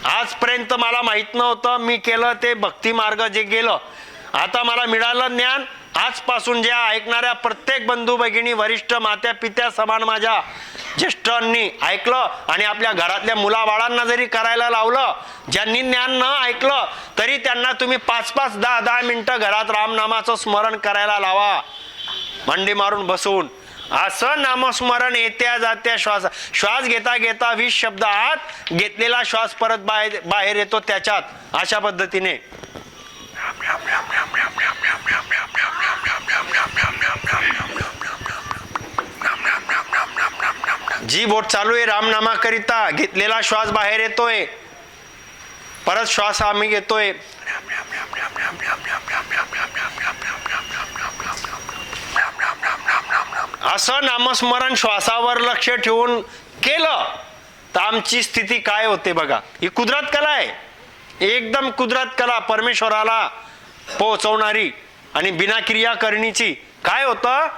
आजपर्यंत मला माहित नव्हतं, मी केलं ते भक्ती मार्ग जे गेलं, आता मला मिळालं ज्ञान. आजपासून ज्या ऐकणाऱ्या प्रत्येक बंधू भगिनी, वरिष्ठ मात्या पित्या समान माझ्या ज्येष्ठांनी ऐकलं आणि आपल्या घरातल्या मुलाबाळांना जरी करायला लावलं, ज्यांनी ज्ञान न ऐकलं तरी त्यांना तुम्ही 5-5, 10-10 मिनिटं घरात रामनामाचं स्मरण करायला लावा, मांडी मारून बसून. असं नामस्मरण येत्या जात्या श्वास घेता घेता 20 शब्द आत, घेतलेला श्वास परत बाहेर येतो त्याच्यात. अशा पद्धतीने जी बोट चालू आहे रामनामाकरिता, घेतलेला श्वास बाहेर येतोय, परत श्वास आम्ही घेतोय. असं नामस्मरण श्वासावर लक्ष ठेवून केलं तर आमची स्थिती काय होते बघा. ही कुदरत कला आहे, एकदम कुदरत कला परमेश्वराला पोहोचवणारी आणि बिना क्रिया करणीची. काय होतं,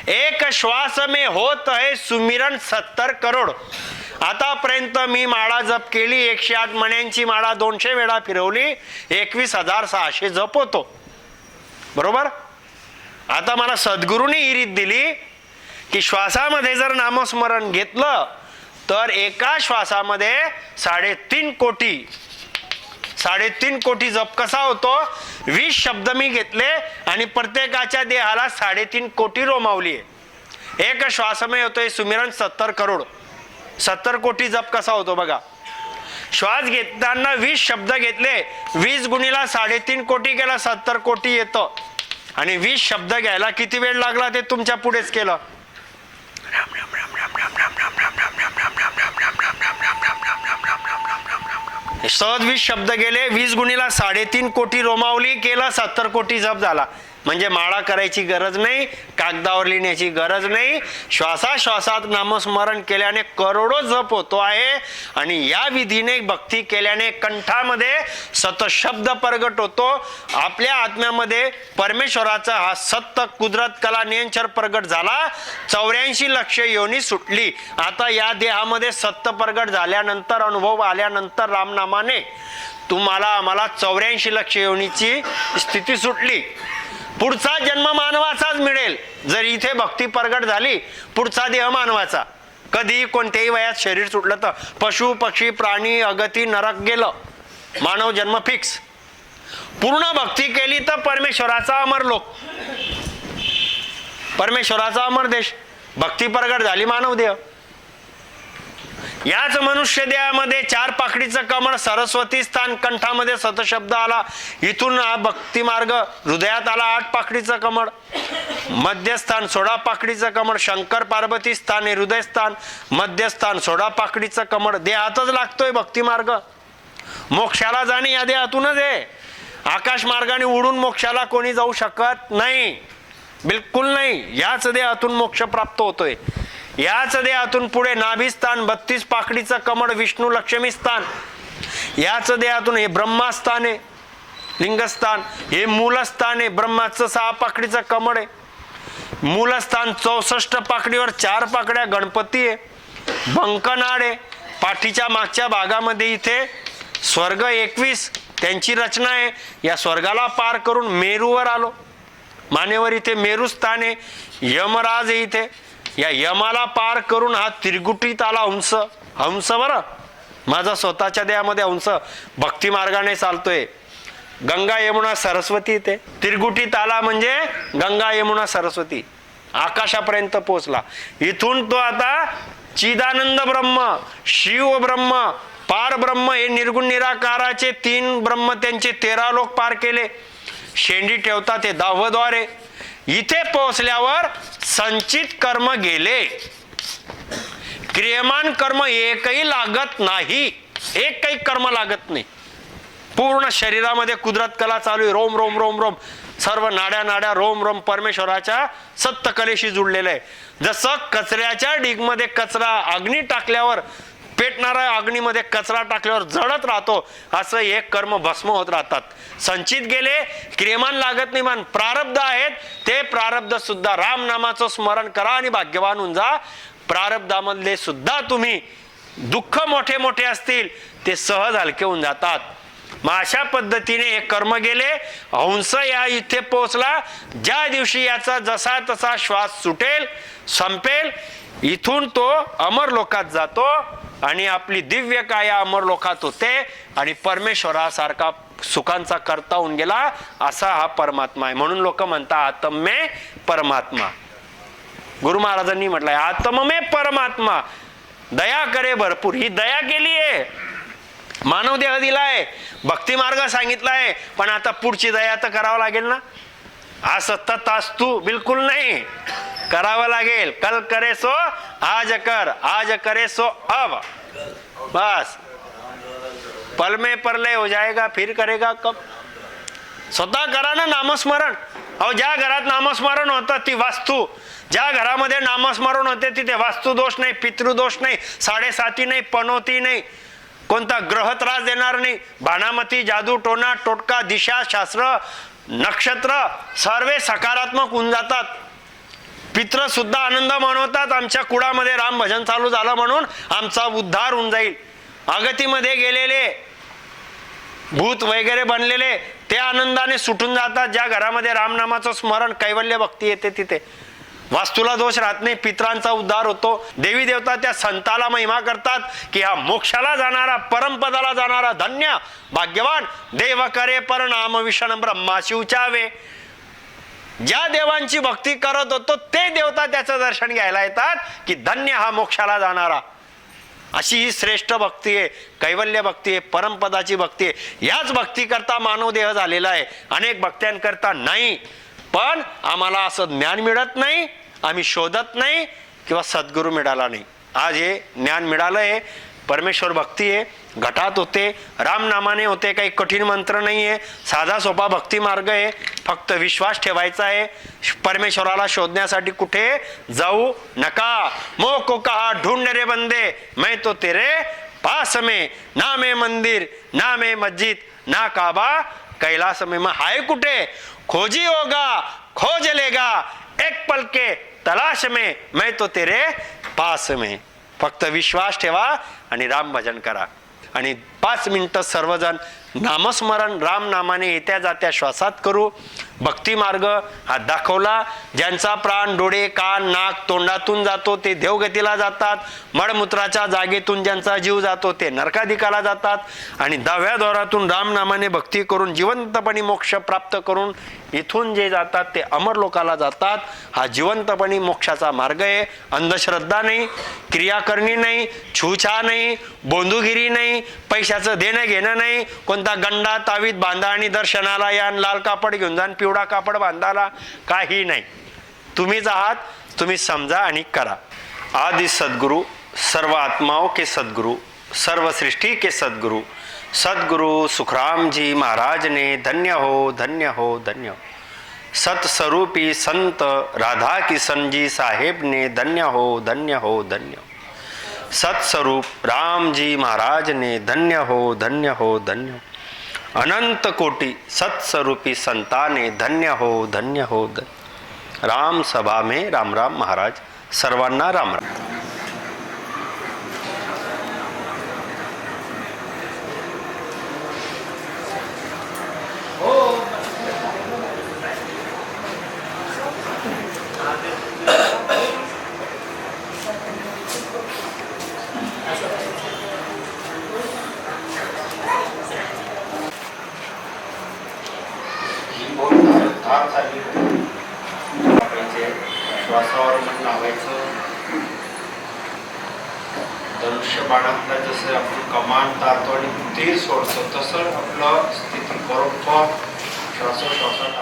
एक श्वास में होत आहे सुमिरन 70 करोड. आतापर्यंत मी माळा जप केली, 108 मण्यांची माळा 200 वेळा फिरवली, 21,600 जप होतो. बरोबर. आता मला सद्गुरूंनी ही रीत दिली की श्वासामध्ये जर नामस्मरण घेतलं तर एका श्वासामध्ये 3.5 कोटी जप कसा होतो. 20 शब्द मी घेतले आणि प्रत्येकाच्या देहाला 3.5 कोटी रोमावली. एक श्वास में होतोय सुमिरन 70 करोड. 70 कोटी जप कसा होतो बघा. श्वास घेताना 20 शब्द घेतले, 20 गुणीला 3.5 कोटी केला, 70 कोटी येतं. आणि 20 शब्द घ्यायला किती वेळ लागला ते तुमच्या पुढेच केलं. सहज 20 शब्द गेले, 20 गुणीला 3.5 कोटी रोमावली केला, 70 कोटी जप झाला. म्हणजे माळा करायची गरज नाही, कागदावर लिहिण्याची गरज नाही. श्वासाश्वासात नामस्मरण केल्याने करोडो जप होतो आहे. आणि या विधीने भक्ती केल्याने कंठामध्ये सतशब्द प्रगट होतो. आपल्या आत्म्यामध्ये परमेश्वराचा हा सत्य कुदरत कला नियंचर प्रगट झाला. 84 लक्ष योनी सुटली. आता या देहामध्ये सत्य प्रगट झाल्यानंतर, अनुभव आल्यानंतर रामनामाने तुम्हाला आम्हाला 84 लक्ष योनीची स्थिती सुटली. पुढचा जन्म मानवाचाच मिळेल. जर इथे भक्ती प्रगट झाली, पुढचा देह मानवाचा. कधी कोणत्याही वयात शरीर सुटलं तर पशु पक्षी प्राणी अगती नरक गेलं, मानव जन्म फिक्स. पूर्ण भक्ती केली तर परमेश्वराचा अमर लोक, परमेश्वराचा अमर देश. भक्ती प्रगट झाली मानव देह. याच मनुष्य देहामध्ये 4 पाकळीचं कमळ, सरस्वती स्थान, कंठामध्ये सतशब्द आला. इथून भक्ती मार्ग हृदयात आला 8 पाकळीचं कमळ, मध्यस्थान 16 पाकळीचं कमळ, शंकर पार्वती स्थान हृदय स्थान, मध्यस्थान 16 पाकळीचं कमळ. देहातच लागतोय भक्ती मार्ग. मोक्षाला जाणे या देहातूनच आहे. आकाश मार्गाने उडून मोक्षाला कोणी जाऊ शकत नाही, बिलकुल नाही. याच देहातून मोक्ष प्राप्त होतोय. याच देहातून पुढे नाभिस्थान 32 पाकळीचं कमळ, विष्णू लक्ष्मी स्थान. याच देहातून हे ब्रह्मास्थान आहे, लिंगस्थान. हे मूलस्थान आहे, ब्रह्माचं 6 पाकळीचं कमळ आहे. मूलस्थान 64 पाकळीवर 4 पाकड्या गणपती आहे. बंकनाड आहे. पाठीच्या मागच्या भागामध्ये इथे स्वर्ग 21 त्यांची रचना आहे. या स्वर्गाला पार करून मेरूवर आलो. मानेवर इथे मेरू स्थान आहे. यमराज आहे इथे. या यमाला पार करून हा त्रिगुटीत आला हंस. हंस बरं, माझा स्वतःच्या देहामध्ये हंस भक्ती मार्गाने चालतोय. गंगा यमुना सरस्वती इथे त्रिगुटीत आला म्हणजे गंगा यमुना सरस्वती आकाशापर्यंत पोहोचला. इथून तो आता चिदानंद ब्रह्म, शिव ब्रह्म, पार ब्रह्म हे निर्गुण निराकाराचे 3 ब्रह्म, त्यांचे 13 लोक पार केले. शेंडी ठेवतात ते 10वं द्वार आहे. इथे पोहोचल्यावर संचित कर्म गेले, क्रियमान कर्म एकही लागत नाही. एक काही कर्म लागत नाही. पूर्ण शरीरामध्ये कुदरत कला चालू आहे. रोम रोम रोम रोम, सर्व नाड्या नाड्या रोम रोम परमेश्वराच्या सत्य कलेशी जुळलेलं आहे. जसं कचऱ्याच्या ढीगमध्ये कचरा अग्नी टाकल्यावर पेटणारा अग्नीमध्ये कचरा टाकल्यावर जळत राहतो, असं एक कर्म भस्म होत राहतात. संचित गेले, क्रियमान लागत नाही. मान प्रारब्ध आहेत, ते प्रारब्ध सुद्धा राम नामाचं स्मरण करा आणि भाग्यवान होऊन जा. प्रारब्धामधले सुद्धा तुम्ही दुःख मोठे मोठे असतील ते सहज हलके होऊन जातात. मग अशा पद्धतीने हे कर्म गेले. हंस या इथे पोहोचला. ज्या दिवशी याचा जसा तसा श्वास सुटेल, संपेल, इथून तो अमर लोकात जातो आणि आपली दिव्य काया अमर लोकात होते आणि परमेश्वरासारखा सुखांचा करता होऊन गेला. असा हा परमात्मा आहे. म्हणून लोक म्हणतात आत्मे परमात्मा. गुरु महाराजांनी म्हटलंय आत्मे परमात्मा, दया करे भरपूर. ही दया केली आहे, मानव देह दिलाय, भक्ती मार्ग सांगितलाय, पण आता पुढची दया तर करावं लागेल ना. आज सतत तू बिलकुल नाही, करावं लागेल. कल करे सो आज कर, आज करे सो अब. बस पल में परलय हो जाएगा, फिर करेगा कब. स्वतः करा ना नामस्मरण. अहो ज्या घरात नामस्मरण होतं ती वास्तू ज्या घरामध्ये नामस्मरण होते तिथे वास्तुदोष नाही, पितृदोष नाही, साडेसाती नाही, पनोती नाही, कोणता ग्रह त्रास देणार नाही, बाणामती, जादू, टोना, टोटका, दिशा, शास्त्र, नक्षत्र सर्वे सकारात्मक होऊन जातात. पित्र सुद्धा आनंद मानवतात. आमच्या कुळामध्ये राम भजन चालू झालं म्हणून आमचा उद्धार होऊन जाईल. अगतीमध्ये गेलेले भूत वगैरे बनलेले ते आनंदाने सुटून जातात. ज्या घरामध्ये रामनामाचं स्मरण, कैवल्य भक्ती येते तिथे वास्तूला दोष राहत नाही, पित्रांचा उद्धार होतो. देवी देवता त्या संताला महिमा करतात की हा मोक्षाला जाणारा, परमपदाला जाणारा धन्य भाग्यवान देव करे परनाम विषण ब्रह्मा शिवचावे. ज्या देवांची भक्ती करत होतो ते देवता त्याचं दर्शन घ्यायला येतात की धन्य हा मोक्षाला जाणारा. अशी ही श्रेष्ठ भक्ती आहे, कैवल्य भक्ती आहे, परमपदाची भक्ती आहे. याच भक्ती करता मानव देह झालेला आहे, अनेक भक्त्यांकरता नाही. पण आम्हाला असं ज्ञान मिळत नाही, आम्ही शोधत नाही किंवा सद्गुरू मिळाला नाही. आज हे ज्ञान मिळालंय. परमेश्वर भक्ती आहे, घटात होते, राम नामाने होते. काही कठीण मंत्र नाही आहे, साधा सोपा भक्ती मार्ग आहे. फक्त विश्वास ठेवायचा आहे. परमेश्वराला शोधण्यासाठी कुठे जाऊ नका. मो को कहा ढूंढ रे बंदे मैं तो तेरे पास में, ना में मंदिर ना में मस्जिद ना काबा कैलास में. मग हाय कुठे? खोजी होगा खोज लेगा एक पल के तलाश में मैं तो तेरे पास में. फक्त विश्वास ठेवा आणि राम भजन करा. आणि 5 मिनिटं सर्वजण नामस्मरण राम नामाने येत्या जात्या श्वासात करू. भक्ती मार्ग हा दाखवला. ज्यांचा प्राण डोळे, कान, नाक, तोंडातून जातो ते देवगतीला जातात. मळमूत्राच्या जागेतून ज्यांचा जीव जातो ते नरकाधिकाला जातात. आणि 10व्या द्वारातून राम नामाने भक्ती करून जिवंतपणे मोक्ष प्राप्त करून इथून जे जातात ते अमर लोकाला जातात. हा जिवंतपणे मोक्षाचा मार्ग आहे. अंधश्रद्धा नाही, क्रियाकरणी नाही, छूछा नाही, बोंदुगिरी नाही, पैशाचं देणं घेणं नाही, कोणता गंडा तावीत बांधा आणि दर्शनाला या, लाल कापड घेऊन जा, पिवळा कापड बांधाला, काही नाही. तुम्हीच आहात, तुम्ही समजा आणि करा. आदि सद्गुरु, सर्व आत्माओं के सद्गुरु, सर्व सृष्टि के सद्गुरु, सद्गुरु सुखराम जी महाराज ने धन्य हो धन्य हो धन्य हो. सतस्वरूपी संत राधा किशन जी साहेब ने धन्य हो धन्य हो धन्य हो. सत्स्वरूप राम जी महाराज ने धन्य हो धन्य हो धन्य हो. अनंत कोटि सत्स्वरूपी संताने धन्य हो धन्य हो धन्य. राम सभा में राम राम महाराज. सर्वांना राम राम. श्वासावर मन लावायचं. धनुष्य बाणातला जसं आपण कमान तारतो आणि ते सोडतो तसं आपलं स्थिती बरोबर श्वासोश्वासात